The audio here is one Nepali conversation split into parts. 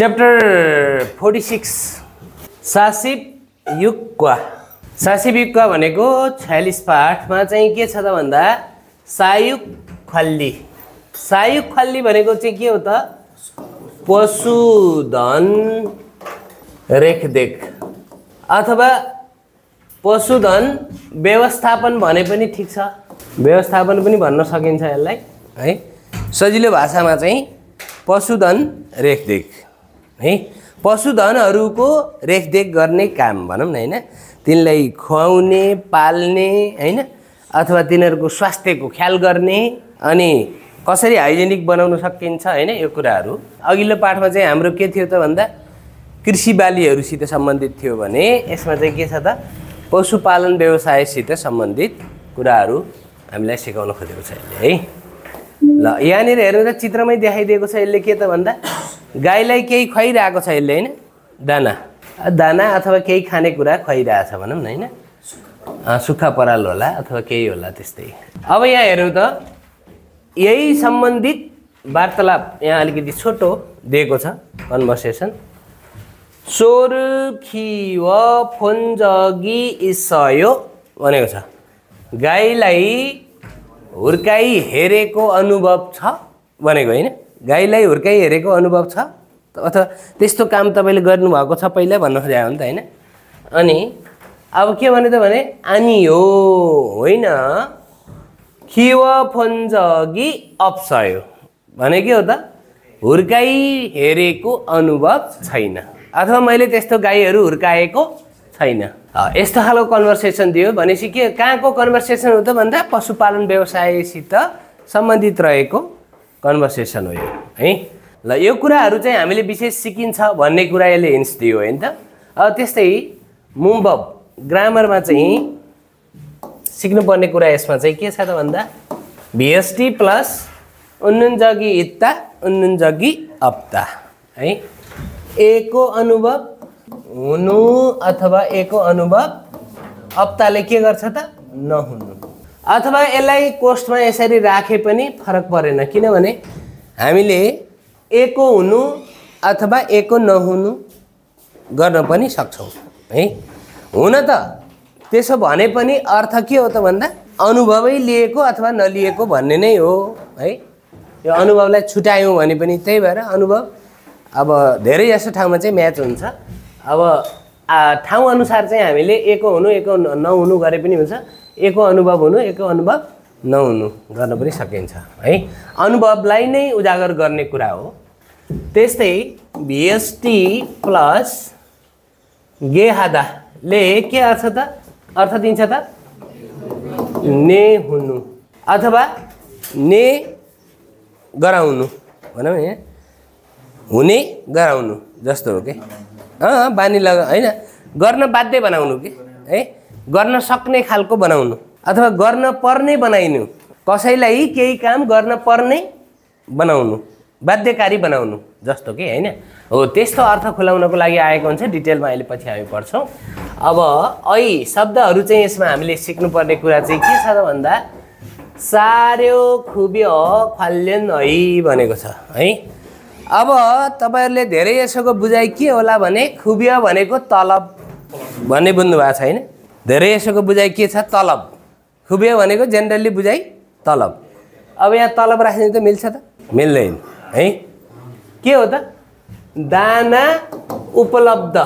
च्याप्टर 46 सासिब युक्वा। सासिब युक्वा भनेको 46 पाठमा चाहिँ के छ त भन्दा सायुक खल्ली। सायुक खल्ली भनेको चाहिँ के हो त? पशुधन रेखदेख अथवा पशुधन व्यवस्थापन भने पनि ठीक छ, व्यवस्थापन पनि भन्न सकिन्छ यसलाई है। सजिलो भाषामा चाहिँ पशुधन रेखदेख है, पशुधनहरूको रेखदेख गर्ने काम भनौँ न हैन, तिनलाई खुवाउने पाल्ने हैन, अथवा तिनीहरूको स्वास्थ्यको ख्याल गर्ने अनि कसरी हाइजेनिक बनाउन सकिन्छ हैन, यो कुराहरू। अघिल्लो पाठमा चाहिँ हाम्रो के थियो त भन्दा कृषि बालीहरूसित सम्बन्धित थियो भने यसमा चाहिँ के छ त पशुपालन व्यवसायसित सम्बन्धित कुराहरू हामीलाई सिकाउन खोजेको छ यसले है। ल यहाँनिर हेर्नु त चित्रमै देखाइदिएको छ यसले के त भन्दा गाईलाई केही खुवाइरहेको छ यसले हैन, दाना दाना अथवा केही खानेकुरा खुवाइरहेछ भनौँ न हैन, सुक्खा पराल होला अथवा केही होला त्यस्तै। अब यहाँ हेरौँ त यही सम्बन्धित वार्तालाप यहाँ अलिकति छोटो दिएको छ कन्भर्सेसन। सोर्खिव फोन्जगी इसयो भनेको छ, गाईलाई हुर्काई हेरेको अनुभव छ भनेको हैन, गाईलाई हुर्काई हेरेको अनुभव छ अथवा त्यस्तो काम तपाईँले गर्नुभएको छ पहिला भन्न खोजेको हो नि त हैन। अनि अब के भने त भने आनी हो होइन खिव फोन्जगी अप्सयो भने के हो त हुर्काई हेरेको अनुभव छैन अथवा मैले त्यस्तो गाईहरू हुर्काएको छैन। यस्तो खालको कन्भर्सेसन दियो भनेपछि के कहाँको कन्भर्सेसन हो त भन्दा पशुपालन व्यवसायसित सम्बन्धित रहेको कन्भर्सेसन हो यो है। ल यो कुराहरू चाहिँ हामीले विशेष सिकिन्छ भन्ने कुरा यसले हिन्ट्स दियो होइन त। त्यस्तै मुम्बब ग्रामरमा चाहिँ सिक्नुपर्ने कुरा यसमा चाहिँ के छ त भन्दा भिएसटी प्लस उन्नुन्जगी इत्ता उन्नुन्जगी अप्ता है। एको अनुभव हुनु अथवा एको अनुभव अप्ताले के गर्छ त नहुनु, अथवा यसलाई कोष्टमा यसरी राखे पनि फरक परेन किनभने हामीले एको हुनु अथवा एको नहुनु गर्न पनि सक्छौँ है। हुन त त्यसो भने पनि अर्थ के हो त भन्दा अनुभवै लिएको अथवा नलिएको भन्ने नै हो है। यो अनुभवलाई छुट्यायौँ भने पनि त्यही भएर अनुभव अब धेरै जस्तो ठाउँमा चाहिँ म्याच हुन्छ। अब ठाउँ अनुसार चाहिँ हामीले एको हुनु एको नहुनु गरे पनि हुन्छ, एको अनुभव हुनु एको अनुभव नहुनु गर्न पनि सकिन्छ है। अनुभवलाई नै उजागर गर्ने कुरा हो। त्यस्तै भिएसटी प्लस गेहादाले के अर्थ त अर्थ दिन्छ त ने हुनु अथवा ने गराउनु भनौँ यहाँ हुने गराउनु जस्तो हो कि बानी लगा होइन, गर्न बाध्य बनाउनु कि है, गर्न सक्ने खालको बनाउनु अथवा गर्न पर्ने बनाइनु, कसैलाई केही काम गर्न पर्ने बनाउनु, बाध्यकारी बनाउनु जस्तो कि होइन हो। त्यस्तो अर्थ खुलाउनको लागि आएको हुन्छ, डिटेलमा अहिले पछि हामी पढ्छौँ। अब ऐ शब्दहरू चाहिँ यसमा हामीले सिक्नुपर्ने कुरा चाहिँ के छ त भन्दा सार्यो खुब्यो फाल्यन है भनेको छ है। अब तपाईँहरूले धेरै यसोको बुझाइ के होला भने खुबियो भनेको तलब भन्ने बुझ्नु भएको छ होइन, धेरै यसोको बुझाइ के छ तलब, खुबियो भनेको जेनरली बुझाइ तलब। अब यहाँ तलब राख्ने त मिल्छ त मिल्दैन है। के हो त दाना उपलब्ध,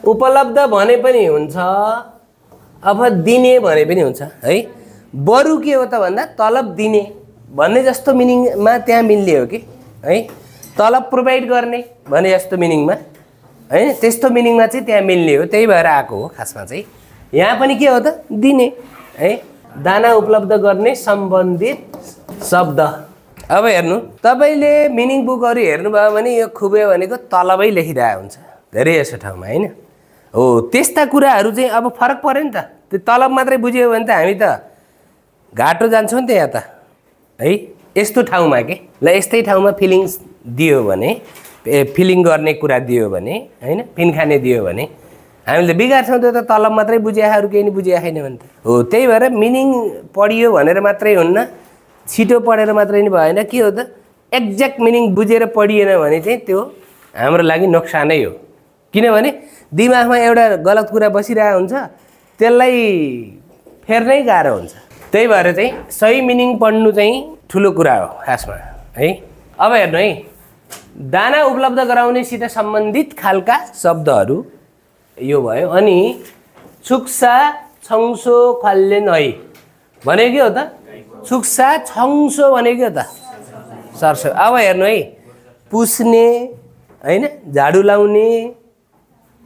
उपलब्ध भने पनि हुन्छ अब दिने भने पनि हुन्छ है। बरु के हो त भन्दा तलब दिने भन्ने जस्तो मिनिङमा त्यहाँ मिल्ने हो कि है, तलब प्रोभाइड गर्ने भने जस्तो मिनिङमा हैन, त्यस्तो मिनिङमा चाहिँ त्यहाँ मिल्ने हो, त्यही भएर आएको हो खासमा चाहिँ। यहाँ पनि के हो त दिने है, दाना उपलब्ध गर्ने सम्बन्धित शब्द। अब हेर्नु तपाईँले मिनिङ बुकहरू हेर्नुभयो भने यो खुब्यो भनेको तलबै लेखिरहेको हुन्छ धेरै जस्तो ठाउँमा होइन हो। त्यस्ता कुराहरू चाहिँ अब फरक पऱ्यो नि त, त्यो तलब मात्रै बुझ्यो भने त हामी त घाटो जान्छौँ नि त यहाँ त है। यस्तो ठाउँमा के ल यस्तै ठाउँमा फिलिङ्स दियो भने, फिलिङ गर्ने कुरा दियो भने हैन, फिन खाने दियो भने हामीले बिगार्छौँ। त्यो त तलब मात्रै बुझिआहरू केही नि बुझिया छैन भने त हो। त्यही भएर मिनिङ पढियो भनेर मात्रै हुन्न, छिटो पढेर मात्रै नि भएन। के हो त एक्ज्याक्ट मिनिङ बुझेर पढिएन भने चाहिँ त्यो हाम्रो लागि नोक्सानै हो। किनभने दिमागमा एउटा गलत कुरा बसिरहेको हुन्छ, त्यसलाई फेर्नै गाह्रो हुन्छ। त्यही भएर चाहिँ सही मिनिङ पढ्नु चाहिँ ठुलो कुरा हो खासमा है। अब हेर्नु है, दाना उपलब्ध गराउनेसित सम्बन्धित खालका शब्दहरू यो भयो। अनि छुक्सा छङ्सो खल्ले नै भनेको के हो त? छुक्सा छङ्सो भनेको के हो त? सरसो। अब हेर्नु है, पुस्ने हैन, झाडु लाउने,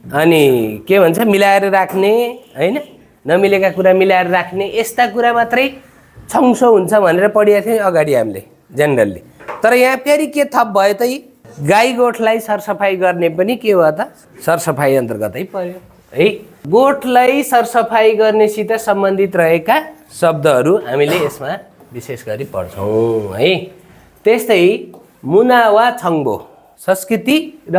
अनि के भन्छ मिलाएर राख्ने हैन, नमिलेका कुरा मिलाएर राख्ने, यस्ता कुरा मात्रै छङ्सो हुन्छ भनेर पढिएको थियो अगाडि हामीले जेनरली। तर यहाँ फेरि के थप भयो त? गाई गोठलाई सरसफाइ गर्ने पनि के हो त? सरसफाइ अन्तर्गतै पर्यो है। गोठलाई सरसफाइ गर्नेसित सम्बन्धित रहेका शब्दहरू हामीले यसमा विशेष गरी पढ्छौँ है। त्यस्तै मुना वा छङ्बो संस्कृति र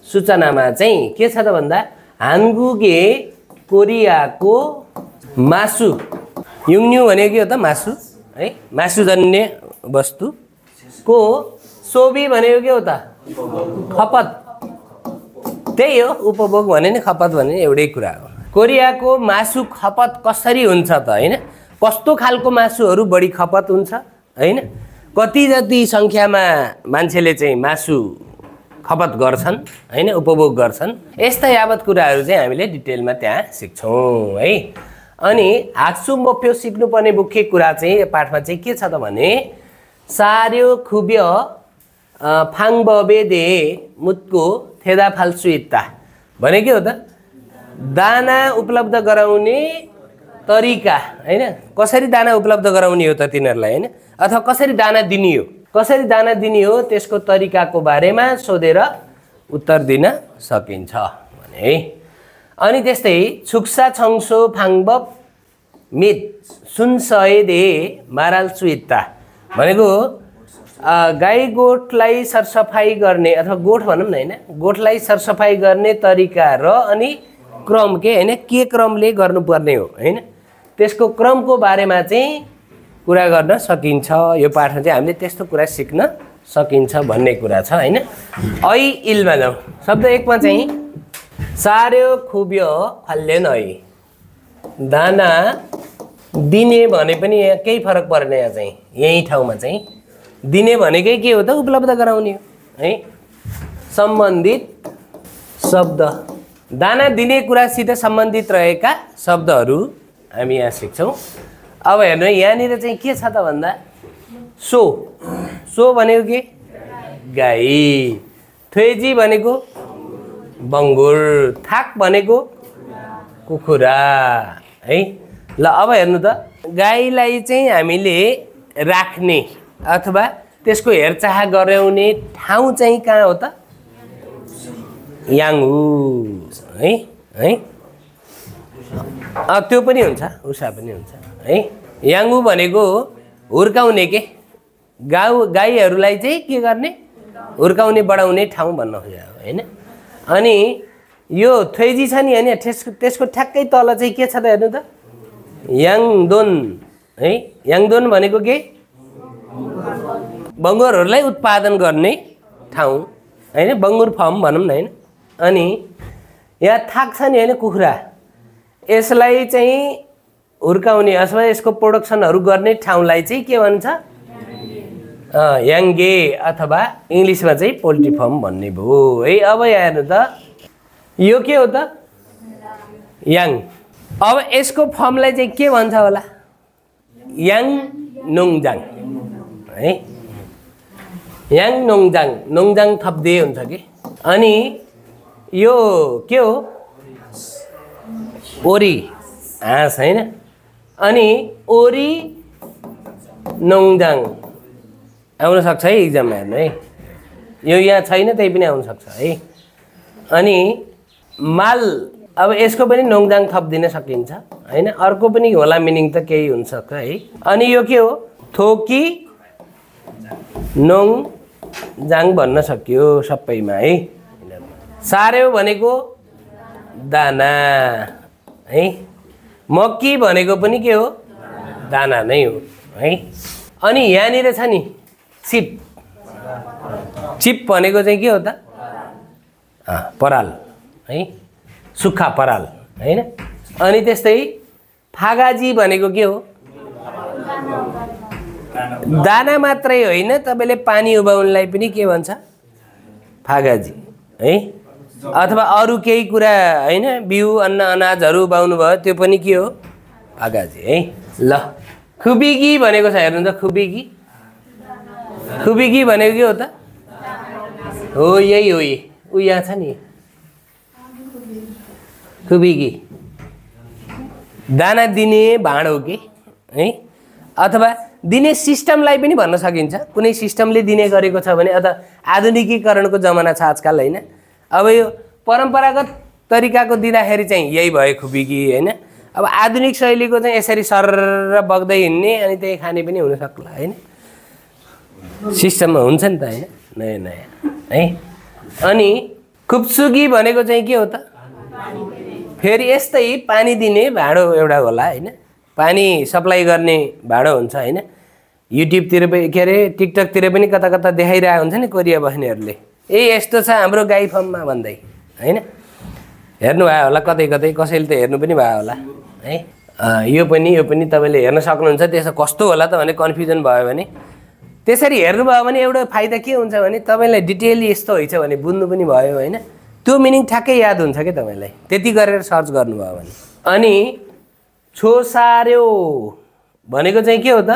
सूचनामा चाहिँ के छ त भन्दा हानगुगे कोरियाको मासु, युङन्यु भनेको के हो त? मासु है, मासुजन्य वस्तुको सोबी भनेको के हो त? खपत। त्यही हो, उपभोग भने नि खपत भने एउटै कुरा हो। कोरियाको मासु खपत कसरी हुन्छ त हैन? कस्तो खालको मासुहरू बढी खपत हुन्छ हैन? कति जति सङ्ख्यामा मान्छेले चाहिँ मासु खपत गर्छन् हैन, उपभोग गर्छन्, यस्ता यावत कुराहरू चाहिँ हामीले डिटेलमा त्यहाँ सिक्छौँ है। अनि हाक्सु मोफ्यो सिक्नुपर्ने मुख्य कुरा चाहिँ यो पाठमा चाहिँ के छ त भने सार्यो खुब्य फाङबबे दे मुतको थेदा फाल्सुइता भने के हो त? दाना उपलब्ध गराउने तरिका हैन, कसरी दाना उपलब्ध गराउने हो त तिनीहरूलाई हैन, अथवा कसरी दाना दिने हो, कसरी दाना दिने हो त्यसको तरिकाको बारेमा सोधेर उत्तर दिन सकिन्छ भने है। अनि त्यस्तै छुक्सा छङ्सो फाङबब मित सुनसय दे माराल सुइता भनेको गाई गोठलाई सरसफाइ गर्ने अथवा गोठ भनौँ न हैन, गोठलाई सरसफाइ गर्ने तरिका र अनि क्रम के हैन, के क्रमले गर्नुपर्ने हो हैन, त्यसको क्रमको बारेमा चाहिँ कुरा गर्न सकिन्छ। यो पाठमा चाहिँ हामीले त्यस्तो कुरा सिक्न सकिन्छ भन्ने कुरा छ हैन। ऐ इलमा जाउँ। शब्द 1 मा चाहिँ सार्यो खुब्यो खल्ले नै दाना दिने भने पनि यहाँ केही फरक पर्दैन। यहाँ चाहिँ यही ठाउँमा चाहिँ दिने भनेकै के हो त? उपलब्ध गराउने हो है। सम्बन्धित शब्द दाना दिने कुरासित सम्बन्धित रहेका शब्दहरू हामी यहाँ सिक्छौँ। अब हेर्नु यहाँनिर चाहिँ के छ त भन्दा सो, सो भनेको के? गाई। थ्वेजी भनेको बङ्गुर। थाक भनेको कुखुरा है। ल अब हेर्नु त, गाईलाई चाहिँ हामीले राख्ने अथवा त्यसको हेरचाह गराउने ठाउँ चाहिँ कहाँ हो त? याङु है है। त्यो पनि हुन्छ, उषा पनि हुन्छ है। याङु भनेको हुर्काउने के गाईहरूलाई चाहिँ के गर्ने? हुर्काउने बढाउने ठाउँ भन्न खोजेको होइन। अनि यो थ्वेजी छ नि होइन, त्यसको ठ्याक्कै तल चाहिँ के छ त हेर्नु त? याङदोन है। याङदोन भनेको के? बङ्गुरहरूलाई उत्पादन गर्ने ठाउँ होइन, बङ्गुर फर्म भनौँ न होइन। अनि यहाँ थाक छ नि होइन, कुखुरा, यसलाई चाहिँ हुर्काउने अथवा यसको प्रोडक्सनहरू गर्ने ठाउँलाई चाहिँ के भन्छ? याङ्गे अथवा इङ्ग्लिसमा चाहिँ पोल्ट्री फर्म भन्ने भयो है। अब यहाँ हेर्नु त, यो के हो त? याङ। अब यसको फर्मलाई चाहिँ के भन्छ होला? याङ नोङजाङ है। याङ नोङजाङ, नोङजाङ थप्दे हुन्छ कि। अनि यो के हो? ओरी हाँस होइन। अनि ओरी नोङजाङ आउन सक्छ है इक्जाममा हेर्नु है। यो यहाँ छैन त्यही पनि आउन सक्छ है। अनि माल, अब यसको पनि नोङजाङ थपिदिन सकिन्छ होइन। अर्को पनि होला मिनिङ त केही हुनसक्छ है। अनि यो के हो? थोकी नोङजाङ भन्न सकियो सबैमा है। सार्यो भनेको दाना है। मक्की भनेको पनि के हो? दाना नै हो है। अनि यहाँनिर छ नि चिप, चिप भनेको चाहिँ के हो त? पराल है, सुक्खा पराल हैन। अनि त्यस्तै फागाजी भनेको के हो? दाना मात्रै होइन, तपाईँले पानी उभाउनलाई पनि के भन्छ? फागाजी है। अथवा अरू केही कुरा हैन, बिउ अन्न अनाजहरू उभाउनु भयो त्यो पनि के हो? फागाजी है। ल खुबिगी भनेको छ, हेर्नु त खुबिगी। खुबिगी भनेको के हो त? हो यही हो, ऊ यहाँ छ नि खुबिगी। दाना दिने भाँडो के है, अथवा दिने सिस्टमलाई पनि भन्न सकिन्छ। कुनै सिस्टमले दिने गरेको छ भने, अथवा आधुनिकीकरणको जमाना छ आजकल हैन। अब यो परम्परागत तरिकाको दिँदाखेरि चाहिँ यही भयो खुबिगी हैन। अब आधुनिक शैलीको चाहिँ यसरी सरर बग्दै हिँड्ने अनि त्यही खाने पनि हुन सक्ला हैन। सिस्टममा हुन्छ नि त हैन, नयाँ नयाँ है। अनि खुप्सुगी भनेको चाहिँ के हो त? फेरि यस्तै पानी दिने भाँडो एउटा होला हैन, पानी सप्लाई गर्ने भाँडो हुन्छ हैन। युट्युबतिर के अरे टिकटकतिर पनि कता कता देखाइरहेको हुन्छ नि कोरिया बस्नेहरूले, ए यस्तो छ हाम्रो गाई फर्ममा भन्दै हैन। हेर्नुभयो होला कतै कतै, कसैले त हेर्नु पनि भयो होला है। यो पनि तपाईँले हेर्न सक्नुहुन्छ। त्यसो कस्तो होला त भने कन्फ्युजन भयो भने, त्यसरी हेर्नुभयो भने एउटा फाइदा के हुन्छ भने तपाईँलाई डिटेल यस्तो होइन भने बुझ्नु पनि भयो हैन। त्यो मिनिङ ठ्याक्कै याद हुन्छ कि तपाईँलाई, त्यति गरेर सर्च गर्नुभयो भने। अनि छोसार्यो भनेको चाहिँ के हो त?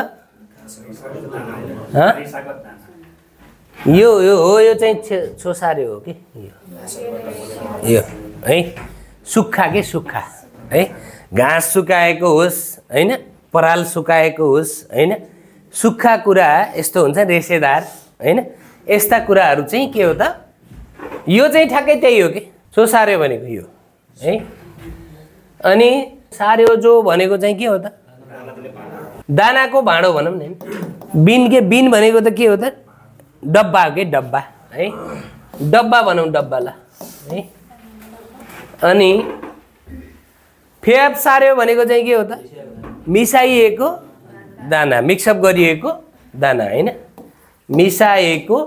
यो हो, यो चाहिँ छोसार्यो हो कि यो है। सुक्खा के सुक्खा है, घाँस सुकाएको होस् हैन, पराल सुकाएको होस् हैन, सुक्खा कुरा यस्तो हुन्छ रेसेदार हैन। यस्ता कुराहरू चाहिँ के हो त? यो चाहिँ ठ्याक्कै त्यही हो कि छोसार्यो भनेको यो है। अनि सार्यो जो भनेको चाहिँ के हो त? दानाको भाँडो भनौँ न। बिन भनेको त के हो त? डब्बा के डब्बा है, डब्बा भनौँ डब्बा ल है। अनि फेप सार्यो भनेको चाहिँ के हो त? मिसाइएको दाना, मिक्सअप गरिएको दाना हैन, मिसाएको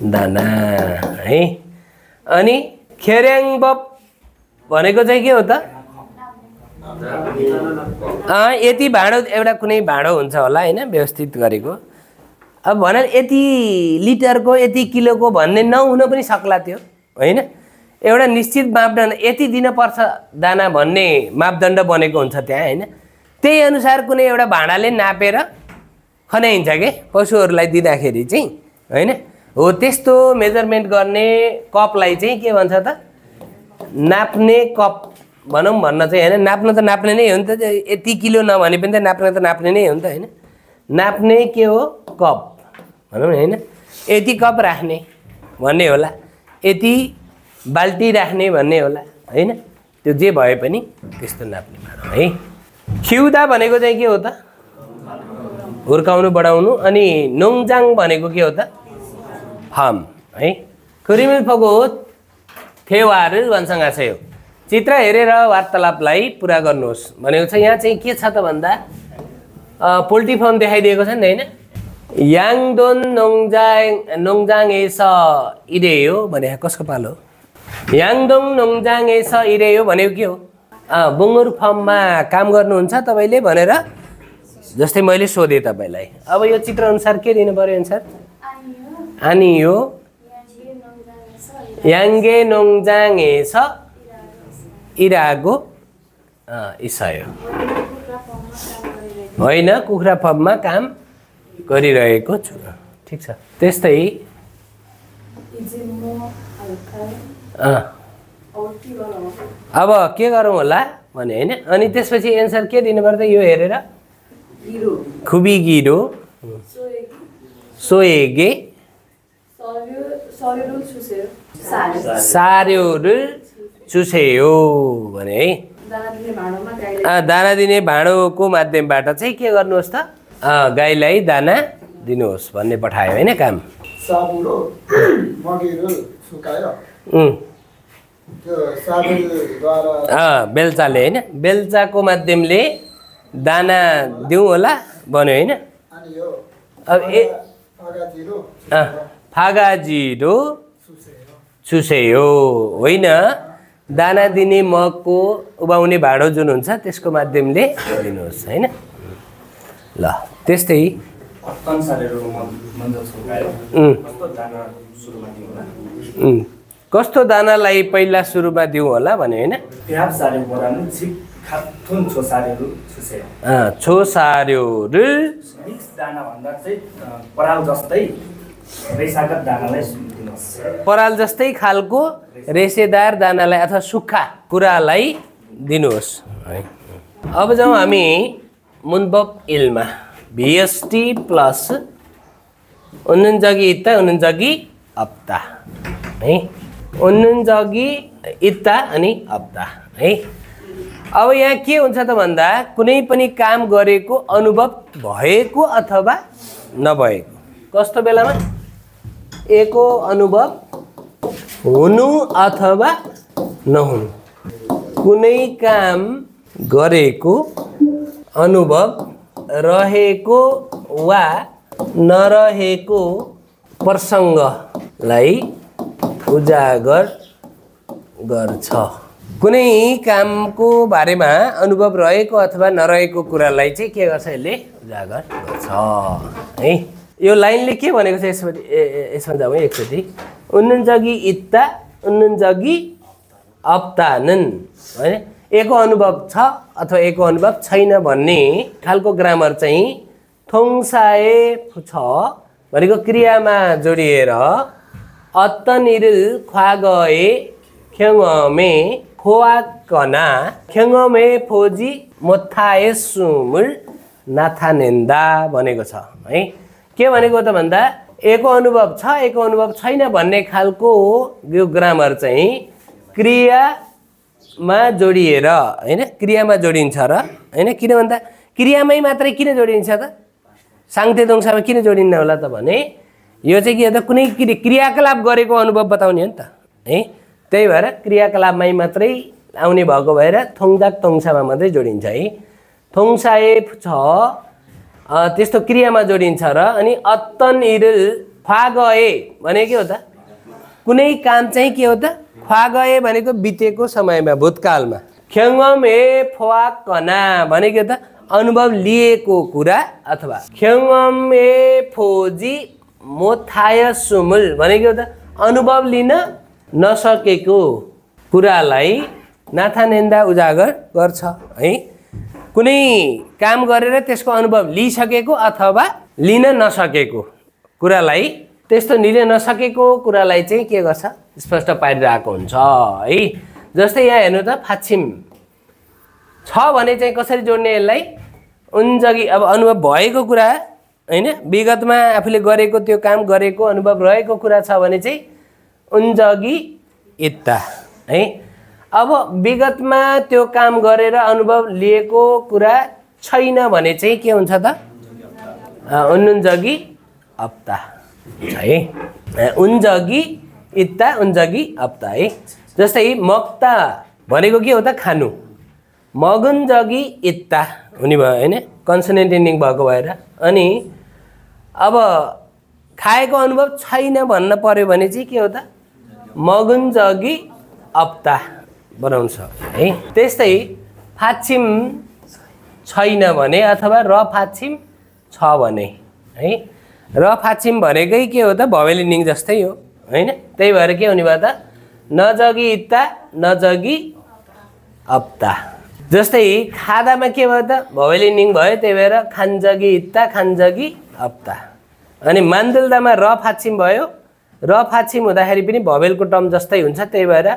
दाना है। अनि खेर्याङबप भनेको चाहिँ के हो त? यति भाँडो, एउटा कुनै भाँडो हुन्छ होला हैन व्यवस्थित गरेको। अब भन यति लिटरको यति किलोको भन्ने नहुन पनि सक्ला त्यो हैन। एउटा निश्चित मापदण्ड यति दिनुपर्छ दाना भन्ने मापदण्ड बनेको हुन्छ त्यहाँ हैन। त्यही अनुसार कुनै एउटा भाँडाले नापेर खनाइन्छ के पशुहरूलाई दिँदाखेरि चाहिँ हैन। हो त्यस्तो मेजरमेन्ट गर्ने कपलाई चाहिँ के भन्छ त? नाप्ने कप भनौँ भन्न चाहिँ हैन। नाप्न त नाप्ने नै हो नि त, यति किलो नभने पनि त नाप्ने नै हो नि त हैन। नाप्ने के हो? कप भनौँ न हैन। यति कप राख्ने भन्ने होला, यति बाल्टी राख्ने भन्ने होला हैन। त्यो जे भए पनि त्यस्तो नाप्ने भाँडो है। खिउदा भनेको चाहिँ के हो त? हुर्काउनु बढाउनु। अनि नोङजाङ भनेको के हो त? फर्म है। कुरिमिल फगो थेवार भन्सँग छ यो। चित्र हेरेर वार्तालापलाई पुरा गर्नुहोस् भनेको छ। यहाँ चाहिँ के छ त भन्दा पोल्ट्री फार्म देखाइदिएको छ नि हैन। याङदोन नोङजाङ एस इरेयो भने कसको पालो? याङदोङ नोङजाङ एस इरेयो भनेको के हो? बुङ्गुर फार्ममा काम गर्नुहुन्छ तपाईँले भनेर जस्तै मैले सोधेँ तपाईँलाई। अब यो चित्र अनुसार के दिनु पर्यो एन्सर? अनि यो याङ्गे नोङजाङ एस इरागो इसायो होइन, कुखुरा फार्ममा काम गरिरहेको छु। ठिक छ। त्यस्तै अब के गरौँ होला भने हैन। अनि त्यसपछि एन्सर के दिनु पर्छ यो हेरेर? खुबिगिरो सोएगे सार्योरु चुसेयो भने है। दाना दिने भाँडोको माध्यमबाट चाहिँ के गर्नुहोस् त? गाईलाई दाना दिनुहोस् भन्ने पठायो हैन काम। बेल्चाले हैन, बेल्चाको माध्यमले दाना दिउँ होला भन्यो हैन। अब फागाजिरो चुसेयो होइन दाना दिने मगको उबाउने भाँडो जुन हुन्छ त्यसको माध्यमले दिनुहोस् हैन ल त्यस्तै कस्तो दानालाई पहिला सुरुमा दिउँ होला भन्यो हैन छोसार्यो र मिक्स दाना भन्दा चाहिँ पराल जस्तै रेसागत दानालाई दिनुहोस् पराल जस्तै खालको रेसेदार दानालाई अथवा सुक्खा कुरालाई दिनुहोस् है अब जाउँ हामी मुनबब इलमा VST प्लस उन्नुन्जगी इत्ता उन्नुन्जगी अप्ता है उन्नुन्जगी इत्ता अनि अप्ता है अब यहाँ के हुन्छ त भन्दा कुनै पनि काम गरेको अनुभव भएको अथवा नभएको कस्तो बेलामा एको अनुभव हुनु अथवा नहुनु कुनै काम गरेको अनुभव रहेको वा नरहेको प्रसङ्गलाई उजागर गर्छ कुनै कामको बारेमा अनुभव रहेको अथवा नरहेको कुरालाई चाहिँ के गर्छ यसले उजागर गर्छ है यो लाइनले के भनेको छ यसमा जाउँ एकचोटि उन्नुन्जगी इत्ता उन्नुन्जगी अप्तानन् हैन एको अनुभव छ अथवा एको अनुभव छैन भन्ने खालको ग्रामर चाहिँ थोङसाए छ भनेको क्रियामा जोडिएर अत्तनिरिल ख्वागए ख्यङमे फोआकना ख्यङमे फोजी मोथाए सुमुल नाथानेन्दा भनेको छ है के भनेको त भन्दा एको अनुभव छ एको अनुभव छैन भन्ने खालको यो ग्रामर चाहिँ क्रियामा जोडिएर हैन क्रियामा जोडिन्छ र हैन किन भन्दा क्रियामै मात्रै किन जोडिन्छ त साङ्ते दोङसामा किन जोडिन्न होला त भने यो चाहिँ के त कुनै क्रियाकलाप गरेको अनुभव बताउने हो नि त है त्यही भएर क्रियाकलापमै मात्रै आउने भएको भएर थोङजाक तोङसामा मात्रै जोडिन्छ है थोङसाए छ त्यस्तो क्रियामा जोडिन्छ र अनि अत्तन इरल ख्वागए भने के हो त कुनै काम चाहिँ के हो त ख्वागए भनेको बितेको समयमा भूतकालमा ख्यङमे फोआकना भनेको त अनुभव लिएको कुरा अथवा ख्यङमे फोजी मोथाय सुमुल भनेको त अनुभव लिन नसकेको कुरालाई नाथानेन्दा उजागर गर्छ है कुनै काम गरेर त्यसको अनुभव लिइसकेको अथवा लिन नसकेको कुरालाई त्यस्तो लिन नसकेको कुरालाई चाहिँ के गर्छ स्पष्ट पारिरहेको हुन्छ है जस्तै यहाँ हेर्नु त फाछिम छ भने चाहिँ कसरी जोड्ने यसलाई उन्जगी अब अनुभव भएको कुरा हैन विगतमा आफूले गरेको त्यो काम गरेको अनुभव रहेको कुरा छ भने चाहिँ उन्जगी इत्ता है अब विगतमा त्यो काम गरेर अनुभव लिएको कुरा छैन भने चाहिँ के हुन्छ त उन्नुन्जगी अप्ता है उन्जगी इत्ता उन्जगी अप्ता है जस्तै मक्ता भनेको के हो त खानु मगुन्जगी इत्ता हुने भयो हैन कन्सोनेन्ट एन्डिङ भएको भएर अनि अब खाएको अनुभव छैन भन्न पर्यो भने चाहिँ के हो त मगुन्जगी अप्ता बनाउँछ है त्यस्तै फाछिम छैन भने अथवा र फाछिम छ भने है र फाछिम भनेकै के हो त भवेलिनिङ जस्तै हो हैन त्यही भएर के हुने भयो त नजगी इत्ता नजगी अप्ता जस्तै खादामा के भयो त भवेलिनिङ भयो त्यही भएर खान्जगी इत्ता खान्जगी अप्ता अनि मान्दुल्दामा र फाछिम भयो र फाछिम हुँदाखेरि पनि भवेलको टर्म जस्तै हुन्छ त्यही भएर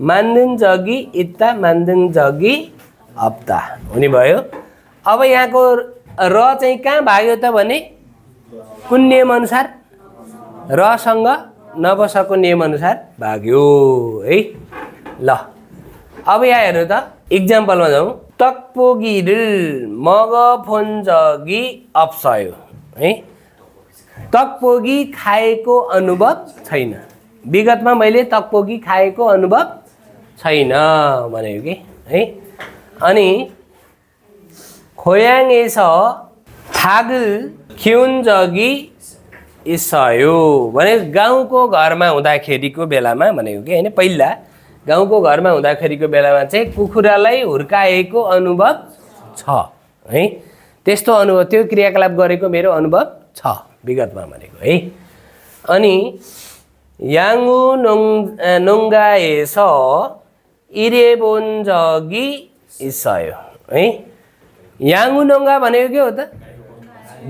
मान्दुन्जगी इत्ता मान्दुन्जगी अप्ता हुने भयो अब यहाँको र चाहिँ कहाँ भाग्यो त भने कुन नियम अनुसार रसँग नबसको नियम अनुसार भाग्यो है ल अब यहाँ हेर्नु त इक्जाम्पलमा जाउँ तकपोगिल मग फोन्जगी अप्सयो है तकपोगी खाएको अनुभव छैन विगतमा मैले तकपोगी खाएको अनुभव छैन भनेको कि है अनि खोयाङेस थागल ख्युन्जगी इसयो भनेको गाउँको घरमा हुँदाखेरिको बेलामा भनेको कि होइन। पहिला गाउँको घरमा हुँदाखेरिको बेलामा चाहिँ कुखुरालाई हुर्काएको अनुभव छ है। त्यस्तो अनुभव त्यो क्रियाकलाप गरेको मेरो अनुभव छ विगतमा भनेको है। अनि याङ्गु नोङ्गाएस इरेबोन जगी इसयो है। याङ्गु नोङ्गा भनेको के हो त?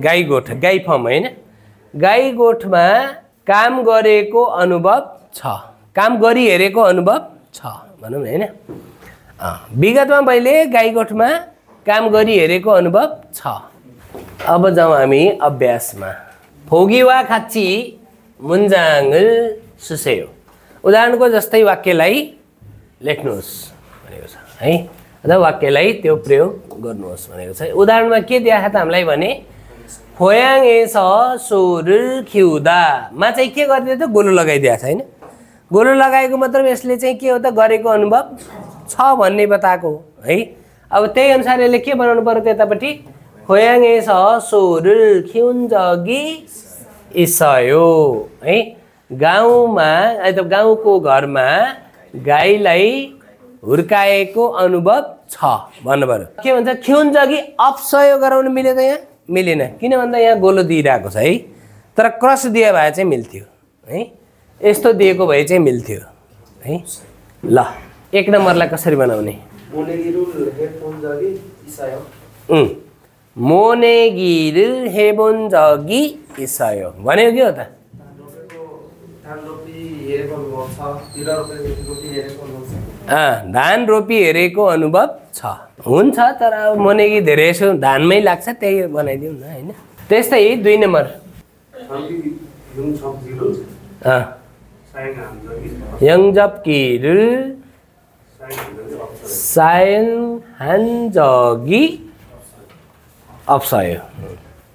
गाई गोठ, गाई फर्म होइन। गाई गोठमा काम गरेको अनुभव छ, काम गरिहेरेको अनुभव छ भनौँ न होइन। विगतमा मैले गाई गोठमा काम गरिहेरेको अनुभव छ। अब जाउँ हामी अभ्यासमा। फोगी वा खाच्ची मुन्जाङ्गल सुसेयो। उदाहरणको जस्तै वाक्यलाई लेख्नुहोस् भनेको छ है, अथवा वाक्यलाई त्यो प्रयोग गर्नुहोस् भनेको छ। उदाहरणमा के दिएको त हामीलाई भने फोयाङेस सोर खिउदा मा चाहिँ के गरिदियो त? गोलो लगाइदिएको छ होइन। गोलो लगाएको मतलब यसले चाहिँ के हो त? गरेको अनुभव छ भन्ने बताएको है। अब त्यही अनुसार यसले के बनाउनु पर्यो त्यतापट्टि? फोयाङेस सोर खिउन्जगी इसयो है। गाउँमा अथवा गाउँको घरमा गाईलाई हुर्काएको अनुभव छ भन्नु पर्यो। के भन्छ? खिउन्जगी अपसयो गराउनु मिल्यो त? यहाँ मिलेन, किन भन्दा यहाँ गोलो दिइरहेको छ है। तर क्रस दिए भए चाहिँ मिल्थ्यो है, यस्तो दिएको भए चाहिँ मिल्थ्यो है। ल एक नम्बरलाई कसरी बनाउने? मोनेगिर हेबोन जगी इसयो भनेको के हो त? धान रोपी हेरेको अनुभव छ हुन्छ। तर अब मोनेगी धेरै यसो धानमै लाग्छ, त्यही बनाइदिउँ न होइन। त्यस्तै 2 नम्बर यङजप्किर सायन हान्जगी अप्सयो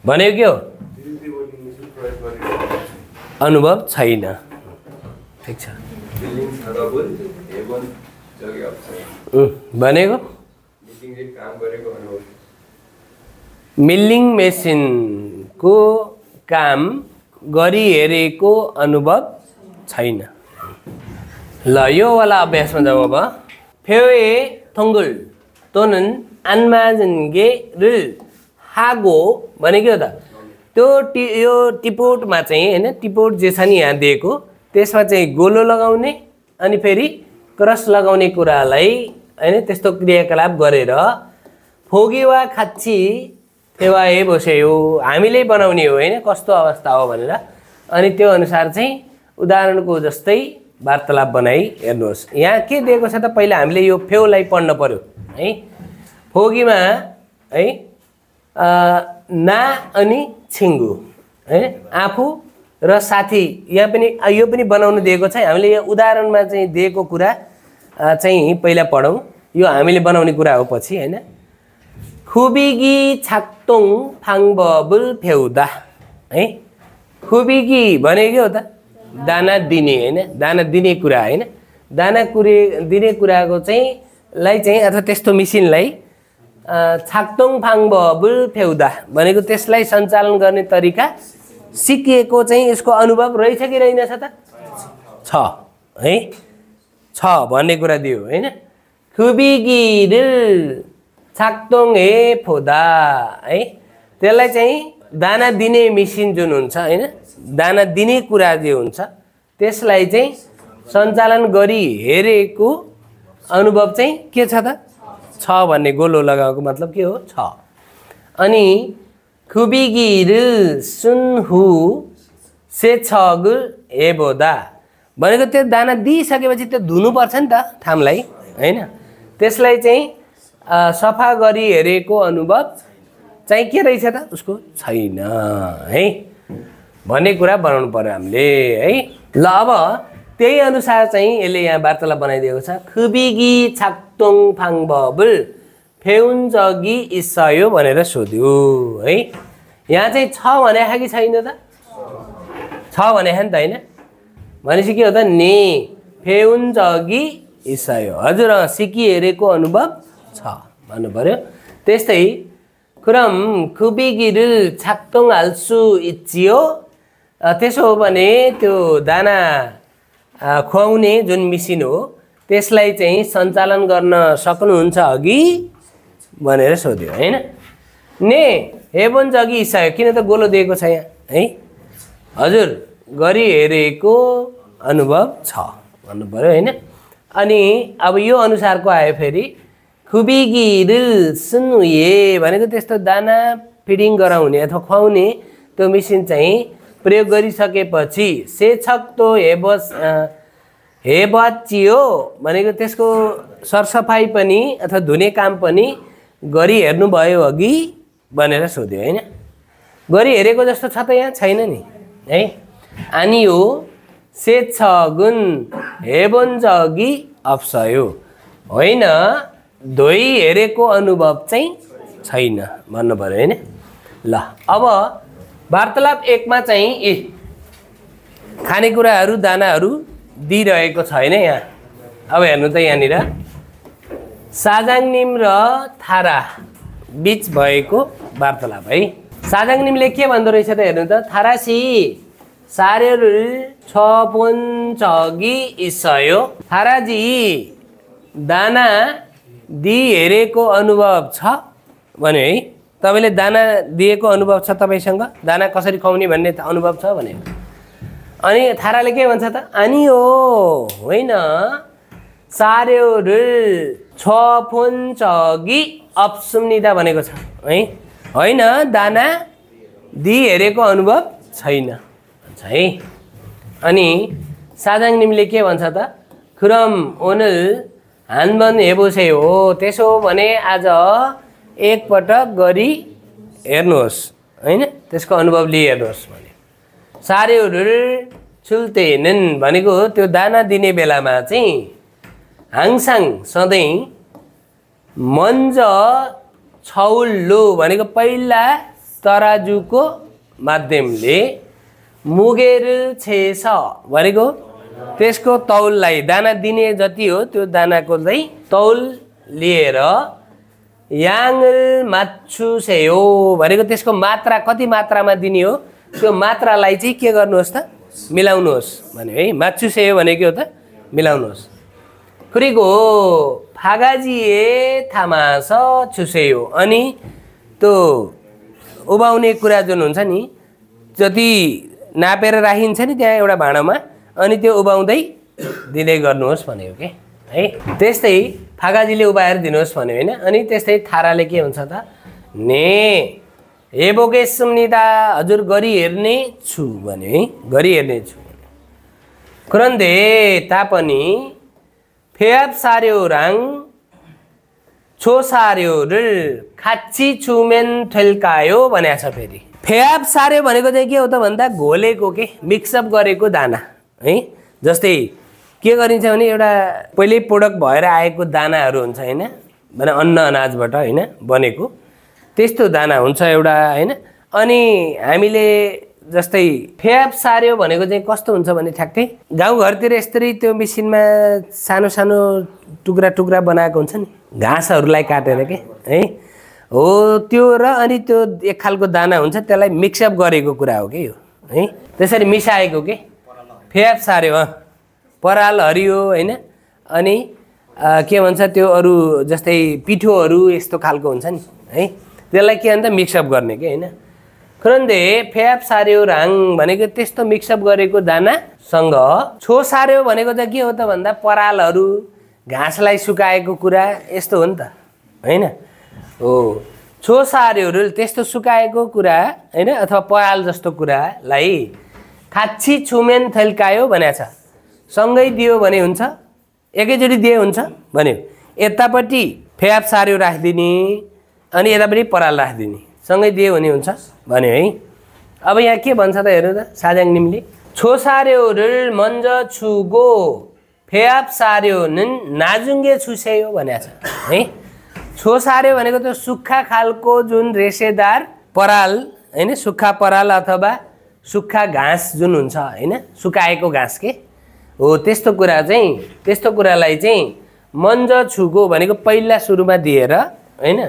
भनेको के हो? अनुभव छैन। ठिक छ भनेको मिल्लिङ मेसिनको काम गरिहेरेको अनुभव छैन। ल यो वाला अभ्यासमा जाउँ अब। फेवे थोङ्गुल तोनन आन्माजनगे रुल हागो भनेको के हो त? त्यो यो टिपोटमा चाहिँ होइन, टिपोट जे छ नि यहाँ दिएको त्यसमा चाहिँ गोलो लगाउने अनि फेरि क्रस लगाउने कुरालाई होइन त्यस्तो क्रियाकलाप गरेर फोगी वा खाच्ची फेवाए बस्यो हामीले बनाउने हो होइन, कस्तो अवस्था हो भनेर। अनि त्यो अनुसार चाहिँ उदाहरणको जस्तै वार्तालाप बनाई हेर्नुहोस्। यहाँ के दिएको छ त? पहिला हामीले यो फेउलाई पढ्न पर्यो है। फोगीमा है ना अनि छिङ्गु होइन, आफू र साथी। यहाँ पनि यो पनि बनाउनु दिएको छ। हामीले यो उदाहरणमा चाहिँ दिएको कुरा चाहिँ पहिला पढौँ, यो हामीले बनाउने कुरा हो पछि होइन। खुबिगी छाक्तोङ फाङबबुल फेउदा है। खुबिगी भनेको के हो त? दाना दिने होइन, दाना दिने कुरा होइन। दाना दिने कुराको चाहिँ अथवा त्यस्तो मेसिनलाई छाक्तोङ फाङबबुल फेउदा भनेको त्यसलाई सञ्चालन गर्ने तरिका सिकिएको चाहिँ यसको अनुभव रहेछ कि रहेनछ त? छ है, छ भन्ने कुरा दियो होइन। खुबिगिर छाक्तोङ हे फोदा है, त्यसलाई चाहिँ दाना दिने मेसिन जुन हुन्छ होइन, दाना दिने कुरा जे हुन्छ त्यसलाई चाहिँ सञ्चालन गरी हेरेको अनुभव चाहिँ के छ त? छ भन्ने गोलो लगाएको मतलब के हो? छ। अनि खुबिगिर सुनहु सेछगु हेबोदा भनेको त्यो दाना दिइसकेपछि त्यो धुनुपर्छ नि त थामलाई होइन। त्यसलाई चाहिँ सफा गरी हेरेको अनुभव चाहिँ के रहेछ त? उसको छैन है भन्ने कुरा बनाउनु पर्यो हामीले है। ल अब त्यही अनुसार चाहिँ यसले यहाँ वार्तालाप बनाइदिएको छ। खुबिगी छाक्तोङ फाङबबुल फेउन्जगी इसयो भनेर सोध्यो है। यहाँ चाहिँ छ भने कि छैन त? छ भने नि त होइन। भनेपछि के हो त? ने फेउन्जगी इसयो हजुर सिकिहेरेको अनुभव छ भन्नु पर्यो। त्यस्तै खुरम खुबिगिर छाक्तोङ हाल्सु इचियो त्यसो हो भने त्यो दाना खुवाउने जुन मेसिन हो त्यसलाई चाहिँ सञ्चालन गर्न सक्नुहुन्छ अघि भनेर सोध्यो हैन। ने हेबन्ज अघि इसायो, किन त गोलो दिएको छ यहाँ है। हजुर गरी हेरेको अनुभव छ भन्नु पर्यो हैन। अनि अब यो अनुसारको आयो फेरि खुबिगी रिल सुन्नुए भनेको त्यस्तो दाना फिडिङ गराउने अथवा खुवाउने त्यो मेसिन चाहिँ प्रयोग गरिसकेपछि सेछक्तो हेबचियो भनेको त्यसको सरसफाइ पनि अथवा धुने काम पनि गरी हेर्नुभयो अघि भनेर सोध्यो हैन। गरी हेरेको जस्तो छ त यहाँ छैन नि है। अनि यो सेछगुन हेबन्ज अघि अप्सयो होइन, धोइ हेरेको अनुभव चाहिँ छैन भन्नु पर्यो हैन। ल अब वार्तालाप 1 मा चाहिँ खानेकुराहरू दानाहरू दिइरहेको छैन यहाँ। अब हेर्नु त यहाँनिर साजाङनिम र थारा बीच भएको वार्तालाप है। साजाङनिमले के भन्दो रहेछ त हेर्नु त, थारासी सारेरुल छपोन्चगी इसयो, थाराजी दाना दि हेरेको अनुभव छ भन्यो है। तपाईले दाना दिएको अनुभव छ तपाईसँग, दाना कसरी खुवाउने भन्ने अनुभव छ भन्यो। अनि थाराले के भन्छ त, अनि हो होइन सारेरुल छपोन्चगी अप्सुम्निदा भनेको छ है, होइन दाना दि हेरेको अनुभव छैन भन्छ है। अनि साजाङनिमले के भन्छ त, खुरम ओनल हानबन हेबोसे हो, त्यसो भने आज एकपटक गरी हेर्नुहोस् हैन, त्यसको अनुभव लिई हेर्नुहोस् भने। सारेरुल छुल्तेनन् भनेको त्यो दाना दिने बेलामा चाहिँ हाङसाङ सधैँ मन्ज छौल्लो भनेको पहिला तराजुको माध्यमले, मुगेर छेस भनेको त्यसको तौललाई दाना दिने जति हो त्यो दानाको चाहिँ तौल लिएर, याङ माछुसेयो भनेको त्यसको मात्रा कति मात्रामा दिने हो त्यो मात्रालाई चाहिँ के गर्नुहोस् त, मिलाउनुहोस् भन्यो है। माछुसेयो भनेको हो त मिलाउनुहोस्। खुरीको फागाजिए थामास छुसेयो, अनि त्यो उबाउने कुरा जुन हुन्छ नि जति नापेर राखिन्छ नि त्यहाँ एउटा भाँडामा, अनि त्यो उबाउँदै दिँदै गर्नुहोस् भनेको के है। त्यस्तै फागाजीले उबाएर दिनुहोस् भन्यो होइन। अनि त्यस्तै थाराले के हुन्छ त, ने हेबोके सुम्निदा हजुर गरी हेर्ने छु भन्यो है, गरी हेर्ने छु। खुरन्दे तापनि फेब सार्यो राङ छो सार्यो रिल खाच्ची छुमेन ठेल्कायो भनेको छ। फेरि फेब सार्यो भनेको चाहिँ के हो त भन्दा घोलेको के मिक्सअप गरेको दाना है। जस्तै के गरिन्छ भने एउटा पहिल्यै प्रोडक्ट भएर आएको दानाहरू हुन्छ हैन, भने अन्न अनाजबाट हैन बनेको त्यस्तो दाना हुन्छ एउटा हैन। अनि हामीले जस्तै फेब सार्यो भनेको चाहिँ कस्तो हुन्छ भने ठ्याक्कै गाउँघरतिर यसरी त्यो मेसिनमा सानो सानो टुक्रा टुक्रा बनाएको हुन्छ नि घाँसहरूलाई काटेर के है, हो त्यो र अनि त्यो एक खालको दाना हुन्छ, त्यसलाई मिक्सअप गरेको कुरा हो कि यो है। त्यसरी मिसाएको के फेब सार्यो, पराल हरियो हैन। अनि के भन्छ त्यो अरू जस्तै पिठोहरू यस्तो खालको हुन्छ नि है, त्यसलाई के भन्छ मिक्सअप गर्ने के हैन। खुरन्दे फेब सार्यो राङ भनेको त्यस्तो मिक्सअप गरेको दानासँग छो सार्यो भनेको चाहिँ के हो त भन्दा परालहरू घाँसलाई सुकाएको कुरा यस्तो हो नि त हैन। हो छो सार्योहरू त्यस्तो सुकाएको कुरा हैन, अथवा पराल जस्तो कुरालाई खाच्ची छुमेन थल्कायो भनेको छ। सँगै दियो भने हुन्छ, एकैचोटि दिए हुन्छ भन्यो। यतापट्टि फेब सार्यो राखिदिने अनि यतापट्टि पराल राखिदिने, सँगै दियो भने हुन्छ भन्यो है। अब यहाँ के भन्छ त हेर्नु त साजाङनिमले, छो सार्यो रिल मन्ज छुगो फेब सार्यो नाजुङ्गे छुसेयो भनेको छ है। छो सार्यो भनेको त्यो सुक्खा खालको जुन रेसेदार पराल हैन, सुक्खा पराल अथवा सुक्खा घाँस जुन हुन्छ हैन, सुकाएको घाँस के हो त्यस्तो कुरा चाहिँ, त्यस्तो कुरालाई चाहिँ मन्ज छुगो भनेको पहिला सुरुमा दिएर हैन,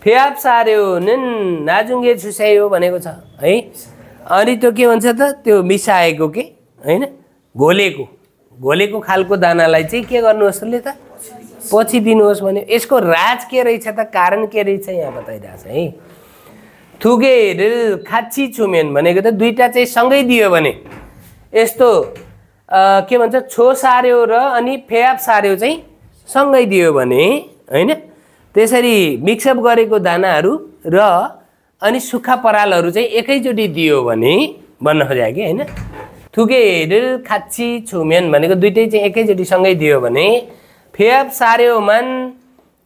फेब सार्यो नाजुङ्गे छुस्यायो भनेको छ है। अनि त्यो के भन्छ त त्यो मिसाएको के हैन घोलेको खालको दानालाई चाहिँ के गर्नुहोस् त पछि दिनुहोस् भने यसको राज के रहेछ त कारण के रहेछ यहाँ बताइरहेछ है। थुगेर खाची छुमेन भनेको त दुईटा चाहिँ सँगै दियो भने यस्तो के भन्छ छो सार्यो र अनि फेयाप सार्यो चाहिँ सँगै दियो भने हैन त्यसरी मिक्सअप गरेको दानाहरू र अनि सुक्खा परालहरू चाहिँ एकैचोटि दियो भने भन्न खोजेको कि हैन। थुगेर खाची छुमेन भनेको दुईटै चाहिँ एकैचोटि सँगै दियो भने फेयाप सार्यो मान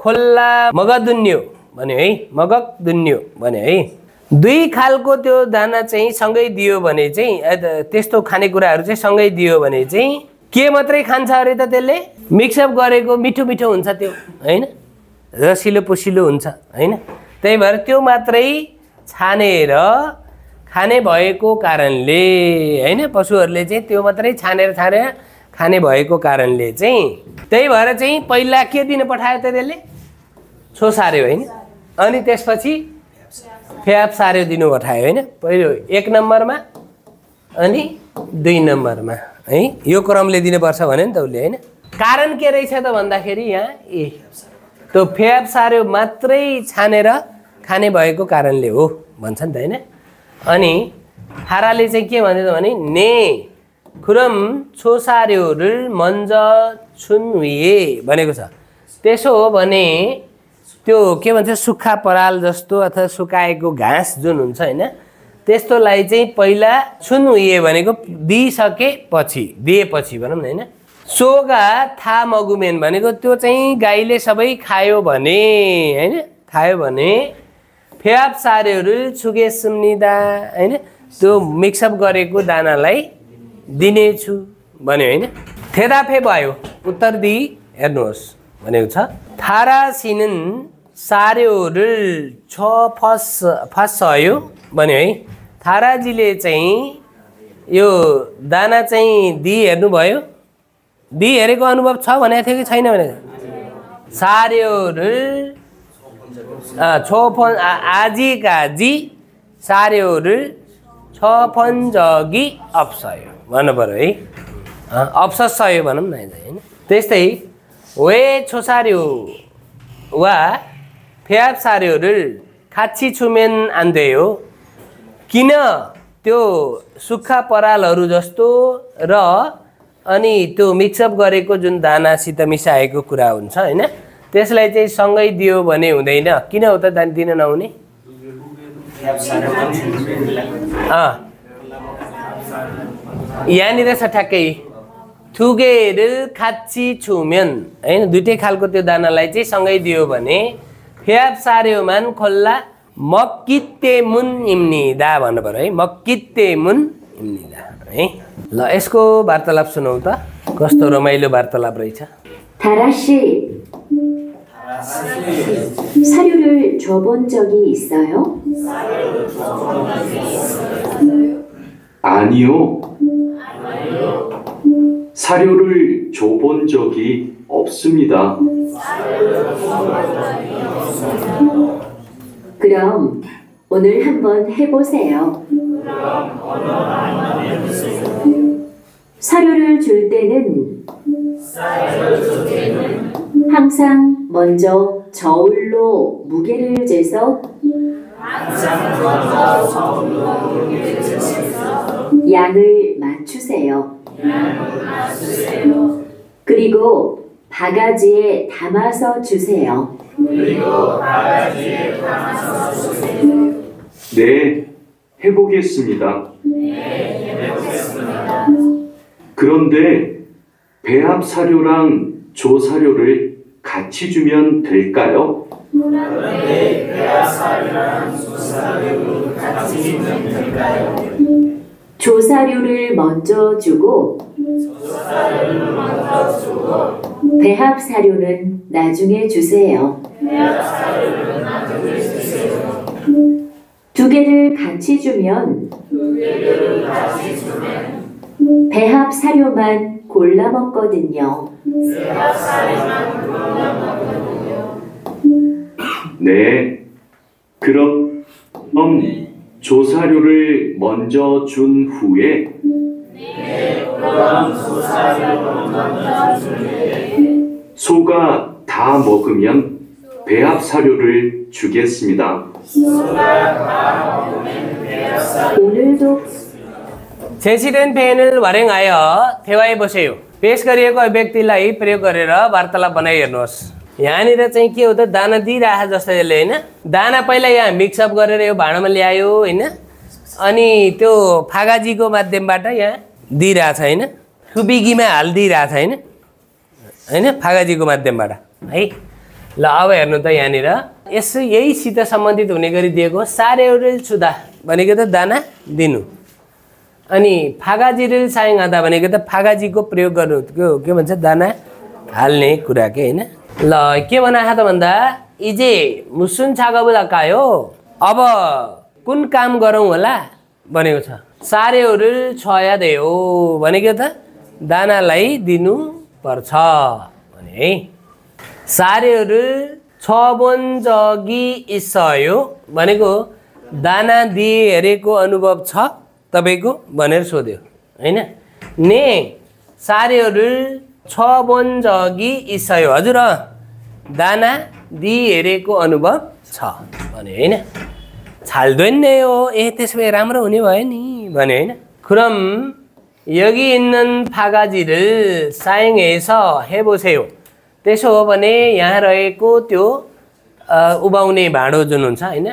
खोल्ला मगदुन्यो भन्यो है मगक दुन्यो भन्यो है। दुई खालको त्यो दाना चाहिँ सँगै दियो भने चाहिँ त्यस्तो खानेकुराहरू चाहिँ सँगै दियो भने चाहिँ के मात्रै खान्छ अरे त त्यसले मिक्सअप गरेको मिठो मिठो हुन्छ त्यो हैन रसिलो पुसिलो हुन्छ हैन। त्यही भएर त्यो मात्रै छानेर खाने भएको कारणले हैन पशुहरूले चाहिँ त्यो मात्रै छानेर खाने भएको कारणले चाहिँ त्यही भएर चाहिँ पहिला के दिन पठायो त त्यसले छो सार्यो हैन अनि त्यसपछि फेयाप सार्यो दिनु पठायो हैन। पहिलो 1 नम्बरमा अनि 2 नम्बरमा है यो क्रमले दिनुपर्छ भने नि त उसले हैन। कारण के रहेछ त भन्दाखेरि यहाँ त्यो फेयाप सार्यो मात्रै छानेर खाने भएको कारणले हो भन्छ नि त हैन। अनि हाराले चाहिँ के भन्दै भने ने खुरम छोसार्यो रुल मन्ज छुन्विए भनेको छ। त्यसो हो भने त्यो के भन्छ सुक्खा पराल जस्तो अथवा सुकाएको घाँस जुन हुन्छ हैन त्यस्तोलाई चाहिँ पहिला छुन्विए भनेको दिएपछि भनौँ न हैन। सोगा था मगुमेन भनेको त्यो चाहिँ गाईले सबै खायो भने हैन खायो भने फेयाप सार्योहरू छुगे सुम्निदा हैन त्यो मिक्सअप गरेको दानालाई दिनेछु भन्यो हैन। थेदाफे भयो उत्तर दि हेर्नुहोस् भनेको छ थारा सिनन सार्योहरू छ फस्यो भन्यो है। थाराजीले चाहिँ यो दाना चाहिँ दि हेर्नुभयो दि हेरेको अनुभव छ भनेको थियो कि छैन भने सार्योहरू छोफन आजीका जी सार्योहरू छफन्जगी अप्सयो भन्नु पर्यो है अप्सयो भनौँ न हैन। त्यस्तै वे छोसार्यो वा फेयाप सार्योहरू खाची छुमेन आन्देयो किन त्यो सुक्खा परालहरू जस्तो र अनि त्यो मिक्सअप गरेको जुन दानासित मिसाएको कुरा हुन्छ हैन त्यसलाई चाहिँ सँगै दियो भने हुँदैन किन हो त दिन नहुने यहाँनिर छ ठ्याक्कै थुगेर खाची छुमेन हैन दुईटै खालको त्यो दानालाई चाहिँ सँगै दियो भने फेयाप सार्यो मान खोल्ला मक्किते मुन इम्निदा भन्नु पर्यो है मक्किते मुन इम्निदा है। ल यसको वार्तालाप सुनौ त कस्तो रमाइलो वार्तालाप रहेछ। 다라씨, 사료를 줘본 적이 있어요? 아니요. 사료를 줘본 적이 없습니다. 그럼 오늘 한번 해보세요. 사료를 줄 때는 항상 먼저 저울로 무게를 재서 양을 맞추세요. 그리고 바가지에 담아서 주세요. 네, 해보겠습니다. 그런데 배합 사료랑 조 사료를 같이 주면 될까요? 조사료를 먼저 주고 배합 사료는 나중에 주세요. 두 개를 같이 주면 배합 사료만 골라 먹거든요. 네, 그럼 조사료를 먼저 준 후에 소가 다 먹으면 배합 사료를 주겠습니다. 오늘도 제시된 표현을 활용하여 대화해 보세요. पेश गरिएको अभिव्यक्तिलाई प्रयोग गरेर वार्तालाप बनाइ हेर्नुहोस्। यहाँनिर चाहिँ के हो त दाना दिइरहेको जस्तो यसले हैन दाना पहिला यहाँ मिक्सअप गरेर यो भाँडामा ल्यायो हैन अनि त्यो फागाजीको माध्यमबाट यहाँ दिइरहेछ हैन सुबिगीमा हालिदिइरहेछ हैन हैन फागाजीको माध्यमबाट है। ल अब हेर्नु त यहाँनिर यसो यहीसित सम्बन्धित हुने गरी दिएको सारेउरेल छुदा भनेको त दाना दिनु अनि फागाजिरेल सायङ आदा भनेको त फागाजीको प्रयोग गर्नु के भन्छ दाना हाल्ने कुरा के हैन। ल के भनाएको त भन्दा इजे मुसुन छागबुलाकायो अब कुन काम गरौँ होला भनेको छ। सारेउरेल छया देऊ भनेको त दानालाई दिनु पर्छ भने है। सारेउरेल छबन जगी इसयो भनेको दाना दिए हेरेको अनुभव छ तपाईको भनेर सोध्यो हैन। ने सारेउरेल छबन जगी इसयो हजुर दाना दिए हेरेको अनुभव छ भने हैन। छाल्दैन नै हो ए त्यसो भए राम्रो हुने भयो नि भने हैन। खुरम यगी इन्नन फागाजिरेल सायङ हेस हेबोसेयो त्यसो हो भने यहाँ रहेको त्यो उबाउने भाँडो जुन हुन्छ हैन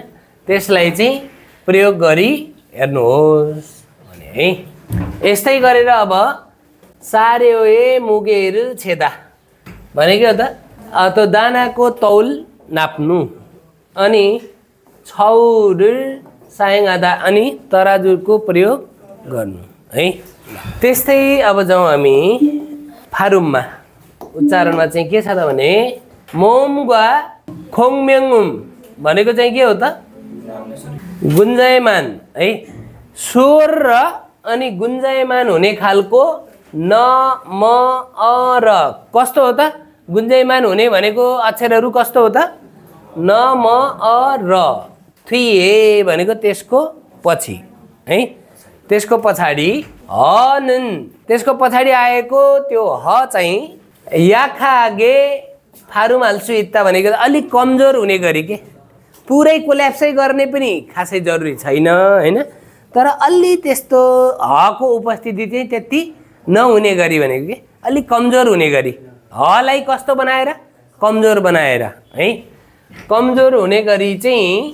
त्यसलाई चाहिँ प्रयोग गरी हेर्नुहोस् भने है। यस्तै गरेर अब सारेओए मुगेर छेदा भनेको त त्यो दानाको तौल नाप्नु अनि छौरुल सायङ आदा अनि तराजुको प्रयोग गर्नु है। त्यस्तै अब जाउँ हामी फारुममा उच्चारणमा चाहिँ के छ त भने मोमगा खोङम्याङुम भनेको चाहिँ के हो त गुन्जायमान है। स्वर र अनि गुन्जायमान हुने खालको न म अ र कस्तो हो त गुन्जायमान हुने भनेको अक्षरहरू कस्तो हो त न म अ र थुए भनेको त्यसको पछि है त्यसको पछाडि हनुन त्यसको पछाडि आएको त्यो ह चाहिँ याखागे फारुम हाल्छु इत्ता भनेको अलिक कमजोर हुने गरी के पुरै कोल्याप्सै गर्ने पनि खासै जरुरी छैन हैन तर अलि त्यस्तो हको उपस्थिति चाहिँ त्यति नहुने गरी भनेको के अलिक कमजोर हुने गरी हलाई कस्तो बनाएर कमजोर बनाएर है कमजोर हुने गरी चाहिँ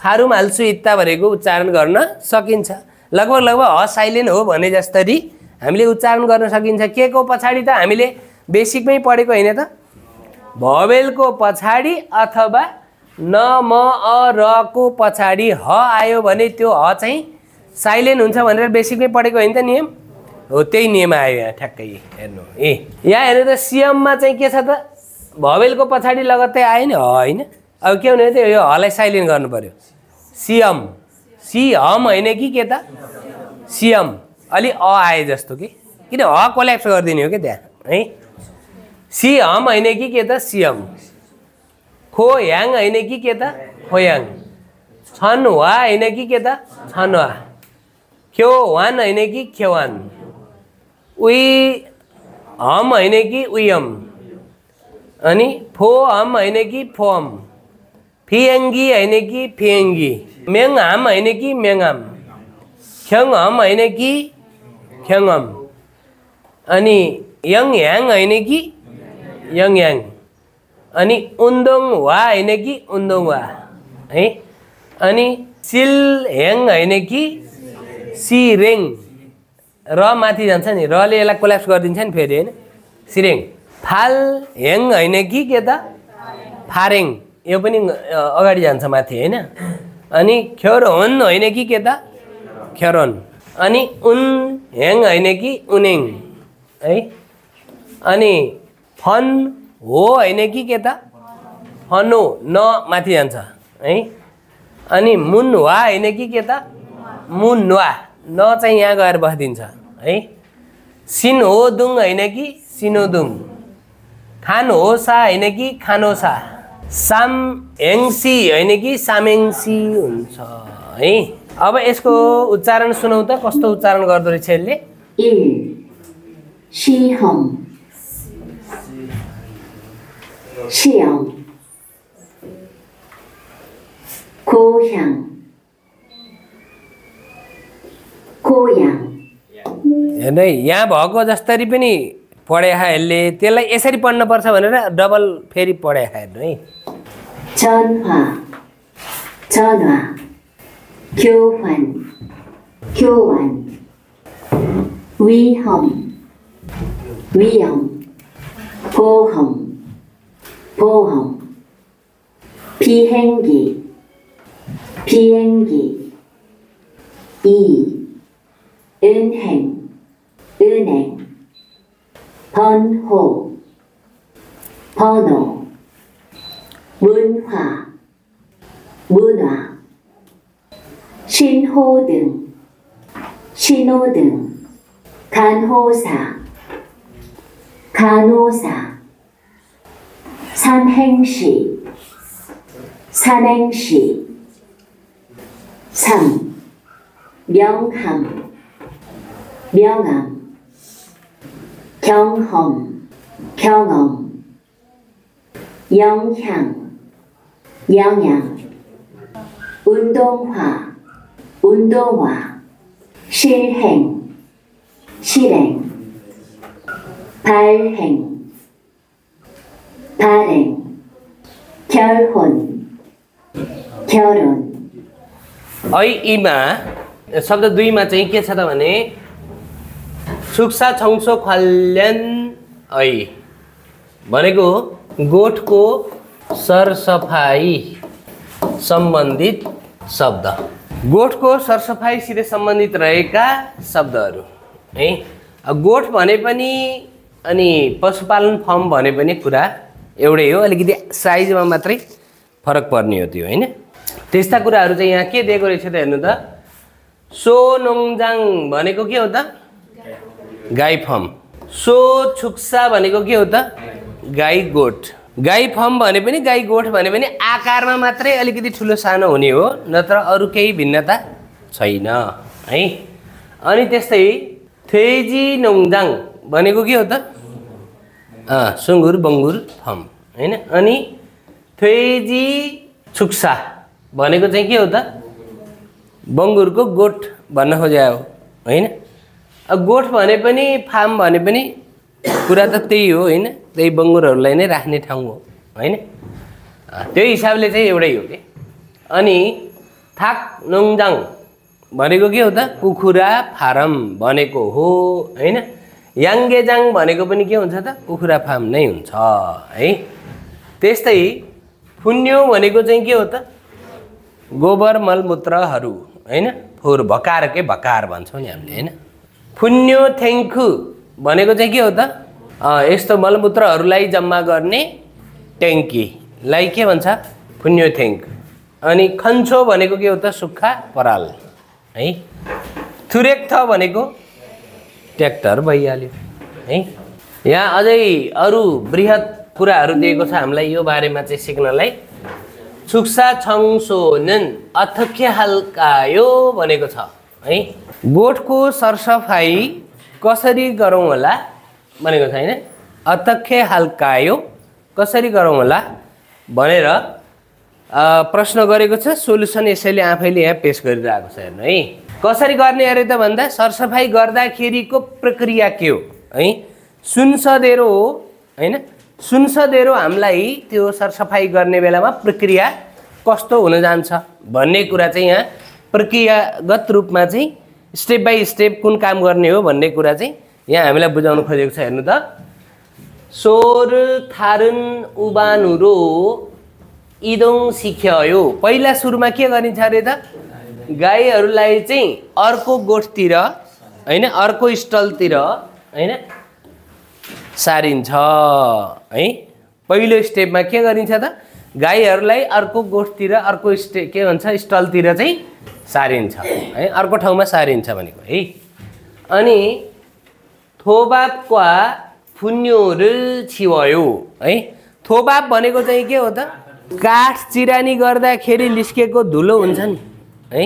फारुम हाल्छु इत्ता भनेको उच्चारण गर्न सकिन्छ। लगभग ह साइलेन्ट हो भने जस्तरी हामीले उच्चारण गर्न सकिन्छ। के को पछाडि त हामीले बेसिकमै पढेको हैन त भवेलको पछाडि अथवा न म अ र को पछाडि ह आयो भने त्यो ह चाहिँ साइलेन्ट हुन्छ भनेर बेसिकमै पढेको हैन त नियम हो त्यही नियम आयो यहाँ ठ्याक्कै हेर्नु यहाँ हेर्नु त सियममा चाहिँ के छ त भवेलको पछाडि लगत्तै आयो नि होइन अब के हुने त यो हलाई साइलेन्ट गर्नु पर्यो सियम सिहम होइन कि के त सियम अलि अ आए जस्तो कि किन ह कोल्याप्स गरिदिने हो कि त्यहाँ है सिहम होइन कि के त सियम खोयाङ होइन कि के त खोयाङ छनवा होइन कि के त छनवा ख्योवान होइन कि ख्योवान उही हम होइन कि उयम अनि फो हम होइन कि फोम फियङ्गी होइन कि फियङ्गी मेङहाम होइन कि मेङहाम ख्यङहम होइन कि ख्यङहम अनि यङयाङ होइन कि यङयाङ अनि उन्दोङ वा होइन कि उन्दोङ वा है अनि सिलहेङ होइन कि सिरेङ र माथि जान्छ नि रले यसलाई कोल्याप्स गरिदिन्छ नि फेरि होइन सिरेङ फाल हेङ होइन कि के त फारेङ यो पनि अगाडि जान्छ माथि होइन अनि ख्योरोन होइन कि के त ख्योरोन अनि उन हेङ होइन कि उनेङ है अनि फन हो होइन कि के त फनो न माथि जान्छ है अनि मुनवा होइन कि के त मुनवा न चाहिँ यहाँ गएर बसिदिन्छ है सिनहोदुङ होइन कि सिनोदुङ खानहोसा होइन कि खानोसा सामहेङसी होइन कि सामेङसी हुन्छ है। अब यसको उच्चारण सुनौ त कस्तो उच्चारण गर्दो रहेछ यसले 1. 시험 시험 고향 고향 हेर्नु है यहाँ भएको जस्तरी पनि पढे यसले त्यसलाई यसरी पढ्न पर्छ भनेर डबल फेरि पढे हेर्नु है 전화 전화 교환 교환 위험 위험 보험 보험 비행기 비행기 2. 은행 은행 번호 번호 문화 문화 신호등 신호등 간호사 간호사 삼행시 삼행시 3. 명함 명함 경험 경험 영향 영향 운동화 운동화 실행 실행 발행 발행 결혼 결혼 ऐ इमा शब्द 2 मा चाहिँ के छ त भने सुक्सा छौसो खल्यान ऐ भनेको गोठको सरसफाई सम्बन्धित शब्द गोठको सरसफाईसित सम्बन्धित रहेका शब्दहरू है गोठ भने पनि अनि पशुपालन फर्म भने पनि कुरा एउटै हो अलिकति साइजमा मात्रै फरक पर्ने हो त्यो हैन त्यस्ता कुराहरू चाहिँ यहाँ के दिएको रहेछ त हेर्नु त सो नोङजाङ भनेको के हो त गाई फर्म सो छुक्सा भनेको के हो त गाई गोठ गाई फर्म भने पनि गाई गोठ भने पनि आकारमा मात्रै अलिकति ठुलो सानो हुने हो नत्र अरू केही भिन्नता छैन है अनि त्यस्तै थेजी नोङजाङ भनेको के हो त सुँगुर बङ्गुर फर्म हैन अनि थेजी छुक्सा भनेको चाहिँ के हो त बङ्गुरको गोठ भन्न खोजे हो हैन गोठ भने पनि फार्म भने पनि कुरा त त्यही हो हैन त्यही बङ्गुरहरूलाई नै राख्ने ठाउँ हो हैन त्यो हिसाबले चाहिँ एउटै हो के अनि थाक नोङजाङ भनेको के हो त कुखुरा फार्म भनेको हो हैन याङ्गेजाङ भनेको पनि के हुन्छ त कुखुरा फार्म नै हुन्छ है त्यस्तै फुन्यो भनेको चाहिँ के हो त गोबर मलमूत्रहरू हैन फोहोर भकारकै भकार भन्छौँ नि हामीले हैन फुन्यो थ्याङ्कु भनेको चाहिँ के हो त यस्तो मलमूत्रहरूलाई जम्मा गर्ने ट्याङ्कीलाई के भन्छ फुन्यो थ्याङ्क अनि खन्चो भनेको के हो त सुक्खा पराल है थुरेक थ भनेको ट्र्याक्टर भइहाल्यो है यहाँ अझै अरू बृहत कुराहरू दिएको छ हामीलाई यो बारेमा चाहिँ सिक्नलाई सुक्सा छङसो नन अथख्य हल्कायो भनेको छ है गोठको सरसफाई कसरी गरौँ होला भनेको छ हैन अथख्य हल्कायो कसरी गरौँ होला भनेर प्रश्न गरेको छ सोलुसन यसैले आफैले यहाँ पेश गरिरहेको छ हेर्नु है कसरी गर्ने अरे त भन्दा सरसफाई गर्दाखेरिको प्रक्रिया के हो है सुनसदेरो हो हैन सुनसदेरो हामीलाई त्यो सरसफाई गर्ने बेलामा प्रक्रिया कस्तो हुन जान्छ भन्ने कुरा चाहिँ यहाँ प्रक्रियागत रूपमा चाहिँ स्टेप बाई स्टेप कुन काम गर्ने हो भन्ने कुरा चाहिँ यहाँ हामीलाई बुझाउन खोजेको छ हेर्नु त सोर थारुन उबानुरो इदोङ सिख्यो पहिला सुरुमा के गरिन्छ अरे त गाईहरूलाई चाहिँ अर्को गोठतिर हैन अर्को स्टलतिर हैन सारिन्छ है पहिलो स्टेपमा के गरिन्छ त गाईहरूलाई अर्को गोठतिर अर्को के भन्छ स्टलतिर चाहिँ सारिन्छ है अर्को ठाउँमा सारिन्छ भनेको है अनि थोबापका फुन्योरु छिवयो है थोबाप भनेको चाहिँ के हो त काठ चिरानी गर्दाखेरि निस्केको धुलो हुन्छ नि है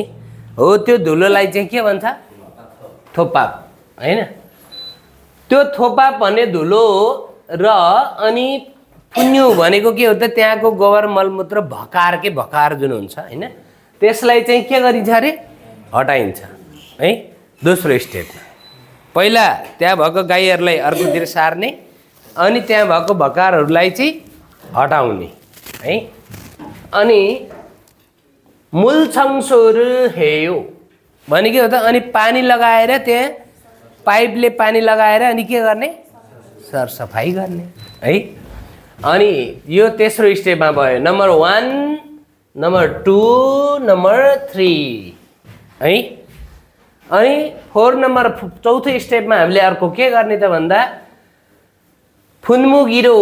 हो त्यो धुलोलाई चाहिँ के भन्छ थोपाप हैन त्यो थोपाप भन्ने धुलो हो र अनि पुन्यु भनेको के हो त त्यहाँको गोबर मलमूत्र भकार जुन हुन्छ हैन त्यसलाई चाहिँ के गरिन्छ अरे हटाइन्छ है दोस्रो स्टेपमा पहिला त्यहाँ भएको गाईहरूलाई अर्कोतिर सार्ने अनि त्यहाँ भएको भकारहरूलाई चाहिँ हटाउने है अनि मूलछङसोरु हेयो भनेको हो त अनि पानी लगाएर त्यहाँ पाइपले पानी लगाएर अनि के गर्ने सरसफाई गर्ने है अनि यो तेस्रो स्टेपमा भयो नम्बर 1 नम्बर 2 नम्बर 3 है अनि 4 नम्बर चौथो स्टेपमा हामीले अर्को के गर्ने त भन्दा फुन्मुगिरो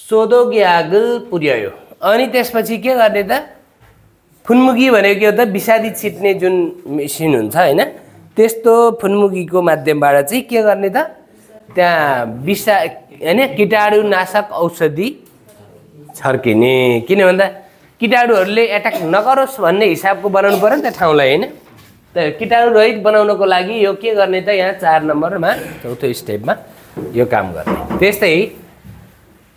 सोदोग्यागल पुर्यायो अनि त्यसपछि के गर्ने त फुन्मुगी भनेको के हो त विषादी छिट्ने जुन मेसिन हुन्छ हैन त्यस्तो फुन्मुगीको माध्यमबाट चाहिँ के गर्ने त त्यहाँ विषा हैन कीटाणुनाशक औषधि छर्किने किन भन्दा कीटाणुहरूले एट्याक नगरोस् भन्ने हिसाबको बनाउनु पर्यो नि त ठाउँलाई हैन त कीटाणु रहित बनाउनको लागि यो के गर्ने त यहाँ 4 नम्बरमा चौथो स्टेपमा यो काम गर्ने त्यस्तै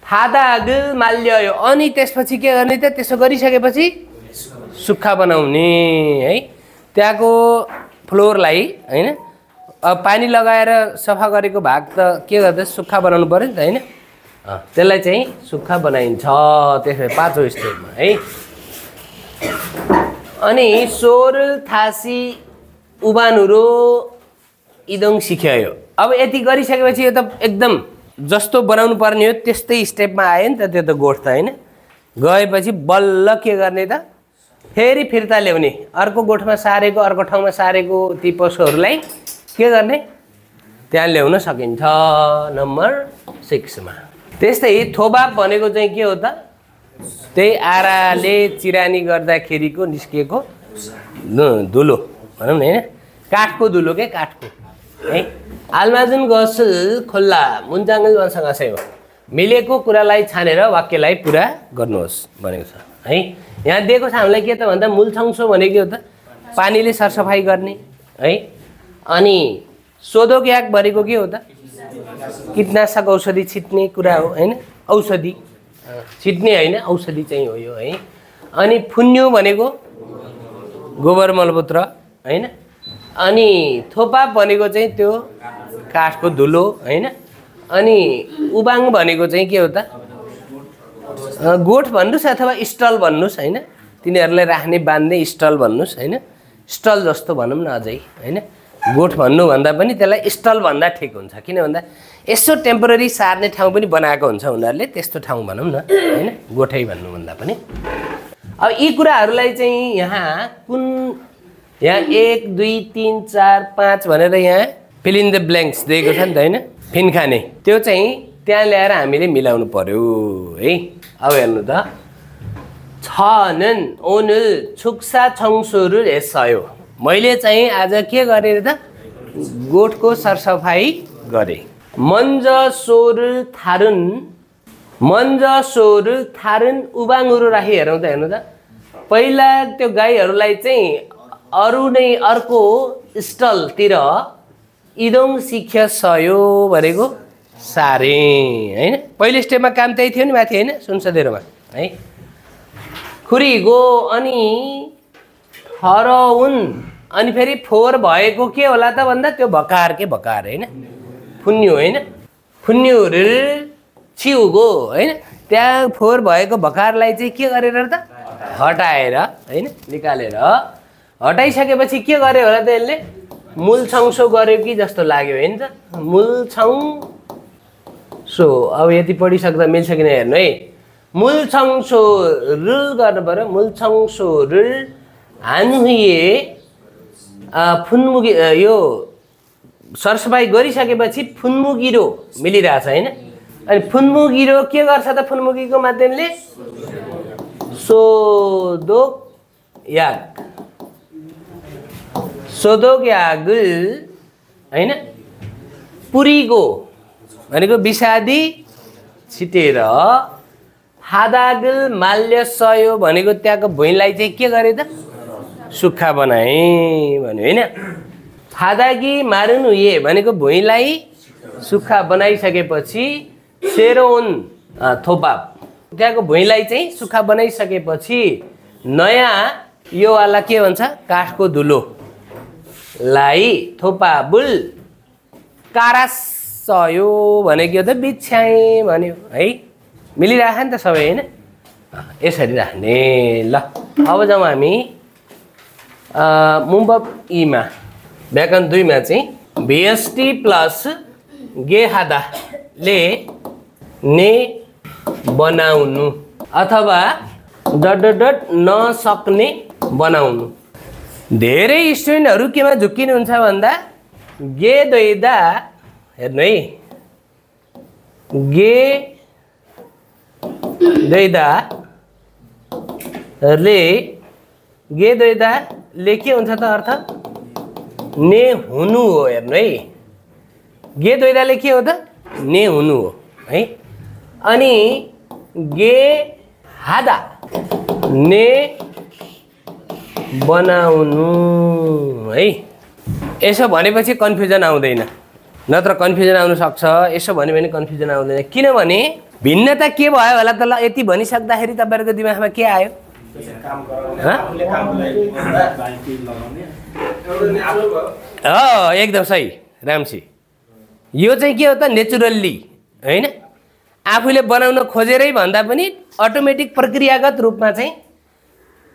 फादागु माल्य अनि त्यसपछि के गर्ने त त्यसो गरिसकेपछि सुक्खा बनाउने है त्यहाँको फ्लोरलाई हैन अब पानी लगाएर सफा गरेको भाग त के गर्दा सुक्खा बनाउनु पर्यो नि त हैन त्यसलाई चाहिँ सुक्खा बनाइन्छ त्यसै पाँचौं स्टेपमा है अनि सोर थासी उबानुरो इदोङ सिक्यो अब यति गरिसकेपछि यो त एकदम जस्तो बनाउनु पर्ने हो त्यस्तै स्टेपमा आयो नि त त्यो त गोठ त हैन गएपछि बल्ल के गर्ने त फेरि फिर्ता ल्याउने अर्को गोठमा सारेको अर्को ठाउँमा सारेको ती पशुहरूलाई के गर्ने त्यहाँ ल्याउन सकिन्छ नम्बर 6 मा त्यस्तै थोबाप भनेको चाहिँ के हो त त्यही आराले चिरानी गर्दाखेरिको निस्किएको धुलो भनौँ न हैन काठको धुलो के काठको है आल्माजुन गसल खोल्ला मुन्जाङ्गल वंशगासै हो मिलेको कुरालाई छानेर वाक्यलाई पुरा गर्नुहोस् भनेको छ है यहाँ दिएको छ हामीलाई के त भन्दा मूलछङसो भनेको हो त पानीले सरसफाइ गर्ने है अनि सोदोग्याग भनेको के हो त कीटनाशक औषधि छिट्ने कुरा हो हैन औषधि छिट्ने हैन औषधि चाहिँ हो यो है अनि फुन्यु भनेको गोबर मलमूत्र हैन अनि थोपाप भनेको चाहिँ त्यो काठको धुलो हैन अनि उबाङ भनेको चाहिँ के हो त गोठ भन्नुस् अथवा स्टल भन्नुस् हैन तिनीहरूलाई राख्ने बान्ने स्टल भन्नुस् हैन स्टल जस्तो भनौँ न अझै हैन गोठ भन्नु भन्दा पनि त्यसलाई स्टल भन्दा ठिक हुन्छ किन भन्दा यसो टेम्पोररी सार्ने ठाउँ पनि बनाएको हुन्छ उनीहरूले त्यस्तो ठाउँ भनौँ न हैन गोठै भन्नु भन्दा पनि अब यी कुराहरूलाई चाहिँ यहाँ कुन यहाँ 1 2 3 4 5 भनेर यहाँ फिल इन द ब्ल्याङ्क्स दिएको छ नि त हैन फिनखाने त्यो चाहिँ त्यहाँ ल्याएर हामीले मिलाउनु पर्यो है अब हेर्नु त छनन ओनुल छुक्सा छङसुरु हेसयो मैले चाहिँ आज के गरेँ त गोठको सरसफाई गरेँ मन्ज सोरु थारुन उबाङुरु राखी हेरौँ त हेर्नु त पहिला त्यो गाईहरूलाई चाहिँ अरू नै अर्को स्टलतिर इदोङ सिख्य सयो भनेको सारे हैन पहिलो स्टेपमा काम त्यही थियो नि माथि हैन सुनसदेरोमा है खुरीगो अनि हरउन अनि फेरि फोहोर भएको के होला त भन्दा त्यो भकार हैन फुन्यु हैन फुन्यु छिउगो हैन त्यहाँ फोहोर भएको भकारलाई चाहिँ के गरेर त हटाएर हैन निकालेर हटाइसकेपछि के गरे होला त यसले मूलछङसो गर्यो कि जस्तो लाग्यो हैन त मूलछङसो अब यति पढिसक्दा मिल्छ कि नै हेर्नु है मूलछङसो रुल गर्नु पर्यो मूलछङसो रुल हानुए फुन्मुगी यो सरसफाइ गरिसकेपछि फुन्मुगिरो मिलिरहेछ हैन अनि फुन्मुगिरो के गर्छ त फुन्मुगीको माध्यमले सोदोग्यागुल हैन पुरीगो भनेको विषादी छिटेर हादागुल माल्य सयो भनेको त्यहाँको भुइँलाई चाहिँ के गरे त सुक्खा बनाएँ भन्यो होइन। थादागी मारुनुए भनेको भुइँलाई सुक्खा बनाइसकेपछि सेरोन थोपा त्यहाँको भुइँलाई चाहिँ सुक्खा बनाइसकेपछि नयाँ योवाला के भन्छ काठको धुलोलाई थोपा बुल कारासयो भनेको त बिछ्याएँ भन्यो है। मिलिरहेको नि त सबै होइन। यसरी राख्ने ल। अब जाउँ हामी मुम्बब ईमा व्याकरण 2 मा चाहिँ भिएसटी प्लस गेहादाले ने बनाउनु अथवा डट डट डट नसक्ने बनाउनु। धेरै स्टुडेन्टहरू केमा झुक्किनुहुन्छ भन्दा गे द्वैदा हेर्नु है गे द्वैदाले के हुन्छ त अर्थ ने हुनु हो। हेर्नु है गे द्वैदाले के हो त ने हुनु हो है। अनि गे हादा ने बनाउनु है। यसो भनेपछि कन्फ्युजन आउँदैन, नत्र कन्फ्युजन आउन सक्छ। यसो भन्यो भने कन्फ्युजन आउँदैन, किनभने भिन्नता के भयो होला त। ल यति भनिसक्दाखेरि तपाईँहरूको दिमागमा के आयो? एकदम सही रामसी। यो चाहिँ के हो त नेचुरल्ली होइन, आफूले बनाउन खोजेरै भन्दा पनि अटोमेटिक प्रक्रियागत रूपमा चाहिँ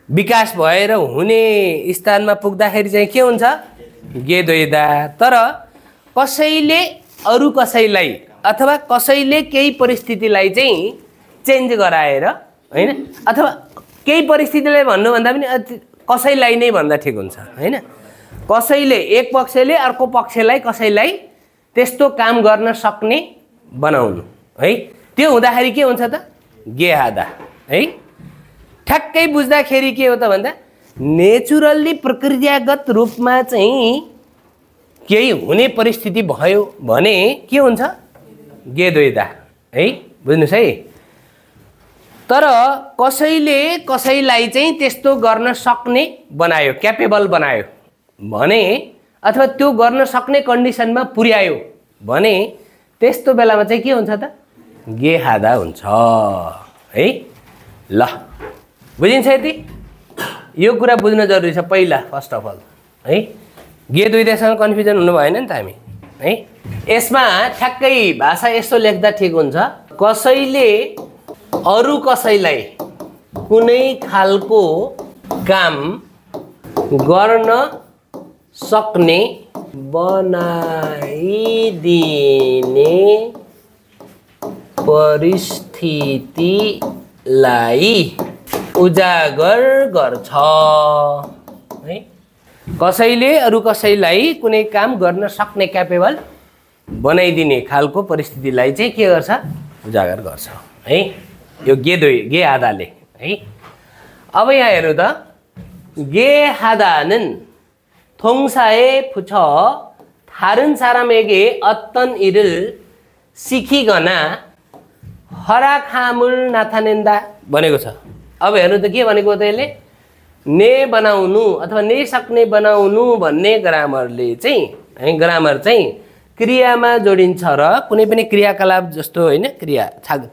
विकास भएर हुने स्थानमा पुग्दाखेरि चाहिँ के हुन्छ गे द्वैदा। तर कसैले अरू कसैलाई अथवा कसैले केही परिस्थितिलाई चाहिँ चेन्ज गराएर होइन, अथवा केही परिस्थितिलाई भन्नुभन्दा पनि कसैलाई नै भन्दा ठिक हुन्छ होइन। कसैले एक पक्षले अर्को पक्षलाई कसैलाई त्यस्तो काम गर्न सक्ने बनाउनु है। त्यो हुँदाखेरि के हुन्छ त गे हादा है। ठ्याक्कै बुझ्दाखेरि के हो त भन्दा नेचुरल्ली प्रक्रियागत रूपमा चाहिँ केही हुने परिस्थिति भयो भने के हुन्छ गे द्वैदा है। बुझ्नुहोस् है। तर कसैले कसैलाई चाहिँ त्यस्तो गर्न सक्ने बनायो, क्यापेबल बनायो भने अथवा त्यो गर्न सक्ने कन्डिसनमा पुर्यायो भने त्यस्तो बेलामा चाहिँ के हुन्छ त गे हादा हुन्छ है। ल बुझिन्छ यति? यो कुरा बुझ्न जरुरी छ पहिला फर्स्ट अफ अल है। गे द्वैदासँग कन्फ्युजन हुनु भएन नि त हामी है। यसमा ठ्याक्कै भाषा यस्तो लेख्दा ठिक हुन्छ, कसैले अरू कसैलाई कुनै खालको काम गर्न सक्ने बनाइदिने परिस्थितिलाई उजागर गर्छ है। कसैले अरू कसैलाई कुनै काम गर्न सक्ने क्यापेबल बनाइदिने खालको परिस्थितिलाई चाहिँ के गर्छ उजागर गर्छ है। यो गे हादाले है। अब यहाँ हेर्नु त गे हादा는 통사에 붙여 다른 사람에게 어떤 일을 시키거나 허락함을 나타낸다 भनेको छ। अब हेर्नु त के भनेको त यसले ने बनाउनु अथवा ने सक्ने बनाउनु भन्ने ग्रामरले चाहिँ है, ग्रामर चाहिँ क्रियामा जोडिन्छ र कुनै पनि क्रियाकलाप जस्तो होइन क्रिया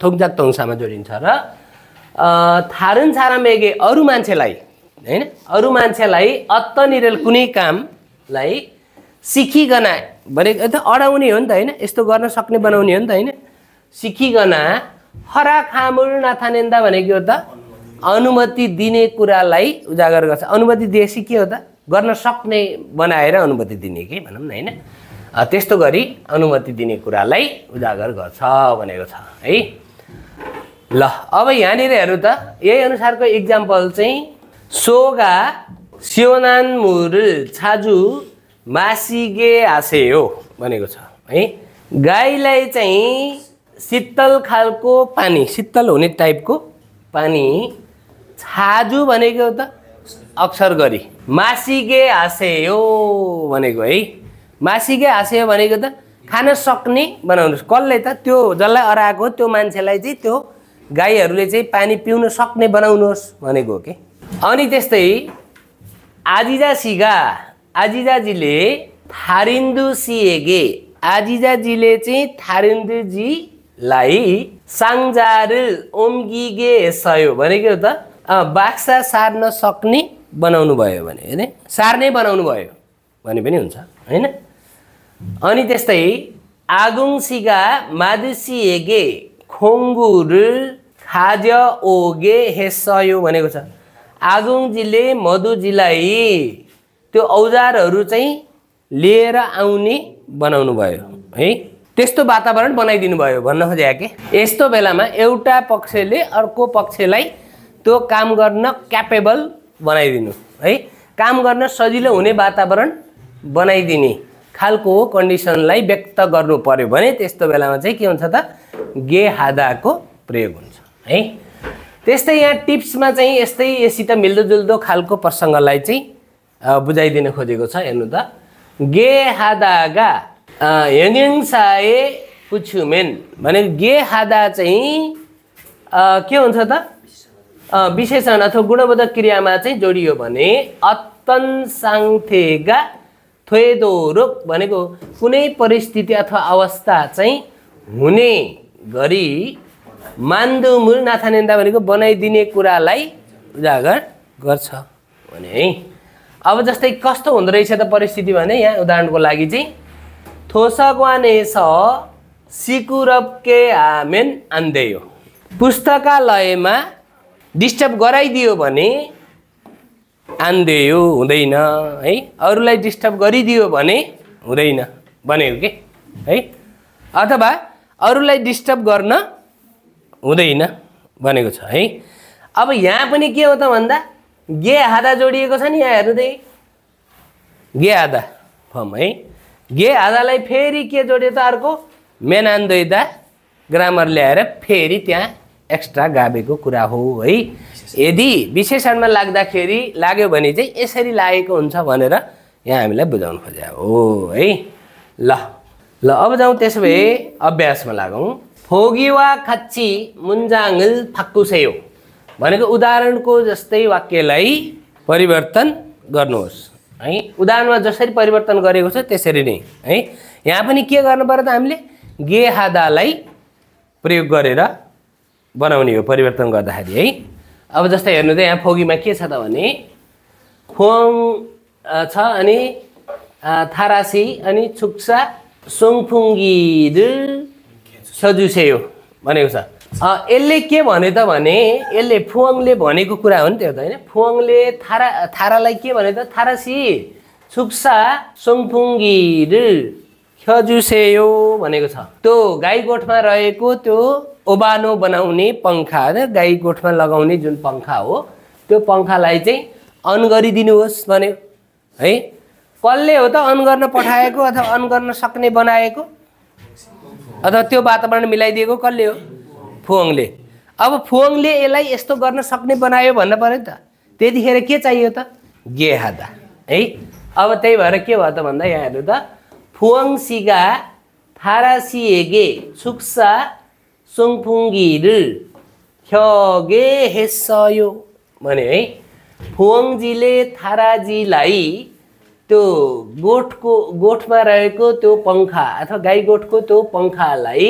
थोकजाक तोङसामा जोडिन्छ र थारुन सारामेगे अरू मान्छेलाई हैन, अरू मान्छेलाई अत्तनिरेल कुनै कामलाई सिकिकन भनेको त अडाउने हो नि त हैन, यस्तो गर्न सक्ने बनाउने हो नि त हैन। सिकिकन हराखामुल नाथानेन्दा भनेको हो त अनुमति दिने कुरालाई उजागर गर्छ। अनुमति दिएपछि के हो त गर्न सक्ने बनाएर अनुमति दिने के भनौँ न हैन। त्यस्तो गरी अनुमति दिने कुरालाई उजागर गर्छ भनेको छ है। ल अब यहाँनिर हेर्नु त यही अनुसारको इक्जाम्पल चाहिँ सोगा सियोनान मुरुल छाजु मासिगे आसेयो भनेको छ है। गाईलाई चाहिँ शीतल खालको पानी, शीतल हुने टाइपको पानी छाजु भनेको त अक्षर गरी मासिगे आसेयो भनेको है। मासिगे आसेयो भनेको त खान सक्ने बनाउनुस्। कसले त त्यो जसलाई अराएको त्यो मान्छेलाई चाहिँ त्यो गाईहरूले चाहिँ पानी पिउन सक्ने बनाउनुहोस् भनेको हो कि। अनि त्यस्तै आजिजासिगा आजिजाजीले थारिन्दुसिएगे आजिजाजीले चाहिँ थारिन्दुजीलाई साङ्जारु ओम्गिगे सयो भनेको त बाक्सा सार्न सक्ने बनाउनु भयो भने हैन सार्ने बनाउनु भयो भने पनि हुन्छ हैन अनि त्यस्तै आगुङसिगा मादुसिएगे खोङ्गुरु खाज ओगे हेसयो भनेको छ आगुङजीले मधुजीलाई त्यो औजारहरू चाहिँ लिएर आउने बनाउनु भयो है त्यस्तो वातावरण बनाइदिनु भयो भन्न खोजे के यस्तो बेलामा एउटा पक्षले अर्को पक्षलाई त्यो काम गर्न क्यापेबल बनाइदिनु है काम गर्न सजिलो हुने वातावरण बनाइदिने खालको कन्डिसनलाई व्यक्त गर्नु पर्यो भने त्यस्तो बेलामा चाहिँ के हुन्छ त गे हादाको प्रयोग हुन्छ है त्यस्तै यहाँ टिप्समा चाहिँ यस्तै यसित मिल्दोजुल्दो खालको प्रसङ्गलाई चाहिँ बुझाइदिन खोजेको छ हेर्नु त गे हादागा यङसाए पुछुमेन भने गे हादा चाहिँ के हुन्छ त विशेषण अथवा गुणबोधक क्रियामा चाहिँ जोडियो भने अत्तन साङथेगा थ्वेदोरुक भनेको कुनै परिस्थिति अथवा अवस्था चाहिँ हुने गरी मान्दुमुल नाथानेन्दा भनेको बनाइदिने कुरालाई उजागर गर्छ भने है अब जस्तै कस्तो हुँदो रहेछ त परिस्थिति भने यहाँ उदाहरणको लागि चाहिँ थोसगवानेस सिकुरबके आमेन आन्देयो पुस्तकालयमा डिस्टर्ब गराइदियो भने आन्देयो हुँदैन है अरूलाई डिस्टर्ब गरिदियो भने हुँदैन भनेको के है अथवा अरूलाई डिस्टर्ब गर्न हुँदैन भनेको छ है अब यहाँ पनि के हो त भन्दा गे हादा जोडिएको छ नि यहाँ हेर्नु त गे हादा फर्म है गे हादालाई फेरि के जोड्यो त अर्को मेनान्दैदा ग्रामर ल्याएर फेरि त्यहाँ एक्स्ट्रा गाबेको कुरा हो है यदि विशेषणमा लाग्दाखेरि लाग्यो भने चाहिँ यसरी लागेको हुन्छ भनेर यहाँ हामीलाई बुझाउन खोजे हो है ल ल अब जाउँ त्यसो भए अभ्यासमा लागौँ फोगिवा खच्ची मुन्जाङल फाक्कुसेयो भनेको उदाहरणको जस्तै वाक्यलाई परिवर्तन गर्नुहोस् है उदाहरणमा जसरी परिवर्तन गरेको छ त्यसरी नै है यहाँ पनि के गर्नु पर्यो त हामीले गे हादालाई प्रयोग गरेर बनाउने हो परिवर्तन गर्दाखेरि है अब जस्तै हेर्नु त यहाँ फोगीमा के छ त भने फोङ छ अनि थारासी अनि छुक्सा सोङफुङ्गिदु सजुसेयो भनेको छ यसले के भन्यो त भने यसले फुवाङले भनेको कुरा हो नि त्यो त हैन फुवाङले थारालाई के भन्यो त थारासी छुक्सा सोङफुङ्गिदु खजुसेयो भनेको छ त्यो गाई गोठमा रहेको त्यो ओबानो बनाउने पंखा गाई गोठमा लगाउने जुन पंखा हो त्यो पंखालाई चाहिँ अन गरिदिनुहोस् भन्यो है कसले हो त अन गर्न पठाएको अथवा अन गर्न सक्ने बनाएको अथवा त्यो वातावरण मिलाइदिएको कसले हो फुवाङले अब फुवाङले यसलाई यस्तो गर्न सक्ने बनायो भन्न पर्यो नि त त्यतिखेर के चाहियो त गे हादा है अब त्यही भएर के भयो त भन्दा यहाँ हेर्नु त फुवाङसिगा थारासिएगे छुक्सा सोङफुङ्गिरु ख्यगे हेसयो भने है फुवाङजीले थाराजीलाई त्यो गोठमा रहेको त्यो पंखा अथवा गाई गोठको त्यो पंखालाई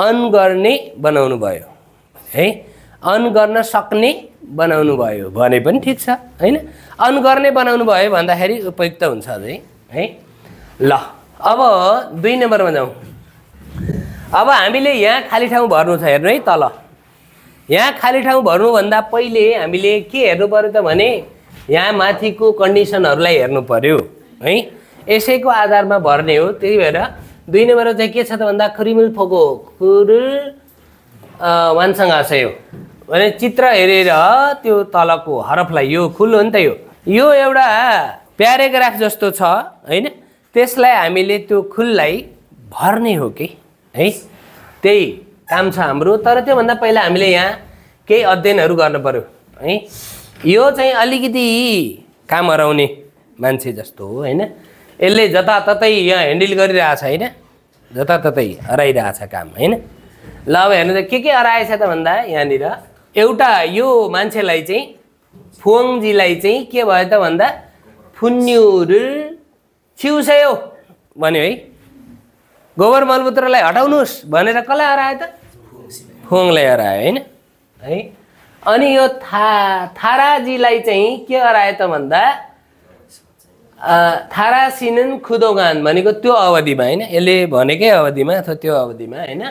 अन गर्ने बनाउनु भयो है अन गर्न सक्ने बनाउनु भयो भने पनि ठिक छ हैन अन गर्ने बनाउनु भयो भन्दाखेरि उपयुक्त हुन्छ अझै है ल अब 2 नम्बरमा जाउँ अब हामीले यहाँ खाली ठाउँ भर्नु छ हेर्नु है तल यहाँ खाली ठाउँ भर्नुभन्दा पहिले हामीले के हेर्नु पर्यो त भने यहाँ माथिको कन्डिसनहरूलाई हेर्नु पर्यो है यसैको आधारमा भर्ने हो त्यही भएर 2 नम्बर चाहिँ के छ त भन्दा खरिमुल फोको खुरु वानसँग आसयो भने चित्र हेरेर त्यो तलको हरफलाई यो खुल हो नि त यो एउटा प्याराग्राफ जस्तो छ हैन त्यसलाई हामीले त्यो खुललाई भर्ने हो कि है त्यही काम छ हाम्रो तर त्यो भन्दा पहिला हामीले यहाँ केही अध्ययनहरू गर्नु पर्यो है यो चाहिँ अलिकति काम हराउने मान्छे जस्तो हो हैन यसले जताततै यहाँ ह्यान्डल गरिरहेछ हैन जताततै हराइरहेछ काम हैन ल अब हेर्नु त के हराएछ त भन्दा यहाँनिर एउटा यो मान्छेलाई चाहिँ फुवङजीलाई चाहिँ के भयो त भन्दा फुन्यु를 치우세요 भन्यो है। गोबर मलमूत्रलाई हटाउनुहोस् भनेर कसलाई हरायो त फुवङलाई हरायो हैन है। अनि यो थाराजीलाई चाहिँ के हरायो त भन्दा थारासिनन खुदोगान भनेको त्यो अवधिमा हैन, यसले भनेकै अवधिमा अथवा त्यो अवधिमा हैन।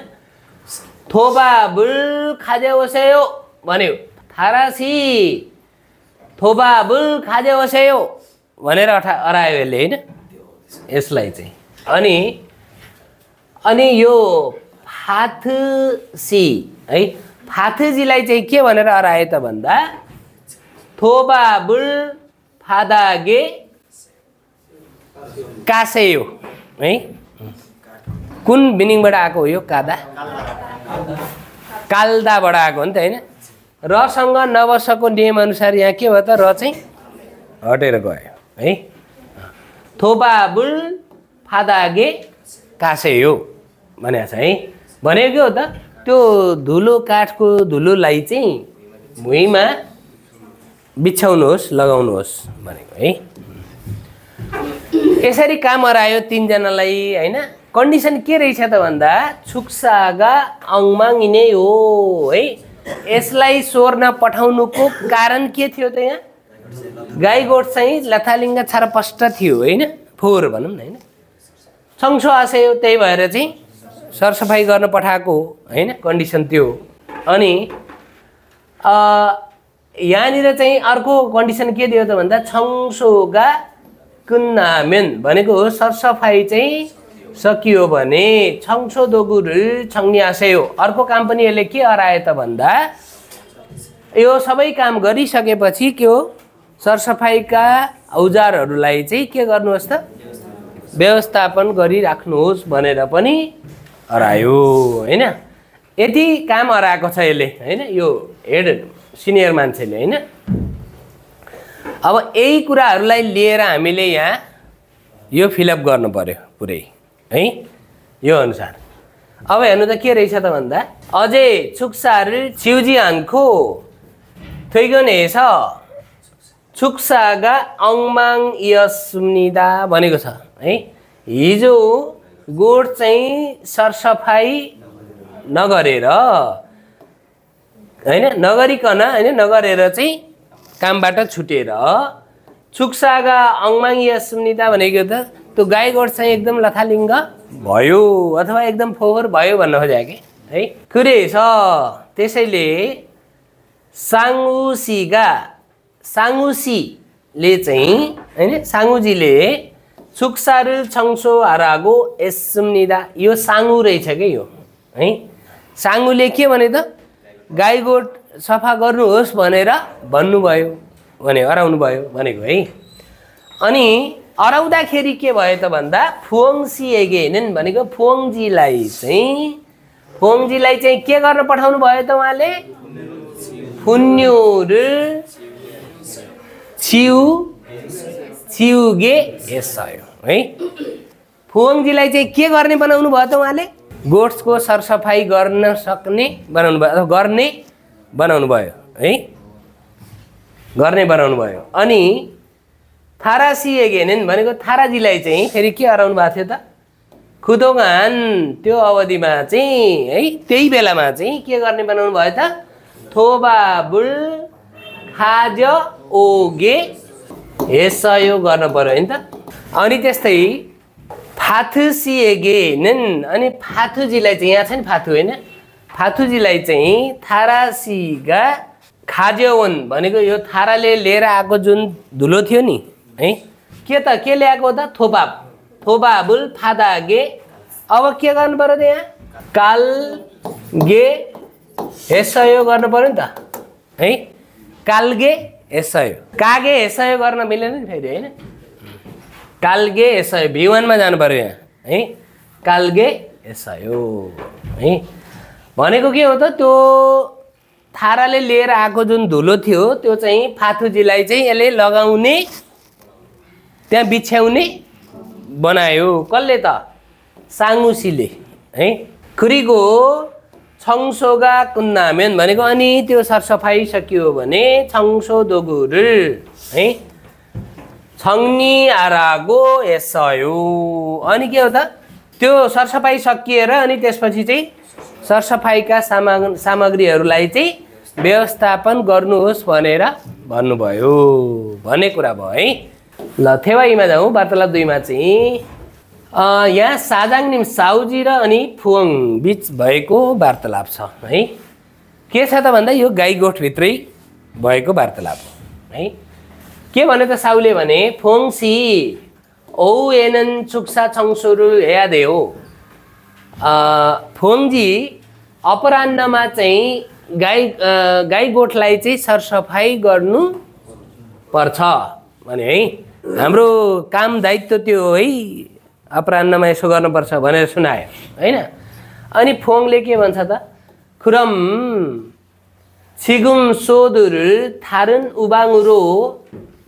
थोबाबुल खाजेओसेयो भन्यो, थारासी थोबाबुल खाजेओसेयो भनेर हरायो यसले हैन यसलाई चाहिँ। अनि यो फाथसी है, फाथजीलाई चाहिँ के भनेर हरायो त भन्दा थोबाबुल फादागे कासेयो है। कुन मिनिङबाट आएको हो यो कादा? काल्दाबाट आएको हो नि त हैन। रसँग नवसको नियम अनुसार यहाँ के भयो त र चाहिँ हटेर गयो है। थोबाबुल फादागे कासेयो भनेको छ है। भनेको के हो त त्यो धुलो काठको धुलोलाई चाहिँ भुइँमा बिछाउनुहोस् लगाउनुहोस् भनेको है। यसरी काम हरायो तीनजनालाई हैन। कन्डिसन के रहेछ त भन्दा छुक्सागा अङमाङिने हो है। यसलाई स्वर्न पठाउनुको कारण के थियो त यहाँ? गाई गोठ चाहिँ लथालिङ्ग छरपष्ट थियो हैन, फोहोर भनौँ न हैन। छङ्सो आसेयो त्यही भएर चाहिँ सरसफाइ गर्न पठाएको हैन, कन्डिसन त्यो। अनि यहाँनिर चाहिँ अर्को कन्डिसन के दियो त भन्दा छङ्सोगा कुन्नामेन भनेको हो सरसफाइ चाहिँ सकियो भने छङ्सो दोगुरु छङ्न्यासेयो। अर्को काम पनि यसले के हरायो त भन्दा यो सबै काम गरिसकेपछि के हो सरसफाइका औजारहरूलाई चाहिँ के गर्नुहोस् त व्यवस्थापन गरिराख्नुहोस् भनेर पनि हरायो हैन। यति काम हराएको छ यसले हैन, यो हेड सिनियर मान्छेले हैन। अब यही कुराहरूलाई लिएर हामीले यहाँ यो फिलअप गर्नु पर्यो पुरै है यो अनुसार। अब हेर्नु त के रहेछ त भन्दा अझै छुक्सा를 치우지 않고 퇴근해서 छुक्सागा 엉망이었습니다 भनेको छ है। हिजो गोठ चाहिँ सरसफाइ नगरेर हैन, नगरिकन हैन, नगरेर चाहिँ कामबाट छुटेर छुक्सागा अङमाङियासुम्निता भनेको त त्यो गाई गोठ चाहिँ एकदम लथालिङ्ग भयो अथवा एकदम फोहोर भयो भन्न खोजेको कि है। कुरेछ त्यसैले साङुसीले चाहिँ हैन, साङुजीले छुक्सारु छङ्सो हरागो एसुम्निदा यो साङु रहेछ के यो है। साङुले के भने त गाई गोठ सफा गर्नुहोस् भनेर भन्नुभयो भने हराउनु भयो भनेको है। अनि हराउँदाखेरि के भयो त भन्दा फुवङसिएगेनन् भनेको फुवङजीलाई चाहिँ के गर्न पठाउनु भयो त उहाँले फुन्युरु चिउगे यसयो है। फुवङजीलाई चाहिँ के गर्ने बनाउनु भयो त उहाँले गोठको सरसफाइ गर्न सक्ने बनाउनु भयो अथवा गर्ने बनाउनु भयो है, गर्ने बनाउनु भयो। अनि थारासिएगेनन् भनेको थाराजीलाई चाहिँ फेरि के हराउनु भएको थियो त खुदोगान त्यो अवधिमा चाहिँ है, त्यही बेलामा चाहिँ के गर्ने बनाउनु भयो त थोबाबुल खाज ओगे हेसयो गर्न पर्यो हैन त। अनि त्यस्तै फाथुसिएगेनन् अनि फाथुजीलाई चाहिँ यहाँ छ नि फाथु हैन, फाथुजीलाई चाहिँ थारासीगा खाज्योवन भनेको यो थाराले लिएर आएको जुन धुलो थियो नि है, के त के ल्याएको त थोबाबुल फादागे। अब के गर्नु पर्यो त यहाँ कालगे हेसयो गर्नु पर्यो नि त है। कालगे हेसयो कागे हेसयो गर्न मिलेन नि फेरि हैन। कालगे हेसयो V1 मा जानु पर्यो यहाँ है। कालगे हेसयो है भनेको के हो त त्यो थाराले लिएर आएको जुन धुलो थियो त्यो चाहिँ फाथुजीलाई चाहिँ यसले लगाउने त्यहाँ बिछ्याउने बनायो। कसले त साङुसीले है। खुरीको 청소가 끝나면 भनेको अनि त्यो सरसफाई सकियो भने 청소도구를 है 정리하라고 했어요. अनि के हो त त्यो सरसफाई सकिएर अनि त्यसपछि चाहिँ सरसफाईका सामग्रीहरूलाई चाहिँ व्यवस्थापन गर्नुहोस् भनेर भन्नुभयो भन्ने कुरा भयो है। ल थेवाईमा जाउँ। वार्तालाप 2 मा चाहिँ यहाँ साजाङनिम साउजी र अनि फुङ बीच भएको वार्तालाप छ है। के छ त भन्दा यो गाई गोठभित्रै भएको वार्तालाप हो है। के भन्यो त साउले भने फोङसी ओएनन चुक्सा छङसुरु हेयादेओ फोङजी अपराह्नमा चाहिँ गाई गोठलाई चाहिँ सरसफाई गर्नु पर्छ भने है। हाम्रो काम दायित्व त्यो है अपराह्नमा यसो गर्नुपर्छ भनेर सुनायो हैन। अनि फोङले के भन्छ त खुरम 지금 소들을 다른 우방으로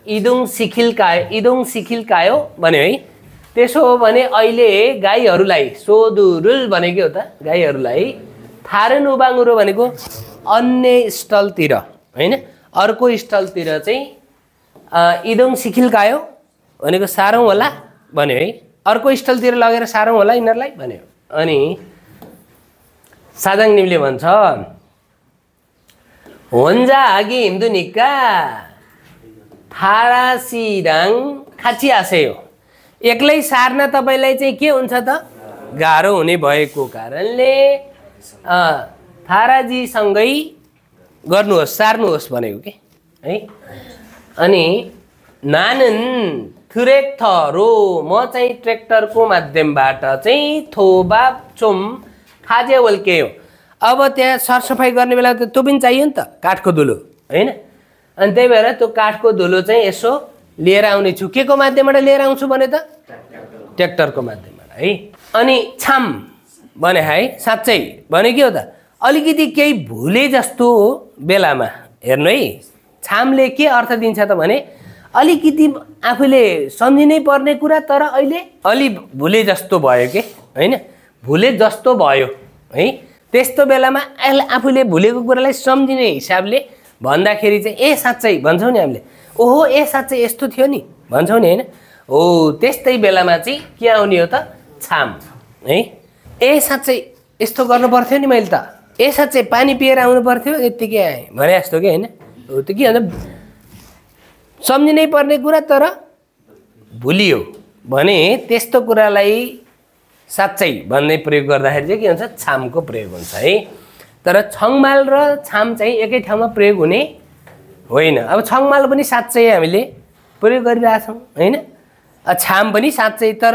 이동시킬까요? भन्यो है। त्यसो हो भने अहिले गाईहरूलाई सोदुरुल भनेको हो त गाईहरूलाई थारन उबाङुरो भनेको अन्य स्थलतिर हैन अर्को स्थलतिर चाहिँ इदोङसिखिलकायो भनेको सारौँ होला भन्यो है। अर्को स्थलतिर लगेर सारौँ होला यिनीहरूलाई भन्यो। अनि साजाङनिमले भन्छ 혼자 하기 힘드니까 थारासीराङ खाची आसेयो एक्लै सार्न तपाईलाई चाहिँ के हुन्छ त गाह्रो हुने भएको कारणले थाराजी सँगै गर्नुहोस् सार्नुहोस् भनेको के है। अनि नानन ट्र्याक्टरो म चाहिँ ट्र्याक्टरको माध्यमबाट चाहिँ थोबा चुम खाजे वल्केयो। अब त्यहाँ सरसफाई गर्ने बेला त त्यो पनि चाहियो नि त काठको धुलो हैन। अनि त्यही भएर त्यो काठको धुलो चाहिँ यसो लिएर आउने छु। के को माध्यमबाट लिएर आउँछु भने त ट्र्याक्टरको माध्यमबाट है। अनि छाम भने है साँच्चै भने के हो त अलिकति केही भुले जस्तो बेलामा हेर्नु है। छामले के अर्थ दिन्छ त भने अलिकति आफूले सम्झिनै पर्ने कुरा तर अहिले अलि भुले जस्तो भयो के हैन भुले जस्तो भयो है। त्यस्तो बेलामा आफूले भुलेको कुरालाई सम्झिने हिसाबले भन्दाखेरि चाहिँ ए साँच्चै भन्छौँ नि हामीले ओहो ए साँच्चै यस्तो थियो नि भन्छौँ नि हैन। हो त्यस्तै बेलामा चाहिँ के आउने हो त छाम है। ए साँच्चै यस्तो गर्नु पर्थ्यो नि मैले त ए साँच्चै पानी पिएर आउनु पर्थ्यो यत्तिकै आएँ भने जस्तो के हैन। हो त्यो के भन्छ सम्झिनै पर्ने कुरा तर भुलियो भने त्यस्तो कुरालाई साँच्चै भन्ने प्रयोग गर्दाखेरि चाहिँ के हुन्छ छामको प्रयोग हुन्छ है। तर छङमाल र छाम चाहिँ एकै ठाउँमा प्रयोग हुने होइन। अब छङमाल पनि साँच्चै हामीले प्रयोग गरिरहेछौँ हैन। छाम पनि साँच्चै तर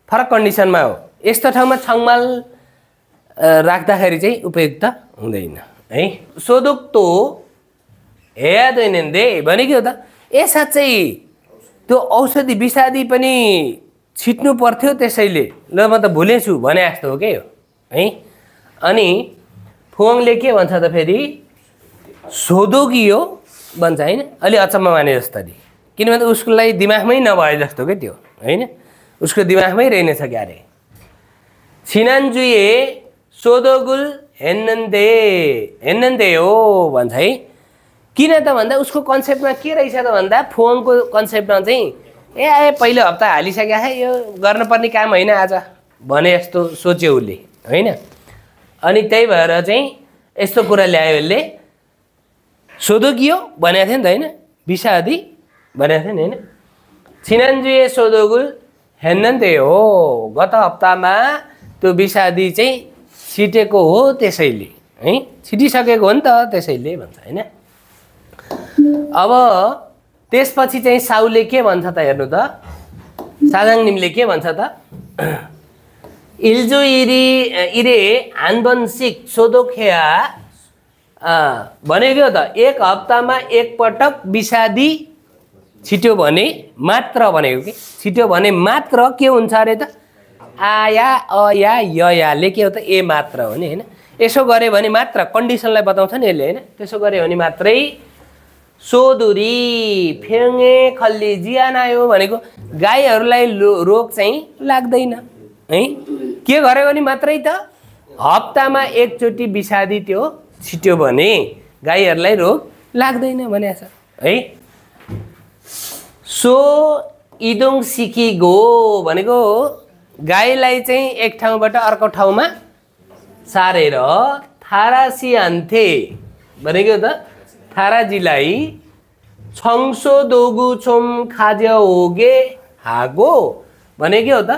फरक कन्डिसनमा हो। यस्तो ठाउँमा छङमाल राख्दाखेरि चाहिँ उपयुक्त हुँदैन है। सोदुक्तो हेयादैन दे भने के हो त ए साँच्चै त्यो औषधि विषादी पनि छिट्नु पर्थ्यो त्यसैले ल म त भुलेछु भने जस्तो हो के हो है। अनि फुङले के भन्छ त फेरि सोदोगियो भन्छ हैन अलि अचम्म माने जस्तरी किनभने उसको लागि दिमागमै नभए जस्तो के त्यो हैन उसको दिमागमै रहेनछ क्यारे। छिनान्जुए सोदोगुल हेन्नन्दे हो भन्छ है। किन त भन्दा उसको कन्सेप्टमा के रहेछ त भन्दा फोनको कन्सेप्टमा चाहिँ ए आए पहिलो हप्ता हालिसकेको है यो गर्नुपर्ने काम होइन आज भने जस्तो सोच्यो उसले हैन। अनि त्यही भएर चाहिँ यस्तो कुरा ल्यायो उसले सोदोगियो भनेको थियो नि त हैन विषादी भनेको थियो नि हैन। छिनान्जुए सोदोगुल हेन्नन्दे हो गत हप्तामा त्यो विषादी चाहिँ छिटेको हो त्यसैले है छिटिसकेको हो नि त त्यसैले भन्छ हैन। अब त्यसपछि चाहिँ साउले के भन्छ त हेर्नु त साजाङनिमले के भन्छ त इल्जो इरे हानबन्सिक सोदोखेया भनेको त एक हप्तामा एकपटक विषादी छिट्यो भने मात्र भनेको कि छिट्यो भने मात्र के हुन्छ अरे त आया अया ययाले के हो त ए मात्र हो नि हैन। यसो गरे भने मात्र कन्डिसनलाई बताउँछ नि यसले हैन। त्यसो गरे भने मात्रै सोदुरी फेङे खल्ली जियान आयो भनेको गाईहरूलाई रोग चाहिँ लाग्दैन है। के गर्यो भने मात्रै त हप्तामा एकचोटि विषादी त्यो छिट्यो भने गाईहरूलाई रोग लाग्दैन भनेको छ है। सो इदोङ सिकी गो भनेको गाईलाई चाहिँ एक ठाउँबाट अर्को ठाउँमा सारेर थारासी हान्थे भनेको त थाराजीलाई छङ्सो दोगु छोम खाज्या होगे हागो भनेको हो त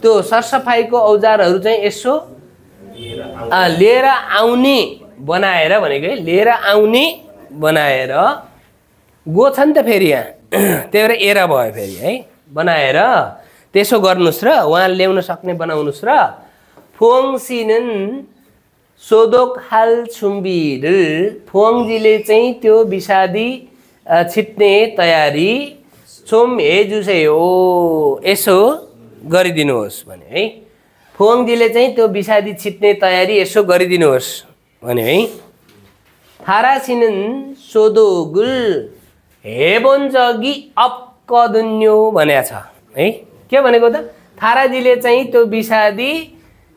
त्यो सरसफाइको औजारहरू चाहिँ यसो लिएर आउने बनाएर भनेको है, लिएर आउने बनाएर गो छ नि त फेरि यहाँ त्यही भएर एरा भयो फेरि है, बनाएर त्यसो गर्नुहोस् र उहाँ ल्याउन सक्ने बनाउनुहोस् र फोङसिनन् सोदोक हाल छुम्बिर फोङजीले चाहिँ त्यो विषादी छिट्ने तयारी छोम हेजुसे हो यसो गरिदिनुहोस् भने है। फोङजीले चाहिँ त्यो विषादी छिट्ने तयारी यसो गरिदिनुहोस् भने है। थारासिनन् सोदोगुल हेबोन्जगी अपकदुन्यो भनेको छ है। के भनेको त थाराजीले चाहिँ त्यो विषादी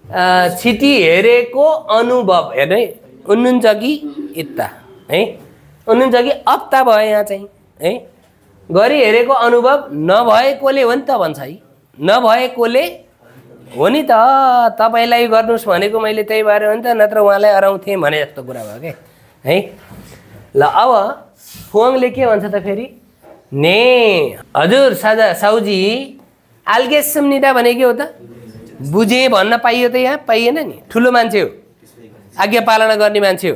छिटी हेरेको अनुभव हेर्ने उन्नुन्जगी इत्ता है, उन्नुन्जगी अप्ता भयो यहाँ चाहिँ है। गरी हेरेको अनुभव नभएकोले हो नि त भन्छ है, नभएकोले हो नि त तपाईँलाई गर्नुहोस् भनेको मैले त्यही भएर हो नि त, नत्र उहाँलाई अराउँथेँ भने जस्तो कुरा भयो क्या है। ल अब फोङले के भन्छ त फेरि ने हजुर साउजी आल्गेसम निदा भने के हो त बुझेँ भन्न पाइयो त यहाँ पाइएन नि, ठुलो मान्छे हो आज्ञा पालना गर्ने मान्छे हो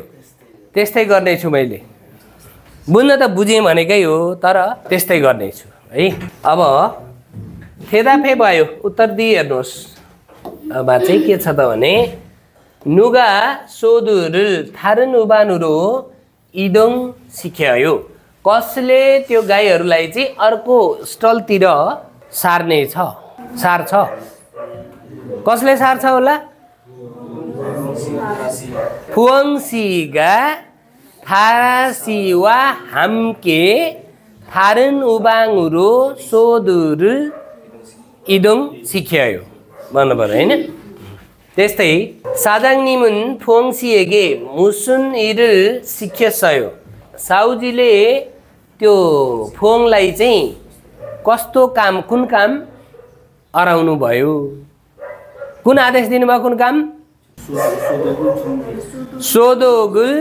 त्यस्तै गर्नेछु मैले, बुझ्न त बुझेँ भनेकै हो तर त्यस्तै गर्नेछु है। अब फेदाफे भयो उत्तर दिइ हेर्नुहोस्। अब चाहिँ के छ त भने नुगा सोदुरुल थारुन उबानुरो इदोङ सिक्यायो, कसले त्यो गाईहरूलाई चाहिँ अर्को स्टलतिर सार्ने छ सार्छ, कसले सार्छ होला फुवङसीगा थारासीवा हाम्के थारुन उबाङुरो सोदुरुल इदोङ सिक्यायो भन्नु पर्यो होइन। त्यस्तै साजाङनिमुन फोङसिएगे मुसुन इरुल सिक्यसयो, साउजीले त्यो फोङलाई चाहिँ कस्तो काम कुन काम अराउनु भयो, कुन आदेश दिनुभयो, कुन काम सोदोगुल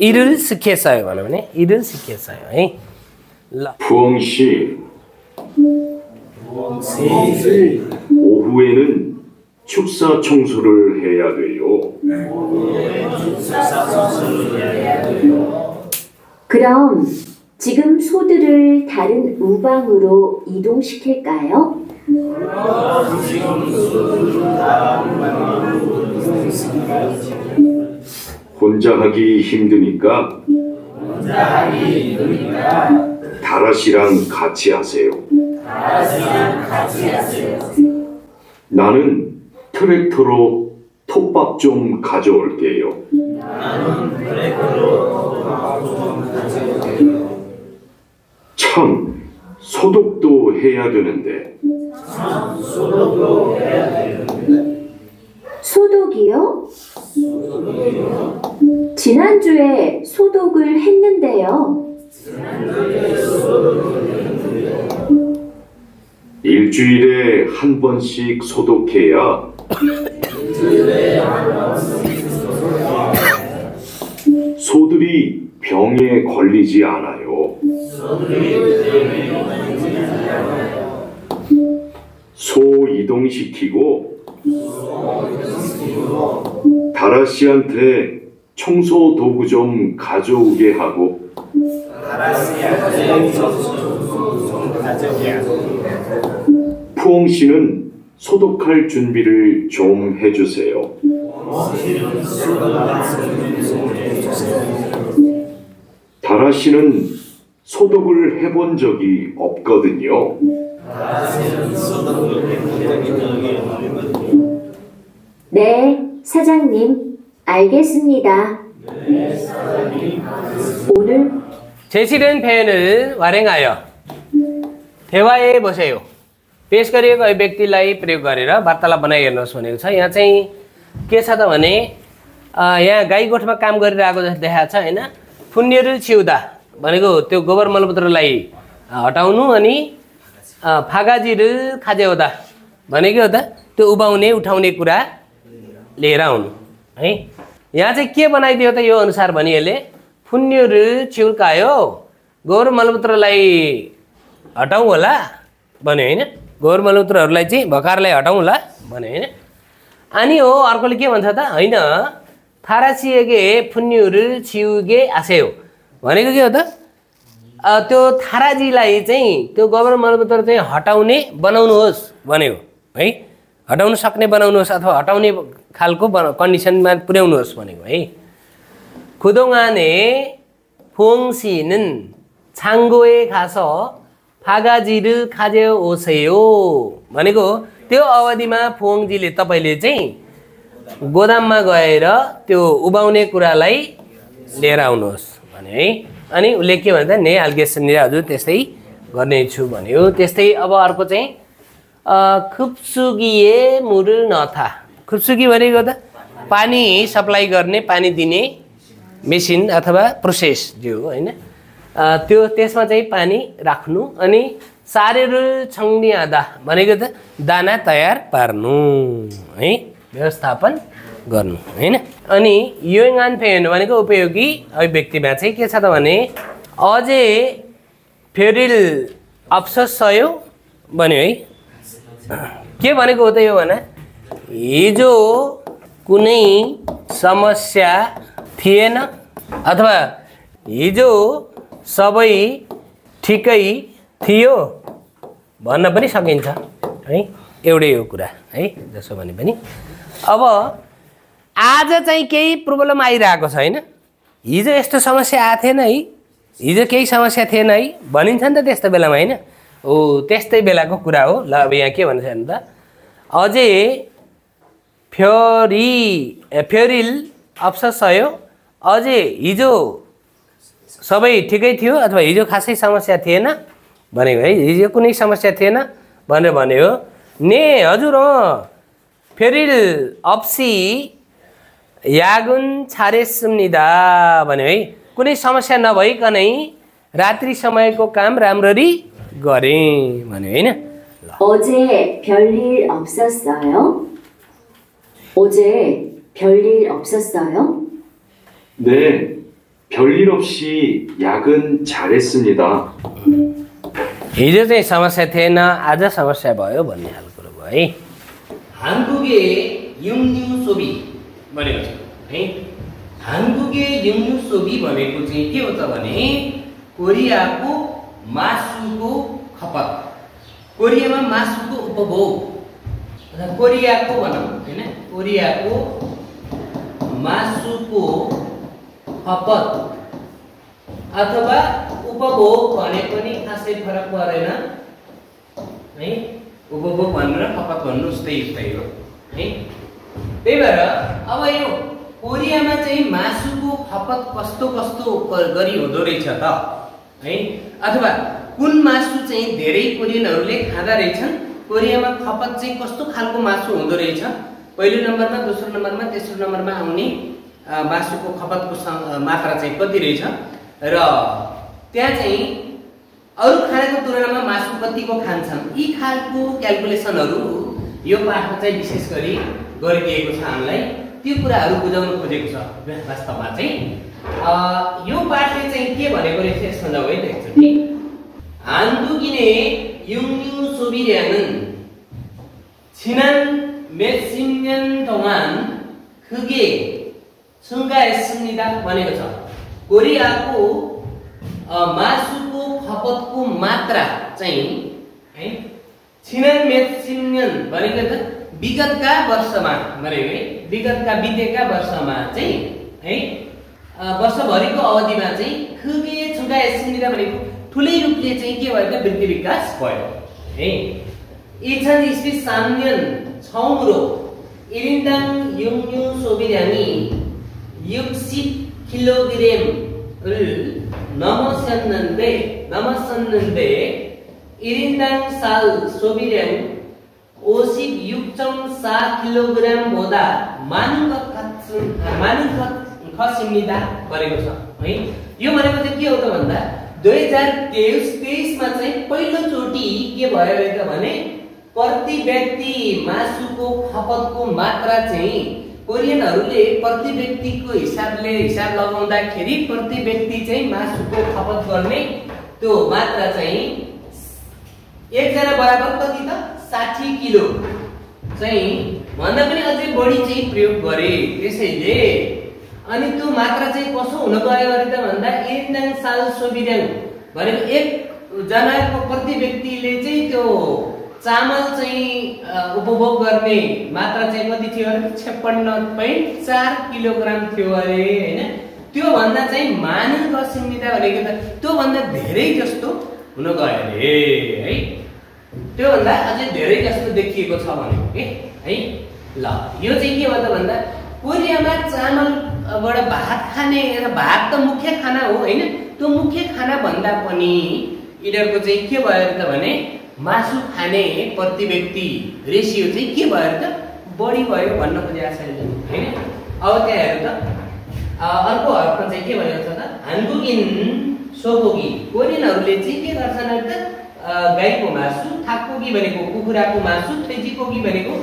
इरुल सिक्यसयो भन्यो भने इरुल सिक्यसयो है। ल 부엉씨 오후에는 축사 청소를 해야 돼요. 그럼 지금 소들을 다른 우방으로 이동시킬까요? 혼자 하기 힘드니까 다라씨랑 같이 하세요. 나는 트랙터로 톱밥 좀 가져올게요. 참, 소독도 해야 되는데. 소독이요? 지난주에 소독을 했는데요. 일주일에 한 번씩 소독해야 소들이 병에 걸리지 않아요. 소 이동시키고 다라씨한테 청소 도구 좀 가져오게 하고 푸엉씨는 소독할 준비를 좀 해주세요. 다라씨는 소독을 해본 적이 없거든요. 네, 사장님. 알겠습니다. 오늘 제시된 표현을 활용하여 대화해 보세요। पेश गरिएको अभिव्यक्तिलाई प्रयोग गरेर वार्तालाप बनाइ हेर्नुहोस् भनेको छ। यहाँ चाहिँ के छ त भने यहाँ गाई गोठमा काम गरिरहेको जस्तो देखाएको छ होइन। फुन्नेरु छिउदा भनेको त्यो गोबर मलमूत्रलाई हटाउनु अनि फागाजिरु खाजेउदा भनेको हो त त्यो उभाउने उठाउने कुरा लिएर आउनु है। यहाँ चाहिँ के बनाइदियो त यो अनुसार भनिएले फुन्नेरु छिउकायो गोबर मलमूत्रलाई हटाउँ होला भन्यो होइन। गोबर मलमूत्रहरूलाई चाहिँ भकारलाई हटाउँ होला भन्यो होइन। अनि हो अर्कोले के भन्छ त होइन थारासिएगे फुन्नेरु छिउगे आसेयो भनेको के हो त त्यो थाराजीलाई चाहिँ त्यो गोबर मलमूत्र चाहिँ हटाउने बनाउनुहोस् भनेको है। हटाउन सक्ने बनाउनुहोस् अथवा हटाउने खालको कन्डिसनमा पुर्याउनुहोस् भनेको है। खुदोङाने फोङसिनन् छाङ्गोए खास फागाजिरु खाजे ओसेयो भनेको त्यो अवधिमा फोङजीले तपाईँले चाहिँ गोदाममा गएर त्यो उभाउने कुरालाई लिएर आउनुहोस् भने है। अनि उसले के भन्छ ने हाल्केसनिर हजुर त्यस्तै गर्नेछु भन्यो। त्यस्तै अब अर्को चाहिँ खुप्सुगिए मुरु नथा। खुप्सुगी भनेको त पानी सप्लाई गर्ने पानी दिने मेसिन अथवा प्रोसेस जो होइन त्यो त्यसमा चाहिँ पानी राख्नु अनि सारेरु छङ्नी आदा भनेको त दाना तयार पार्नु है व्यवस्थापन गर्नु होइन। अनि योङान फेन भनेको उपयोगी अभिव्यक्तिमा चाहिँ के छ त भने अझै फेरिल अफसोस सयो भन्यो है। के भनेको हो त यो भने हिजो कुनै समस्या थिएन अथवा हिजो सबै ठिकै थियो भन्न पनि सकिन्छ है। एउटै हो कुरा है जसो भने पनि। अब आज चाहिँ केही प्रब्लम आइरहेको छ होइन। हिजो यस्तो समस्या आएको थिएन है हिजो केही समस्या थिएन है भनिन्छ नि त त्यस्तो बेलामा होइन। हो त्यस्तै बेलाको कुरा हो। ल अब यहाँ के भन्छ भने त अझै फेरिल अफसोस सयो अझै हिजो सबै ठिकै थियो अथवा हिजो खासै समस्या थिएन भनेको है। हिजो कुनै समस्या थिएन भनेर भन्यो ने हजुर फेरिल अप्सी यागुन छारेसुम्निदा भन्यो है। कुनै समस्या नभइकनै रात्रि समयको काम राम्ररी गरेँ भन्यो होइन। 어제 별일 없었어요? 어제 별일 없었어요? 네, 별일 없이 야근 잘했습니다. हिजो चाहिँ समस्या थिएन आज समस्या भयो भन्ने खालको कुरो भयो है। हानगुगे युङन्यु सोबी भनेको छ है। हानगुगे युङन्यु सोबी भनेको चाहिँ के हो त भने कोरियाको मासुको खपत कोरियामा मासुको उपभोग कोरियाको भनौँ होइन कोरियाको मासुको खपत अथवा उपभोग भने पनि खासै फरक परेन है। उपभोग भन्नु र खपत भन्नु उस्तै हो है। त्यही भएर अब यो कोरियामा चाहिँ मासुको खपत कस्तो कस्तो गरी हुँदो रहेछ त है अथवा कुन मासु चाहिँ धेरै कोरियनहरूले खाँदा रहेछन् कोरियामा खपत चाहिँ कस्तो खालको मासु हुँदो रहेछ पहिलो नम्बरमा दोस्रो नम्बरमा तेस्रो नम्बरमा आउने मासुको खपतको मात्रा चाहिँ कति रहेछ र त्यहाँ चाहिँ अरू खानाको तुलनामा मासु कतिको खान्छन् यी खालको क्याल्कुलेसनहरू यो पाठमा चाहिँ विशेष गरी गरिदिएको छ हामीलाई। त्यो कुराहरू बुझाउन खोजेको छ वास्तवमा चाहिँ यो पाठले चाहिँ के भनेको रहेछ यसमा जाऊ है त एकचोटि। 한국인의 육류 소비량은 지난 몇십 년 동안 크게 증가했습니다 भनेको छ। कोरियाको मासुको खपतको मात्रा चाहिँ है छिनन मेसिन्यन भनेको त विगतका वर्षमा भनेको है विगतका बितेका वर्षमा चाहिँ है वर्षभरिको अवधिमा चाहिँ 크게 증가했습니다 भनेको ठुलै रूपले चाहिँ के भयो त वृद्धि विकास भयो है। 2023년 처음으로 1인당 육류 소비량이 60kg을 넘었었는데 1인당 쌀 소비량 50.6 किलोग्राम बोदा खसिम्निदा गरेको छ है। यो भनेको चाहिँ के हो त भन्दा 2023 मा चाहिँ पहिलो चोटी के भयो त भने प्रति व्यक्ति मासुको खपतको मात्रा चाहिँ कोरियनहरूले प्रति व्यक्तिको हिसाब लगाउँदाखेरि प्रति व्यक्ति चाहिँ मासुको खपत गर्ने त्यो मात्रा चाहिँ एकजना बराबर कति त 60 किलो चाहिँ भन्दा पनि अझै बढी चाहिँ प्रयोग गरे। त्यसैले अनि त्यो मात्रा चाहिँ कसो हुन गयो अरे त भन्दा इन्दाङ साल सोबिड्याङ भनेको एक जनाको प्रति व्यक्तिले चाहिँ त्यो चामल चाहिँ उपभोग गर्ने मात्रा चाहिँ कति थियो अरे 56.4 किलोग्राम थियो अरे हैन। त्यो भन्दा चाहिँ मानव गसिम्निदा भनेको त त्यो भन्दा धेरै जस्तो हुन गयो अरे है। त्यो भन्दा अझै धेरै जस्तो देखिएको छ भनेको के है। ल यो चाहिँ के हो त भन्दा कोरियामा चामलबाट भात खाने र भात त मुख्य खाना हो हैन। त्यो मुख्य खाना भन्दा पनि यिनीहरूको चाहिँ के भयो त भने मासु खाने प्रति व्यक्ति रेसियो चाहिँ के भयो त बढी भयो भन्न खोजेको छ हैन। अब त्यहाँ हेर्नु त अर्को अर्थ चाहिँ के भएको छ त हानबुगिन सोबोगी कोरियनहरूले चाहिँ के गर्छन् त गाईको मासु, थाक्कोगी भनेको कुखुराको मासु, थैजिकोगी भनेको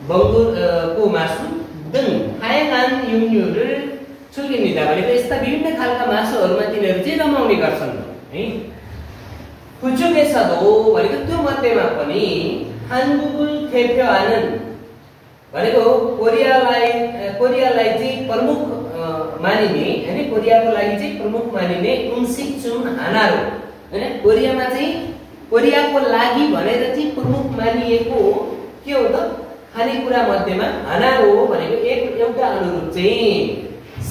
बङ्गुरको मासु, दङ हायगान युन्युर छुल्किनिदा भनेको यस्ता विभिन्न खालका मासुहरूमा तिनीहरू चाहिँ रमाउने गर्छन् है। फुचुके सदो भनेको त्यो मध्येमा पनि हानबुगुल थेफ्यो आनन्द भनेको कोरियालाई चाहिँ प्रमुख मानिने हैन। कोरियाको लागि चाहिँ प्रमुख मानिने उन्सिक्चुम हानारो हैन। कोरियामा चाहिँ कोरियाको लागि भनेर चाहिँ प्रमुख मानिएको के हो त खानेकुरा मध्येमा हानारो भनेको एउटा अनुरूप चाहिँ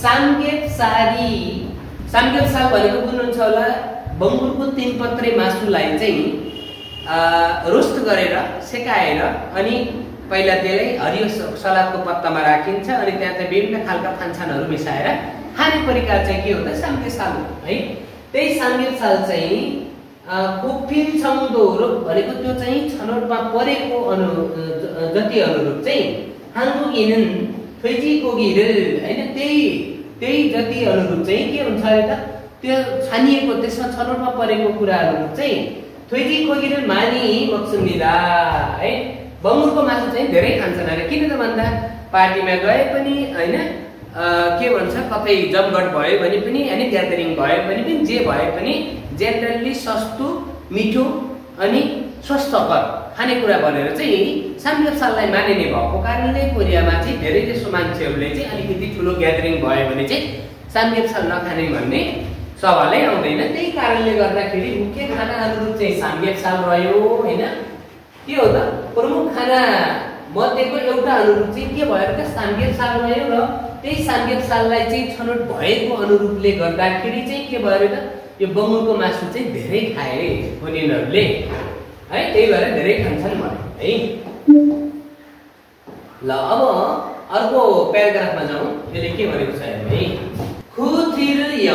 सामगेपसाल भनेको बुझ्नुहुन्छ होला बङ्गुरको 3 पत्रे मासुलाई चाहिँ रोस्ट गरेर सेकाएर अनि पहिला त्यसलाई हरियो सलादको पत्तामा राखिन्छ अनि त्यहाँ चाहिँ विभिन्न खालका फान्छानहरू मिसाएर खाने परिकार चाहिँ के हो त सामगेपसाल है। त्यही सामगेपसाल चाहिँ कोफिल छङदोरो भनेको त्यो चाहिँ छनौटमा परेको जति अनुरूप चाहिँ हानबुगिन थैजिकोगी हैन। त्यही जति अनुरूप चाहिँ के हुन्छ अरे त त्यो छानिएको त्यसमा छनौटमा परेको कुराहरू चाहिँ थैजिकोगी मानी मक्सुनिदा है। बङ्गुरको मासु चाहिँ धेरै खान्छन् अरे। किन त भन्दा पार्टीमा गए पनि हैन के भन्छ कतै जमघट भयो भने पनि हैन ग्यादरिङ भयो भने पनि जे भए पनि जेनरली सस्तो मिठो अनि स्वस्थकर खानेकुरा भनेर चाहिँ सामगेपसाललाई मानिने भएको कारणले कोरियामा चाहिँ धेरै जसो मान्छेहरूले चाहिँ अलिकति ठुलो ग्यादरिङ भयो भने चाहिँ सामगेपसाल नखाने भन्ने सवालै आउँदैन। त्यही कारणले गर्दाखेरि मुख्य खाना अनुरूप चाहिँ सामगेपसाल रह्यो हैन। के हो त प्रमुख खाना मध्येको एउटा अनुरूप चाहिँ के भयो त सामगेपसाल रह्यो र त्यही सामगेपसाललाई चाहिँ छनौट भएको अनुरूपले गर्दाखेरि चाहिँ के भयो त यो बङ्गुरको मासु चाहिँ धेरै खाए कोरियनहरूले है। त्यही भएर धेरै खान्छन् भने है। ल अब अर्को प्याराग्राफमा जाउँ। यसले के भनेको छ है खुथिर य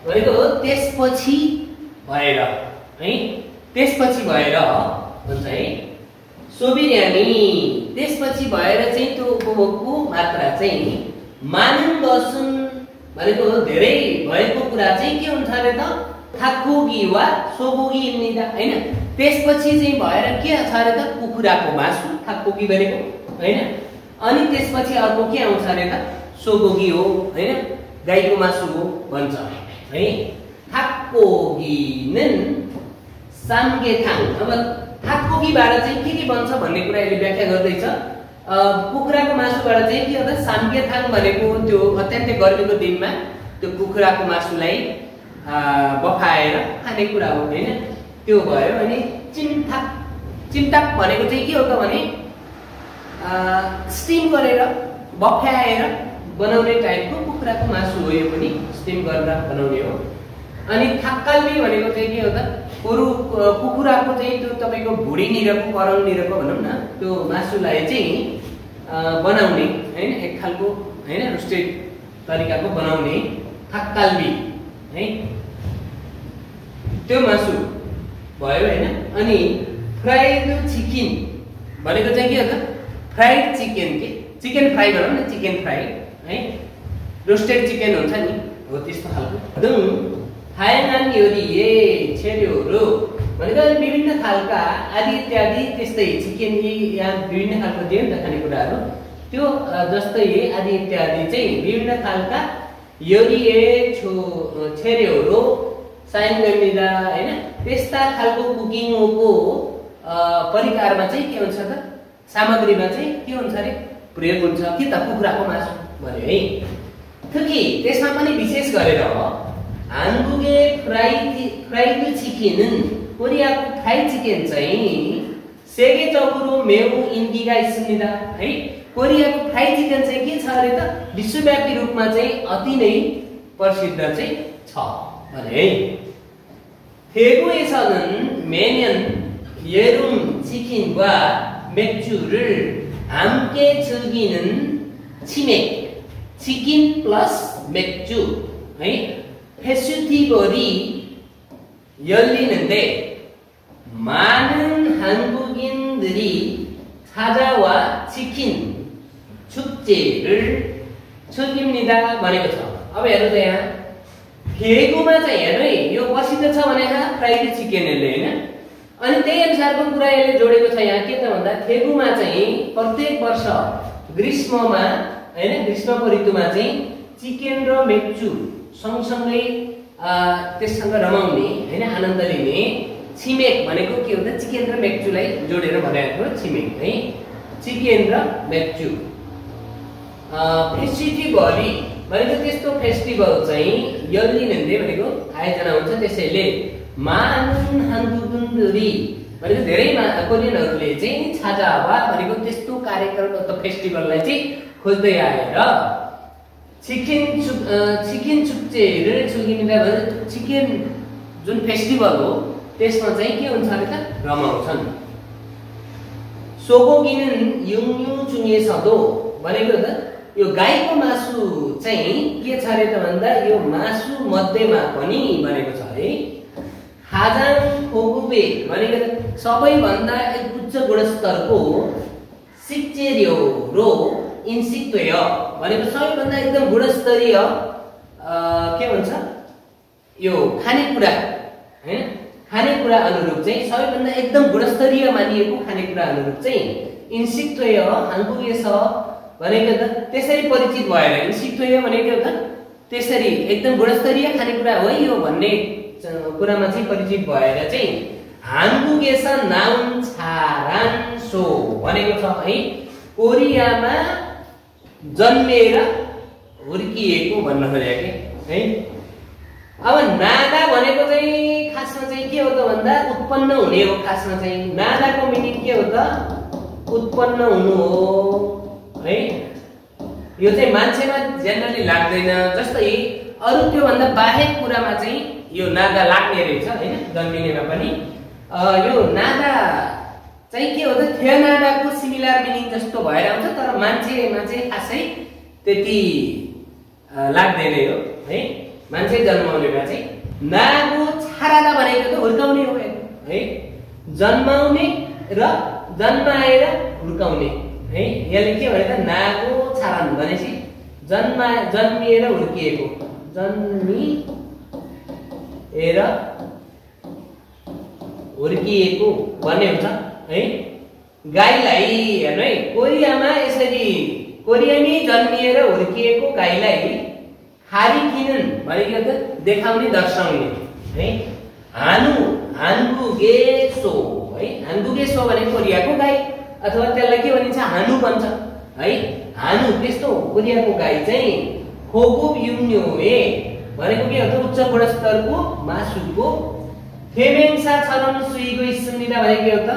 भनेको त्यसपछि भएर है। त्यसपछि भएर भन्छ है सोबिर्यानी त्यसपछि भएर चाहिँ त्यो उपभोगको मात्रा चाहिँ मानन दसुन भनेको धेरै भएको कुरा चाहिँ के हुन्छ अरे त थाक्कोगी वा सोबोगी निदा हैन। त्यसपछि चाहिँ भएर के छ अरे त कुखुराको मासु थाक्कोगी भनेको हैन। अनि त्यसपछि अर्को के आउँछ अरे त सोबोगी हो हैन गाईको मासु हो भन्छ है। थाक्कोगिनन सामगेथाङ अब थाक्कोगीबाट चाहिँ के बन्छ भन्ने कुरा यसले व्याख्या गर्दैछ। कुखुराको मासुबाट चाहिँ के हो त सामगेथाङ भनेको त्यो अत्यन्तै गर्मीको दिनमा त्यो कुखुराको मासुलाई बफाएर खाने कुरा हो हैन। त्यो भयो अनि चिन्ताप भनेको चाहिँ के हो त भने स्टिम गरेर बफाएर बनाउने टाइपको कुखुराको मासु हो। यो पनि स्टिम गरेर बनाउने हो। अनि थाक्काल्बी भनेको चाहिँ के हो त कुखुराको चाहिँ त्यो तपाईको भुँडीनिरको करङनिरको भनौँ न त्यो मासुलाई चाहिँ बनाउने हैन एक खालको हैन रोस्टेड तरिकाको बनाउने थाक्काल्बी है त्यो मासु भयो हैन। अनि फ्राइड चिकन भनेको चाहिँ के हो त फ्राइड चिकन के चिकन फ्राई भनौँ न चिकन फ्राई है रोस्टेड चिकन हुन्छ नि हो त्यस्तो खालको दुङ हायनान योरिए छेर्योरो भनेको विभिन्न खालका आदि इत्यादि त्यस्तै चिकन यहाँ विभिन्न खालको दियो नि त खानेकुराहरू त्यो जस्तै आदि इत्यादि चाहिँ विभिन्न खालका योरिए छेर्योरो साइनगमिदा हैन त्यस्ता खालको कुकिङको परिकारमा चाहिँ के हुन्छ त सामग्रीमा चाहिँ के हुन्छ अरे प्रयोग हुन्छ कि त कुखुराको मासु भन्यो है थुकी त्यसमा पनि विशेष गरेर हानगुगे फ्राइड चिकन कोरियाको फ्राइड चिकन चाहिँ सेगे चौकुरो मेउ इन्डिगा इस्मिदा है कोरियाको फ्राइड चिकन चाहिँ के छ अरे त विश्वव्यापी रूपमा चाहिँ अति नै प्रसिद्ध चाहिँ छ भने है 대구에서는 매년 여름 치킨과 맥주를 함께 즐기는 치맥 치킨 플러스 맥주 페스티벌이 열리는데 많은 한국인들이 찾아와 치킨 축제를 즐깁니다. भनेको छ अब हेर्नु त यहाँ भेगुमा चाहिँ हेर्नु है यो प्रसिद्ध छ भने फ्राइड चिकनले हैन अनि त्यही अनुसारको कुरा यसले जोडेको छ यहाँ के त भन्दा थेगुमा चाहिँ प्रत्येक वर्ष ग्रीष्ममा हैन ग्रीष्मको ऋतुमा चाहिँ चिकन र मेक्चु सँगसँगै त्यससँग रमाउने हैन आनन्द लिने छिमेक भनेको के हो त चिकन र मेक्चुलाई जोडेर भनेको छिमेक है चिकन र मेक्चु फेस्टिभली भनेको त्यस्तो फेस्टिभल चाहिँ यल्लिनन्दे भनेको आयोजना हुन्छ त्यसैले महान हान्दुगुन्दुरी भनेको धेरै कोरियनहरूले चाहिँ छाजावा भनेको त्यस्तो कार्यक्रम अथवा फेस्टिभललाई चाहिँ खोज्दै आएर चिकन चुक्चेहरू चुकिने चिकन जुन फेस्टिभल हो त्यसमा चाहिँ के हुन्छ अरे त रमाउँछन् सोगोगिन युङयु चुङेसदो भनेको त यो गाईको मासु चाहिँ के छ अरे त भन्दा यो मासु मध्येमा पनि भनेको छ है खाजाङ खोगुबे भनेको सबैभन्दा उच्च गुणस्तरको सिक्चेरियो रो इन्सिक्वेय भनेको सबैभन्दा एकदम गुणस्तरीय के भन्छ यो खानेकुरा हैन खानेकुरा अनुरूप चाहिँ सबैभन्दा एकदम गुणस्तरीय मानिएको खानेकुरा अनुरूप चाहिँ इन्सिक्वेय हाङ्गुएस भनेको त त्यसरी परिचित भएर इन्सिक्वेय भनेको त त्यसरी एकदम गुणस्तरीय खानेकुरा हो यो भन्ने कुरामा चाहिँ परिचित भएर चाहिँ हानगुगेस नाउन छारान सो भनेको छ है कोरियामा जन्मेर हुर्किएको भन्न खोजेको है अब नागा भनेको चाहिँ खासमा चाहिँ के हो त भन्दा उत्पन्न हुने हो खासमा चाहिँ नागाको मिनिङ के हो त उत्पन्न हुनु हो है यो चाहिँ मान्छेमा जेनरली लाग्दैन जस्तै अरु त्यो भन्दा बाहेक कुरामा चाहिँ यो नागा लाग्ने रहेछ हैन जन्मिनेमा पनि यो नागा चाहिँ के हो त थियनाडाको सिमिलर मिनिङ जस्तो भएर आउँछ तर मान्छेमा चाहिँ खासै त्यति लाग्दैन हो है मान्छे जन्माउनेमा चाहिँ नागो छाराला भनेको त हुर्काउने हो है जन्माउने र जन्माएर हुर्काउने है यसले के भने त नागो छारान भनेपछि जन्मिएर हुर्किएको जन्मिएर हुर्किएको भन्ने हुन्छ है गाईलाई हेर्नु है कोरियामा यसरी कोरियामै जन्मिएर हुर्किएको गाईलाई खारिकिनन् भनेको त देखाउने दर्शाउने है हान्गुगेसो है हान्गुगेसो भनेको कोरियाको गाई अथवा त्यसलाई के भनिन्छ हानु भन्छ है हानु त्यस्तो कोरियाको गाई चाहिँ खोगुब युन्योए भनेको के हो त उच्च गुणस्तरको मासुको थेमेन्सा छरन सुइगो इस्मिदा भनेको के हो त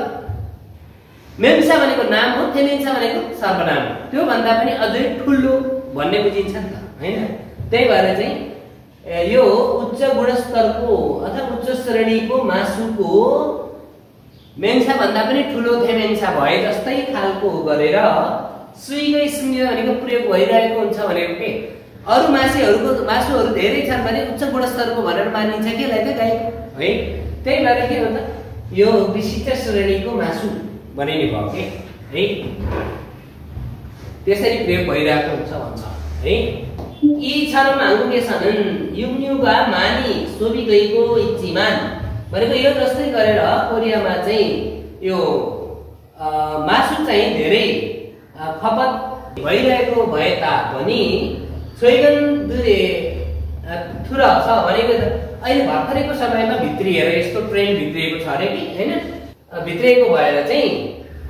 मेन्सा भनेको नाम हो थेमेन्सा भनेको सर्वनाम त्यो भन्दा पनि अझै ठुलो भन्ने बुझिन्छ नि त हैन त्यही भएर चाहिँ यो उच्च गुणस्तरको अथवा उच्च श्रेणीको मासुको मेन्सा भन्दा पनि ठुलो थेमेन्सा भए जस्तै खालको गरेर सुइगो इस्मिदा भनेको प्रयोग भइरहेको हुन्छ भनेको के अरु मासुहरू धेरै छन् भने उच्च गुणस्तरको भनेर मानिन्छ के लाई त गाई है त्यही भएर के हो त यो विशिष्ट श्रेणीको मासु भनिने भयो के है त्यसरी प्रयोग भइरहेको हुन्छ भन्छ है यी क्षणमा आउँदैछन् युम्युगा मानी सोबी गएको इच्छिमान भनेको यो जस्तै गरेर कोरियामा चाहिँ यो मासु चाहिँ धेरै खपत भइरहेको भए तापनि छोइगन दुरे थुर छ भनेको अहिले भर्खरैको समयमा भित्रिएर यस्तो ट्रेन भित्रिएको छ अरे कि हैन भित्रिएको भएर चाहिँ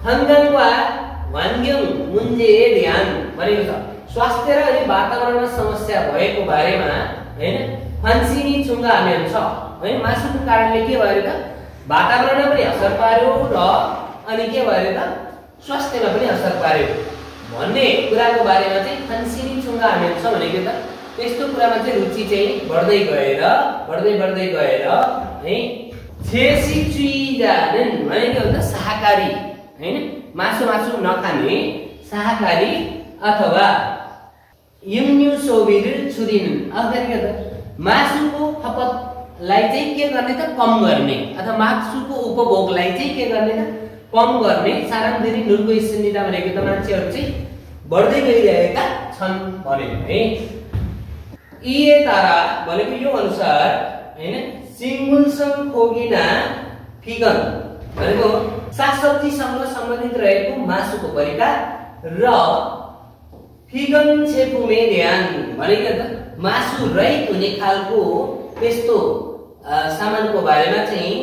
खन्गङवा वान्ग्यङ मुन्जे ध्यान भनेको छ स्वास्थ्य र अनि वातावरणमा समस्या भएको बारेमा हैन फान्सिनी छुङ्गा आमेन छ है मासुको कारणले के भयो त वातावरणमा पनि असर पार्यो र अनि के भयो त स्वास्थ्यमा पनि असर पार्यो भन्ने कुराको बारेमा चाहिँ फान्सिनी छुङ्गा आमेन छ भनेको त त्यस्तो कुरामा चाहिँ रुचि चाहिँ बढ्दै गएर है छेसी चुइजानन भनेको हुन्छ शाकाहारी हैन मासु नखाने शाकाहारी अथवा युम्यु सोबिर छुरिन अर्थात् मासुको खपतलाई चाहिँ के गर्ने त कम गर्ने अथवा मासुको उपभोगलाई चाहिँ के गर्ने त कम गर्ने सारामदेरी नुर्गो स्निदा भनेको त मान्छेहरू चाहिँ बढ्दै गइरहेका छन् भनेको है इए तारा भनेको यो अनुसार हैन सिंगुलसँग खोगिना फिगन भनेको सागसब्जीसँग सम्बन्धित रहेको मासुको परिकार र फिगन छेपुमे ध्यान भनेको त मासु रहित हुने खालको त्यस्तो सामानको बारेमा चाहिँ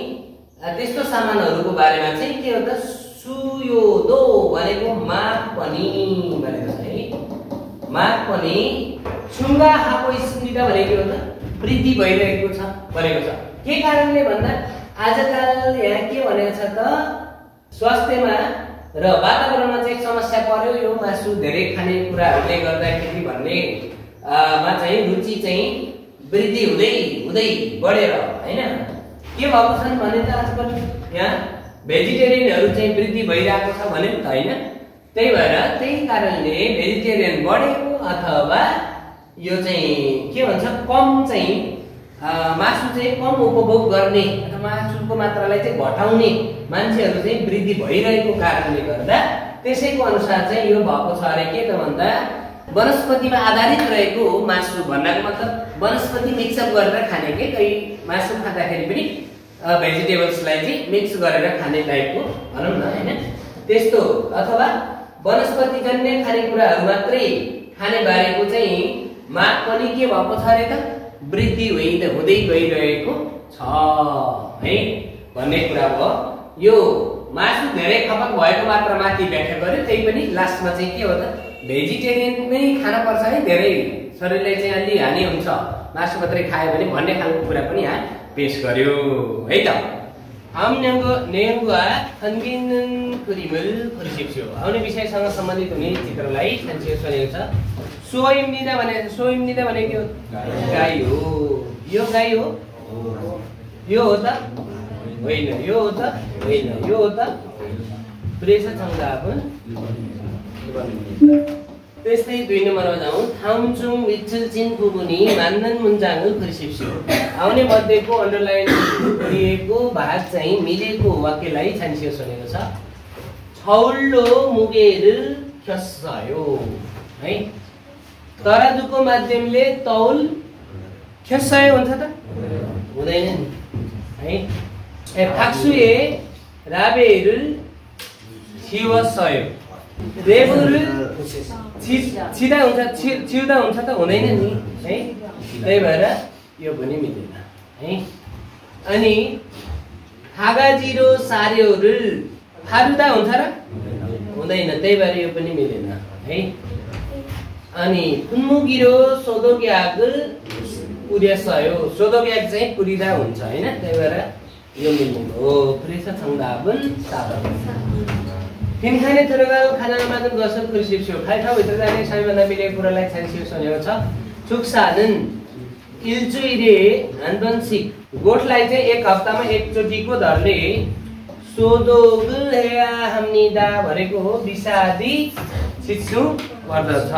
त्यस्तो सामानहरूको बारेमा चाहिँ के हो त सुयोदो भनेको माग पनि भनेको छ है माग पनि छुङ्गा हाको स्मृति भनेको हो त वृद्धि भइरहेको छ भनेको छ के कारणले भन्दा आजकल यहाँ के भनेको छ त स्वास्थ्यमा र वातावरणमा चाहिँ समस्या पर्यो यो मासु धेरै खाने कुराहरूले गर्दाखेरि भन्ने मा चाहिँ रुचि चाहिँ वृद्धि हुँदै बढेर हैन के भएको छन् भने त आजकल यहाँ भेजिटेरियनहरू चाहिँ वृद्धि भइरहेको छ भने त हैन त्यही कारणले भेजिटेरियन बढेको अथवा यो चाहिँ के भन्छ कम चाहिँ मासु चाहिँ कम उपभोग गर्ने अथवा मासुको मात्रालाई चाहिँ घटाउने मान्छेहरू चाहिँ वृद्धि भइरहेको कारणले गर्दा त्यसैको अनुसार चाहिँ यो भएको छ अरे के त भन्दा वनस्पतिमा आधारित रहेको मासु भन्नाको मतलब वनस्पति मिक्सअप गरेर खाने के कही मासु खाँदाखेरि पनि भेजिटेबल्सलाई चाहिँ मिक्स गरेर खाने टाइपको भनौँ न हैन त्यस्तो अथवा वनस्पतिजन्य खानेकुराहरू मात्रै खाने बारेको चाहिँ माग पनि के भएको छ अरे त वृद्धि हुँदै गइरहेको छ है भन्ने कुरा भयो यो मासु धेरै खपत भएको मात्र माथि व्याख्या गर्यो त्यही पनि लास्टमा चाहिँ के हो त भेजिटेरियन नै खान पर्छ है धेरै शरीरलाई चाहिँ अलि हानि हुन्छ मासु मात्रै खायो भने भन्ने खालको कुरा पनि यहाँ पेश गर्यो है त आउने विषयसँग सम्बन्धित हुने चित्रलाई संक्षेप गरेको छ सोइमनिदा भनेको गाई हो यो गाई हो यो हो त होइन यो हो त होइन यो हो त प्रेसा छङ्दापन त्यस्तै 2 नम्बरमा जाउँ थाउचुङ विचुलचिन फुबुनी मान्दन मुन्जाङु फरिसिप्सु आउने मध्येको अन्डरलाइन गरिएको भाग चाहिँ मिलेको वाक्यलाई छान्सियो सुनेको छ छौल्लो मुगेर खस्यो है तराजुको माध्यमले तौल खस्यो हुन्छ त हुँदैन नि है फाक्सुए राबेरु छिवसयो रेबुरु छिदा हुन्छ छिर्दा हुन्छ त हुँदैन नि है त्यही भएर यो पनि मिल्दैन है अनि हागाजिरो सार्योरु फारुदा हुन्छ र हुँदैन त्यही भएर यो पनि मिल्दैन है अनि कुन्मुगिरो सोदोग्याग पुर्यासयो सोदोग्याग चाहिँ पुरिदा हुन्छ हैन त्यही भएर यो मिल्दैन हो प्रेसा छङ्दाबन साबन फिनखाने थुरगाल खानामा मात्र गर्छ खुर्सिप्सो खाइ ठाउँभित्र जाने सबैभन्दा मिलेको कुरालाई छान्सियो सुनेको छ चुक्सानन इल्चुइरे हान्दन्सिक गोठलाई चाहिँ एक हप्तामा एकचोटिको दरले सोदोगुहेया हमनिदा भनेको हो विषादी छिच्छु पर्दछ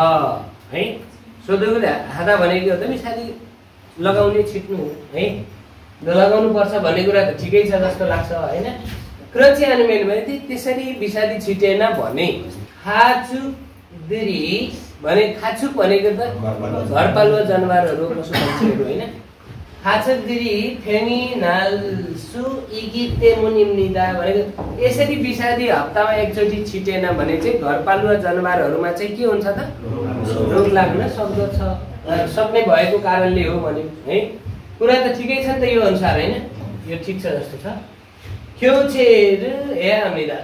है सोदोगुल हादा भनेको हो त विषादी लगाउने छिट्नु है लगाउनु पर्छ भन्ने कुरा त ठिकै छ जस्तो लाग्छ हैन क्रची अनुमेल भने त्यसरी विषादी छिटेन भने खाचुकदिरी भने खाचुक भनेको त घरपालुवा जनावरहरू पशु पक्षीहरू होइन। खाचुकदिरी फेङी नाल्सु इगिते मुनिम्निदा भनेको यसरी विषादी हप्तामा एकचोटि छिटेन भने चाहिँ घरपालुवा जनावरहरूमा चाहिँ के हुन्छ त रोग लाग्न सक्ने भएको कारणले हो भने है। कुरा त ठिकै छ नि त यो अनुसार होइन, यो ठिक छ जस्तो छ। ख्योछेर हे हामीदा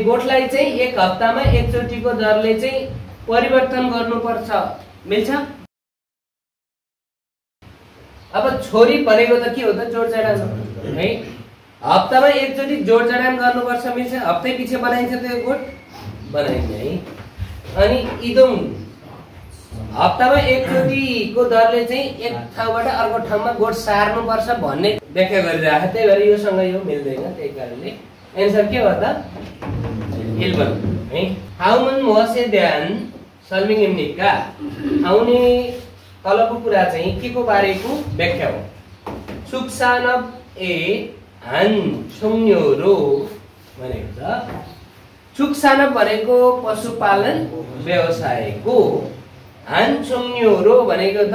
गोठलाई चाहिँ एक हप्तामा एकचोटिको दरले चाहिँ परिवर्तन गर्नुपर्छ, मिल्छ? अब छोरी भनेको त के हो त जोडजडान है। हप्तामा एकचोटि जोडजडान गर्नुपर्छ, मिल्छ? हप्तै पछि बनाइन्छ त यो गोठ बनाइन्छ है। अनि इदोङ हप्तामा एकचोटिको दरले चाहिँ एक ठाउँबाट अर्को ठाउँमा गोठ सार्नुपर्छ भन्ने व्याख्या गरिरहेको, त्यही भएर योसँग यो मिल्दैन, त्यही कारणले एन्सर के हो त 11 है। हाउमन मोसे ध्यान सल्मिङ इम्निका आउने तलको कुरा चाहिँ के को बारेको व्याख्या हो। सुक्सानब ए हान सुन्योरो भनेको छ। सुक्सानब भनेको पशुपालन व्यवसायको, हान सुन्योरो भनेको त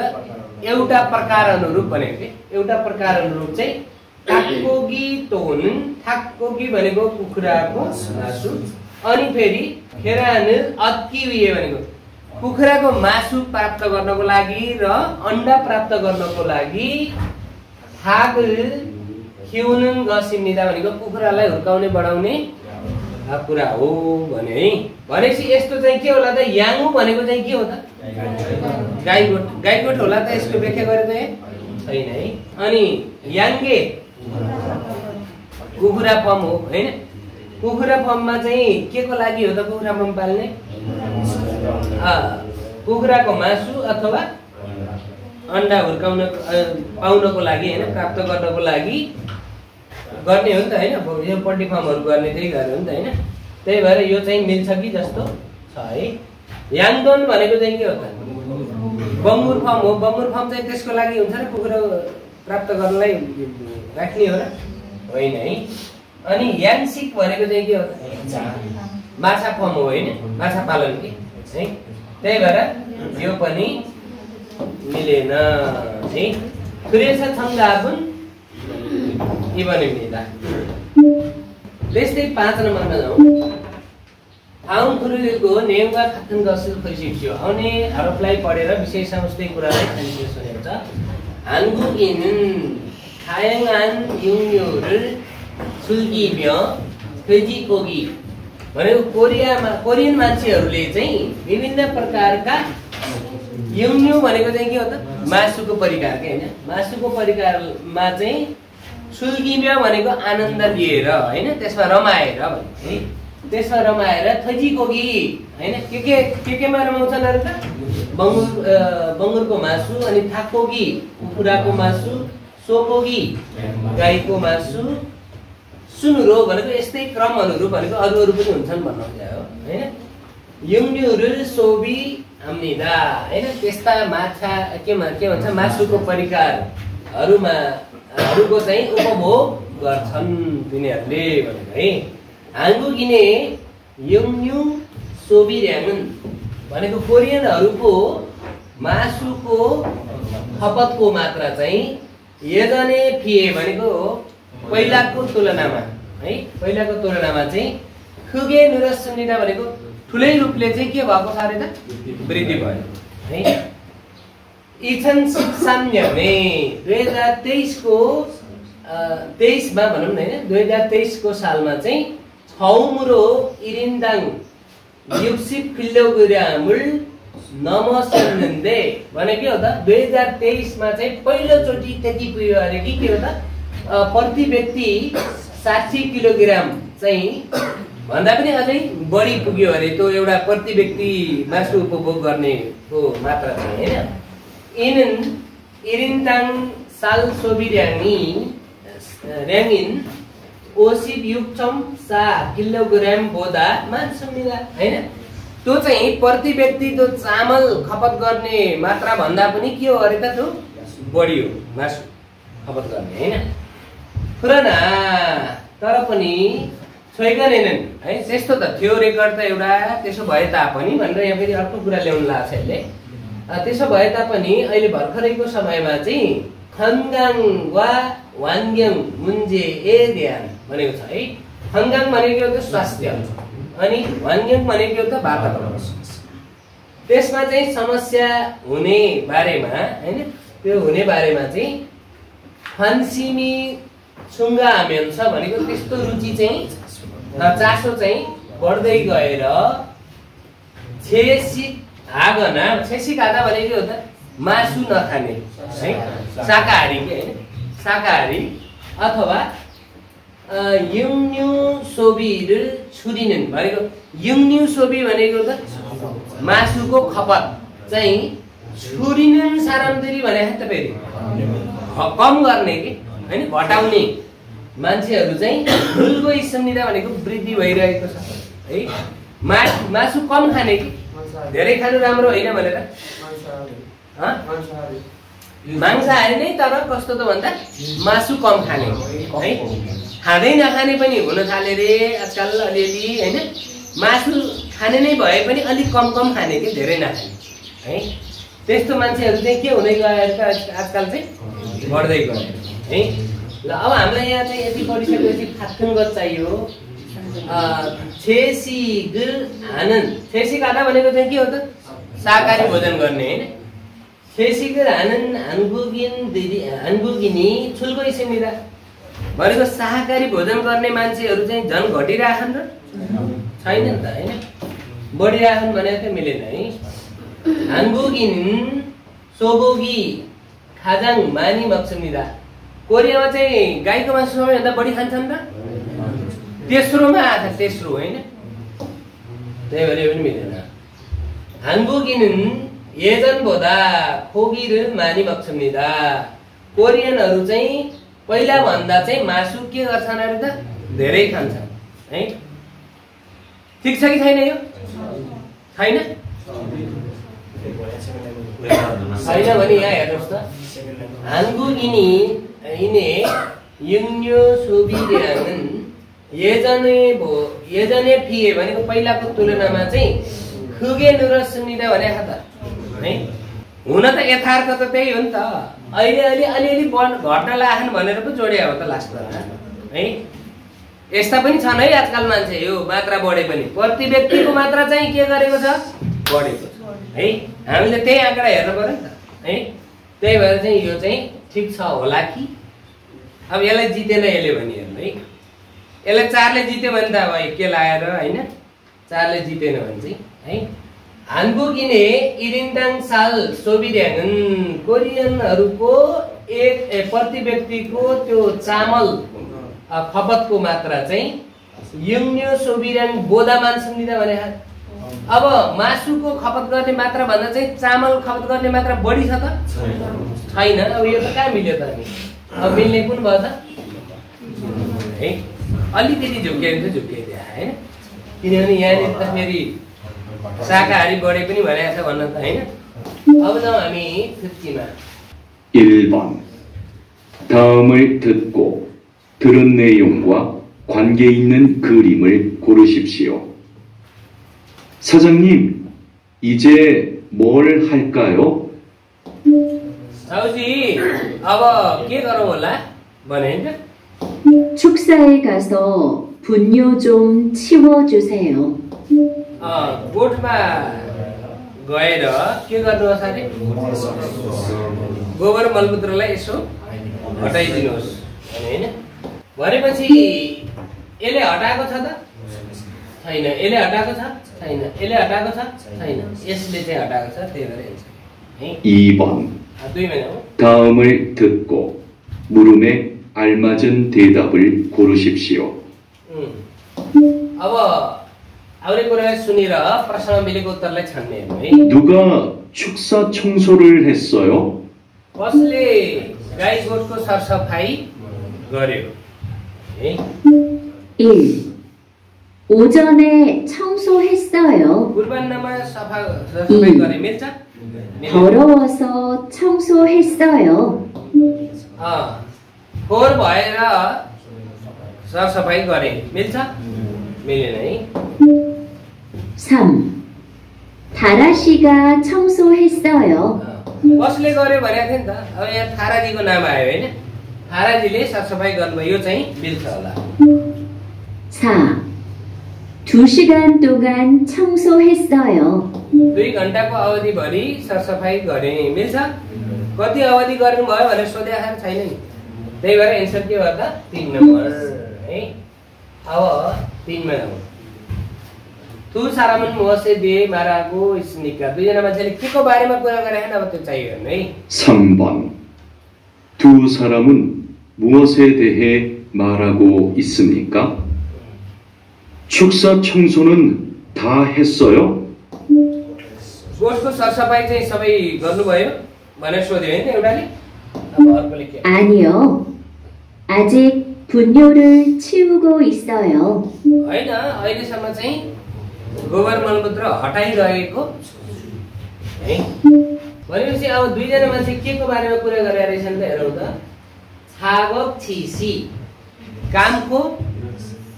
एउटा प्रकार अनुरूप भनेको के, एउटा प्रकार अनुरूप चाहिँ थाक्कोगी तोन, थाक्कोगी भनेको कुखुराको मासु, अनि फेरि खेरान अत्किविए भनेको कुखुराको मासु प्राप्त गर्नको लागि र अन्डा प्राप्त गर्नको लागि थाक खिउनुन गसिम्निदा भनेको कुखुरालाई हुर्काउने बढाउने कुरा हो भने है। भनेपछि यस्तो चाहिँ के होला त, याङु भनेको चाहिँ के हो त, गाईगोठ, गाईगोठ होला त, यसको व्याख्या गरेको छैन है। अनि याङ्गे कुखुरा फर्म हो होइन। कुखुरा फर्ममा चाहिँ के को लागि हो त कुखुरा फर्म पाल्ने, कुखुराको मासु अथवा अन्डा हुर्काउन पाउनको लागि होइन, प्राप्त गर्नको लागि गर्ने हो नि त होइन। यो पोल्ट्री फार्महरू गर्ने त्यही गरेर हो नि त होइन। त्यही भएर यो चाहिँ मिल्छ कि जस्तो छ है। याङडोन भनेको चाहिँ के हो त, बङ्गुर फार्म हो। बङ्गुर फार्म चाहिँ त्यसको लागि हुन्छ र कुखुरा प्राप्त गर्नलाई राख्ने हो र होइन है। अनि याङसिक भनेको चाहिँ के हो त, माछा फर्म हो होइन, माछा पालन के है। त्यही भएर यो पनि मिलेन है। फ्रेस छङ्गापुन इबनिदा। त्यस्तै 5 नम्बरमा जाउँ। ठाउँ खुरुलिको नेमका खातन गसल खैसिक्यो आउने हरफलाई पढेर विशेष समझ्दै कुरालाई खानिसक्यो सुनेको छ। हान्गु इन खायङआन युङयोर सुल्गिब्य खैजी कोगी भनेको कोरियन मान्छेहरूले चाहिँ विभिन्न प्रकारका युङन्यु भनेको चाहिँ के हो त, मासुको परिकार के होइन। मासुको परिकारमा चाहिँ सुल्गिब्य भनेको आनन्द लिएर होइन, त्यसमा रमाएर भने त्यसमा रमाएर थजी कोगी होइन, केमा रमाउँछन् अरे त, बङ्गुरको मासु, अनि थाकोगी कुखुराको मासु, सोकोगी गाईको मासु, सुनुरो भनेको यस्तै क्रम अनुरूप भनेको अरू पनि हुन्छन् भन्नु हो होइन। युङन्युहरू सोबी आम्निदा होइन, त्यस्ता माछा के भन्छ मासुको परिकारहरूको चाहिँ उपभोग गर्छन् तिनीहरूले भनेको है। हाङ्गु गिने युङन्यु सोबी र्याङन भनेको कोरियनहरूको मासुको खपतको मात्रा चाहिँ यजने फिए भनेको पहिलाको तुलनामा है, पहिलाको तुलनामा चाहिँ खुगे नुरस सुनिदा भनेको ठुलै रूपले चाहिँ के भएको छ अरे त, वृद्धि भयो है। इछन साम्य भने 2023 को 23 मा भनौँ न हैन, 2023 को सालमा चाहिँ छौमुरो इरिन्दाङ युक्सिप किलोग्रामुल नमसन्नन्दे भने के हो त, 2023 मा चाहिँ पहिलोचोटि त्यति पुग्यो अरे कि के हो त, प्रति व्यक्ति 60 किलोग्राम चाहिँ भन्दा पनि अझै बढी पुग्यो अरे त्यो एउटा प्रति व्यक्ति मासु उपभोग गर्नेको मात्रा चाहिँ हैन। इनन इरिन्ताङ साल र्याङिन ओसिप युक्चम सा किलोग्राम बोदा मान्छमिला हैन। त्यो चाहिँ प्रति व्यक्ति त्यो चामल खपत गर्ने मात्रा भन्दा पनि के हो अरे त, त्यो बढी हो मासु खपत गर्ने हैन। पुराना तर पनि छोइगनेनन् है त्यस्तो त थियो रेकर्ड त एउटा त्यसो भए तापनि भनेर यहाँ फेरि अर्को कुरा ल्याउनु लाग्छ यसले त्यसो भए तापनि अहिले भर्खरैको समयमा चाहिँ खङ्गाङ वा वाङ्ग्याङ मुन्जे ए ध्यान भनेको छ है खङ्गाङ भनेको त स्वास्थ्य अनि वाङ्ग्याङ भनेको त वातावरण त्यसमा चाहिँ समस्या हुने बारेमा हैन त्यो हुने बारेमा चाहिँ फन्सिमी छुङ्गा आमेन छ भनेको त्यस्तो रुचि चाहिँ चासो चाहिँ बढ्दै गएर छेसी हागना छेसी खादा भनेको हो त मासु नखाने है शाकाहारी के हैन शाकाहारी अथवा युङन्यु सोबीर छुरिनन् भनेको युङन्यु सोबी भनेको त मासुको खपत चाहिँ छुरिनन् सारामदेरी भने त फेरि कम गर्ने कि हैन घटाउने मान्छेहरू चाहिँ फुलको इस्मनिदा भनेको वृद्धि भइरहेको छ है मासु कम खाने कि धेरै खानु राम्रो होइन भनेर मांसाहारी नै तर कस्तो त भन्दा मासु कम खाने है खाँदै नखाने पनि हुन थाले रे आजकल अलिअलि हैन मासु खाने नै भए पनि अलिक कम खाने कि धेरै नखाने है त्यस्तो मान्छेहरू चाहिँ के हुँदै गएर त आजकल चाहिँ बढ्दै गयो है ल अब हामीलाई यहाँ चाहिँ यति पढिसकेपछि फात्कुङ्गत चाहियो छेसी गुल हानन छेसी काटा भनेको चाहिँ के हो त शाकाहारी भोजन गर्ने हैन छेसी गुल हानन हानगुगिनी छुलको इसेमिरा भनेको शाकाहारी भोजन गर्ने मान्छेहरू चाहिँ झन् घटिराछन् र छैन नि त हैन बढिराछन् भने त मिलेन है हानगुगिन सोबोगी खाजाङ मानी मक्समिरा कोरियामा चाहिँ गाईको मासु सबैभन्दा बढी खान्छन् र तेस्रोमा आछ तेस्रो हैन त्यही भएर पनि मिलेन हानगुगिन 예전 보다 고기를 많이 먹습니다. कोरियनहरु चाहिँ पहिला भन्दा चाहिँ मासु के गर्छन् अरे त धेरै खान्छन् है ठीक छ कि छैन यो छैन छैन भने यहाँ हेर्नुस् त 한국인이 이내 육류 소비량은 예전에 비해 भनेको पहिलाको तुलनामा चाहिँ 크게 늘었습니다 भनेको त है हुन त यथार्थ त त्यही हो नि त अहिले अलिअलि घट्न लाग्छन् भनेर पो जोड्या हो त लास्टमा है यस्ता पनि छन् है आजकल मान्छे यो मात्रा बढे पनि प्रति व्यक्तिको मात्रा चाहिँ के गरेको छ बढेको छ है हामीले त्यही आँकडा हेर्नु पर्यो नि त है त्यही भएर चाहिँ यो चाहिँ ठीक छ होला कि अब यसलाई जितेन यसले भने हेर्नु है यसलाई 4 ले जित्यो भने त अब के लाएर हैन 4 ले जितेन भने चाहिँ है 한국인의 1인당 살 소비량은 कोरियनहरुको प्रति व्यक्तिको त्यो चामल खपतको मात्रा चाहिँ युङन्यु सोबिराङ बोदामान सम्झिदा भने अब मासुको खपत गर्ने मात्रा भन्दा चाहिँ चामल खपत गर्ने मात्रा बढी छ त छैन अब यो त कहाँ मिल्यो त अनि अब मिल्ने कुन भयो त है अलिकति झुक्किदियो हैन किनभने यहाँ त फेरि शाकाहारी बढे पनि भनेको छ भन्न त हैन अब जाउँ हामी 50 मा 1번 다음을 듣고 들은 내용과 관계 있는 그림을 고르십시오. 사장님, 이제 뭘 할까요? साउजी अब के गरौँ होला भने नि 축사에 가서 분뇨 좀 치워주세요. गोठमा गएर के गर्नु छ अरे गोबर मलमूत्रलाई यसो हटाइदिनुहोस् हैन भनेपछि यसले हटाएको छ त छैन यसले हटाएको छ छैन यसले हटाएको छ छैन यसले चाहिँ हटाएको छ त्यही भएर हुन्छ है 2번 다음을 듣고 물음에 알맞은 대답을 고르십시오. अब आउने कुरा सुनेर प्रश्नमा मिलेको उत्तरलाई छान्ने हो है 누가 축사 청소를 했어요? कसले गाई गोठको सरसफाई गर्यो है 1. 오전에 청소했어요. पूर्वान्नमा सरसफाई गरे मिल्छ 더러워서 청소했어요. फोहोर भएर सरसफाई गरे मिल्छ मिलेन है। 3. 다라씨가 청소했어요. कसले गर्यो भनेको थियो नि त। अब यहाँ थाराजीको नाम आयो होइन, थाराजीले सरसफाइ गर्नुभयो, यो चाहिँ मिल्छ होला। 4. 2시간 동안 청소했어요. 2 घण्टाको अवधिभरि सरसफाइ गरे, मिल्छ। कति अवधि गर्नुभयो भनेर सोधे आएर छैन नि, त्यही भएर एन्सर के भयो त 3 नम्बर है। अब 3 मा जाउँ। तु सारामन मुहसे दे माराको स्निका, दुईजना मान्छेले के को बारेमा कुरा गरे हैन, अब त्यो चाहियो है। 3번. 두 사람은 무엇에 대해 말하고 있습니까? 축사 청소는 다 했어요? गोठको सरसफाइ चाहिँ सबै गर्नुभयो भनेर सोध्यो हैन एउटाले। अब अर्कोले के? 아니요. 아직 분뇨를 치우고 있어요. हैन, अहिलेसम्म चाहिँ गोबर मलमूत्र हटाइरहेको है। भनेपछि अब दुईजना मान्छे के को बारेमा कुरा गरेर रहेछन् त हेरौँ त। छागक छिसी, कामको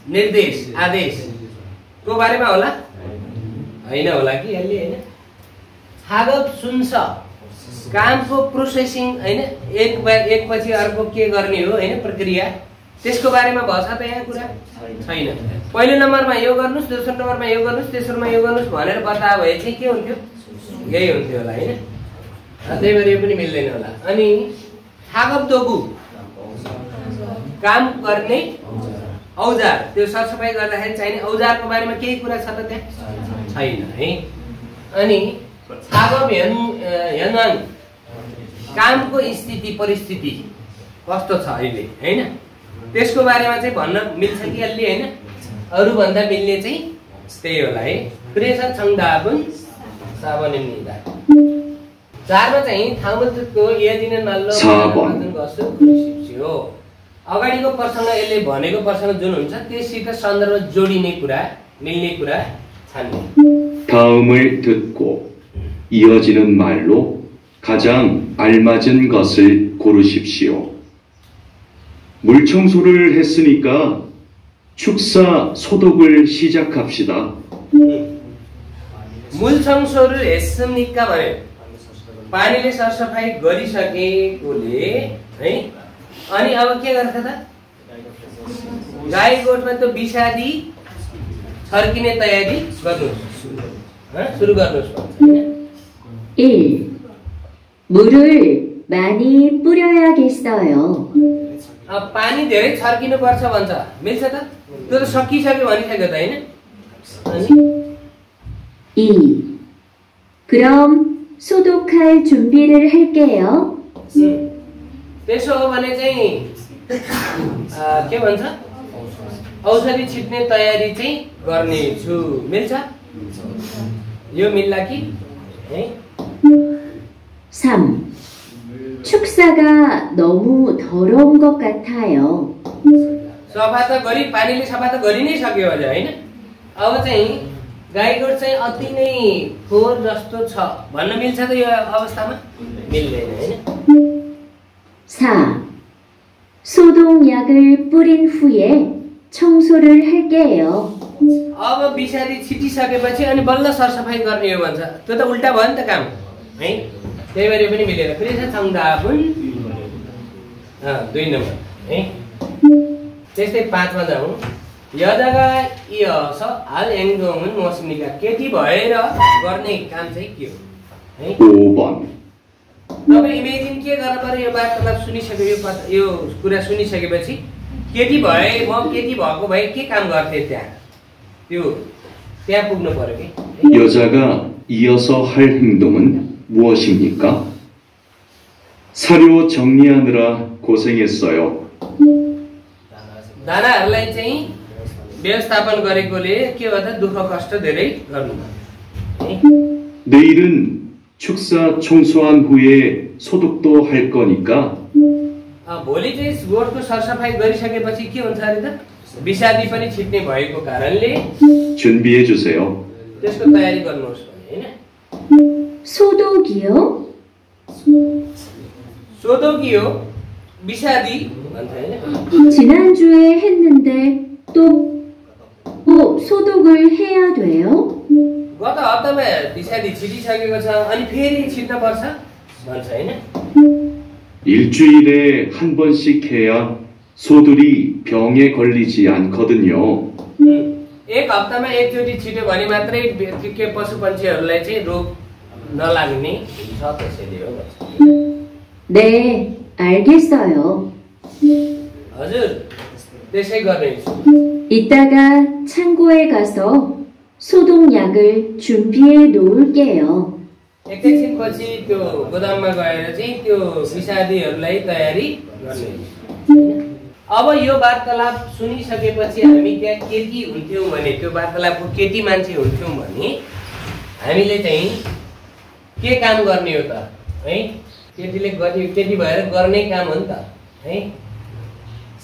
निर्देश आदेश को बारेमा होला हैन, होला कि यसले हैन। छागक सुन्छ, कामको प्रोसेसिङ हैन, एक पछि अर्को के गर्ने हो हैन, प्रक्रिया, त्यसको बारेमा भन्छ त यहाँ कुरा छैन। पहिलो नम्बरमा यो गर्नुस्, दोस्रो नम्बरमा यो गर्नुस्, तेस्रोमा यो गर्नुस् भनेर बताए भए चाहिँ के हुन्थ्यो, यही हुन्थ्यो होला हैन। त्यही भएर यो पनि मिल्दैन होला। अनि थागब दोगु, काम गर्ने औजार, त्यो सरसफाइ गर्दाखेरि चाहिने औजारको बारेमा केही कुरा छ त त्यहाँ छैन है। अनि थागब हेनङ, कामको स्थिति परिस्थिति कस्तो छ अहिले हैन, त्यसको बारेमा चाहिँ भन्न मिल्छ कि अलि हैन। अरु भन्दा मिल्ने चाहिँ त्यही होला है। प्रेसा छङदाबुन साबनिदा। 4 मा चाहिँ थामतको यदिन नल्लो गर्छु खुसिप्सियो। अगाडिको प्रसंग यसले भनेको प्रसंग जुन हुन्छ त्यससित सन्दर्भ जोडिने कुरा, मिल्ने कुरा छान्ने। 다음을 듣고 이어지는 말로 가장 알맞은 것을 고르십시오. 물 청소를 했으니까 축사 소독을 시작합시다. मूल 청소를 했으니까 भन्यो, पानीले सरसफाइ गरिसकेकोले है। अनि अब के गर्छ त, गाई गोठमा त बिसादी छर्किने तयारी गर्नुस्, सुरु गर्नुस् भन्छ। 1. 물을 많이 뿌려야겠어요. अब पानी धेरै छर्किनु पर्छ भन्छ, मिल्छ त? त्यो त सकिसक्यो भनिसक्यो त हैन। अनि 2. 그럼 소독할 준비를 할게요. त्यसो हो भने चाहिँ के भन्छ, औषधि छिट्ने तयारी चाहिँ गर्ने छु, मिल्छ? यो मिल्ला कि है। 3. 축사가 너무 더러운 것 같아요. सफा त गरी, पानीले सफा त गरि नै सक्यो अझ हैन। अब चाहिँ गाईगोठ चाहिँ अति नै फोहोर जस्तो छ भन्न मिल्छ त यो अवस्थामा? मिल्दैन हैन। 4. 소독약을 뿌린 후에 청소를 할게요. अब बिसारी छिटिसकेपछि अनि बल्ल सरसफाइ गर्ने हो भन्छ, त्यो त उल्टा भयो नि त काम है। त्यही भएर पनि मिलेर फेरि छ छङदाबुन 2 नम्बर है। त्यस्तै 5 मा जाउँ। यजगा इयस हाल एङडोमुन मसिनिका, केटी भएर गर्ने काम चाहिँ के हो है। 5번. तपाईँ इमेजिन के गर्न पर्यो, यो वार्तालाप सुनिसक्यो, यो कुरा सुनिसकेपछि केटी भए, म केटी भएको भए के काम गर्थे त्यहाँ, त्यो त्यहाँ पुग्नु पर्यो कि। 여자가 이어서 할 행동은 무엇입니까? 사료 정리하느라 고생했어요. दानाहरूलाई चाहिँ व्यवस्थापन गरेकोले के भन्दा दुःख कष्ट धेरै गर्नु। 내일은 축사 청소한 후에 소독도 할 거니까 भोलि चाहिँ गोठको सरसफाइ गरिसकेपछि के हुन्छ अरे त, विषादी पनि छिट्ने भएको कारणले 준비해 주세요. त्यसको तयारी गर्नुहोस् हैन। 소독이요? सोधोकियो विषादी भन्छ हैन। 지난주에 했는데 또 뭘 해야 돼요? गत हप्तामा विषादी छिटिसकेको छ अनि फेरि छिट्न पर्छ भन्छ हैन? 일주일에 한 번씩 해야 소들이 병에 걸리지 않거든요. एक हप्तामा एकचोटि छिट्यो भने मात्रै के पशु पन्छीहरूलाई चाहिँ रोग नलाग्ने हुन्छ त्यसैले हो भन्छ। 네, 알겠어요. हजुर त्यसै गर्नेछु। 이따가 창고에 가서 소독약을 준비해 놓을게요. एकैछिनपछि त्यो गोदाममा गएर चाहिँ त्यो विषादीहरूलाई तयारी गर्नेछु। अब यो वार्तालाप सुनिसकेपछि हामी त्यहाँ केटी हुन्थ्यौँ भने त्यो वार्तालापको केटी मान्छे हुन्थ्यौँ भने हामीले चाहिँ के काम गर्ने हो त है? केटीले केटी भएर गर्ने काम हो नि त है?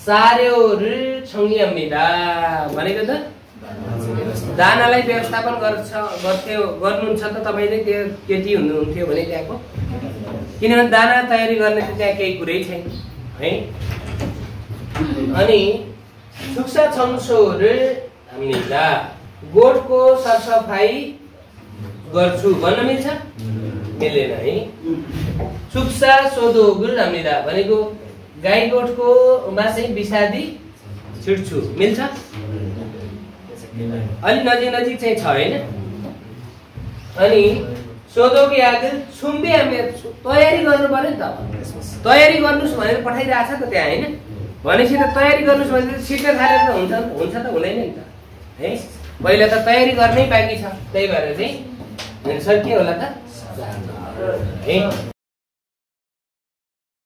सार्यो를 청리합니다 भनेको त दानालाई व्यवस्थापन गर्नुहुन्छ त तपाईले त्यो केटी हुनुहुन्थ्यो भने त्यहाँको, किनभने दाना तयारी गर्ने त त्यहाँ केही कुरै छैन है। अनि सुक्सा 청소를 합니다 गोठको सरसफाई गर्छु भन्न मिल्छ? मिल्दैन है। सुक्सा 소독을 합니다 भनेको गाई गोठको मा चाहिँ विषादी छिट्छु मिल्छ? अलि नजिक चाहिँ छ हैन? अनि सोधोकयाग छुम्बे हामी तयारी गर्नु पर्यो नि त। तयारी गर्नुस् भनेर पठाइरहेछ त त्यहाँ हैन? भनेपछि त तयारी गर्नुस् भने छिट्न थालेर त हुन्छ त हुँदैन नि त है? पहिला त तयारी गर्नै बाँकी छ, त्यही भएर चाहिँ सकियो होला त है।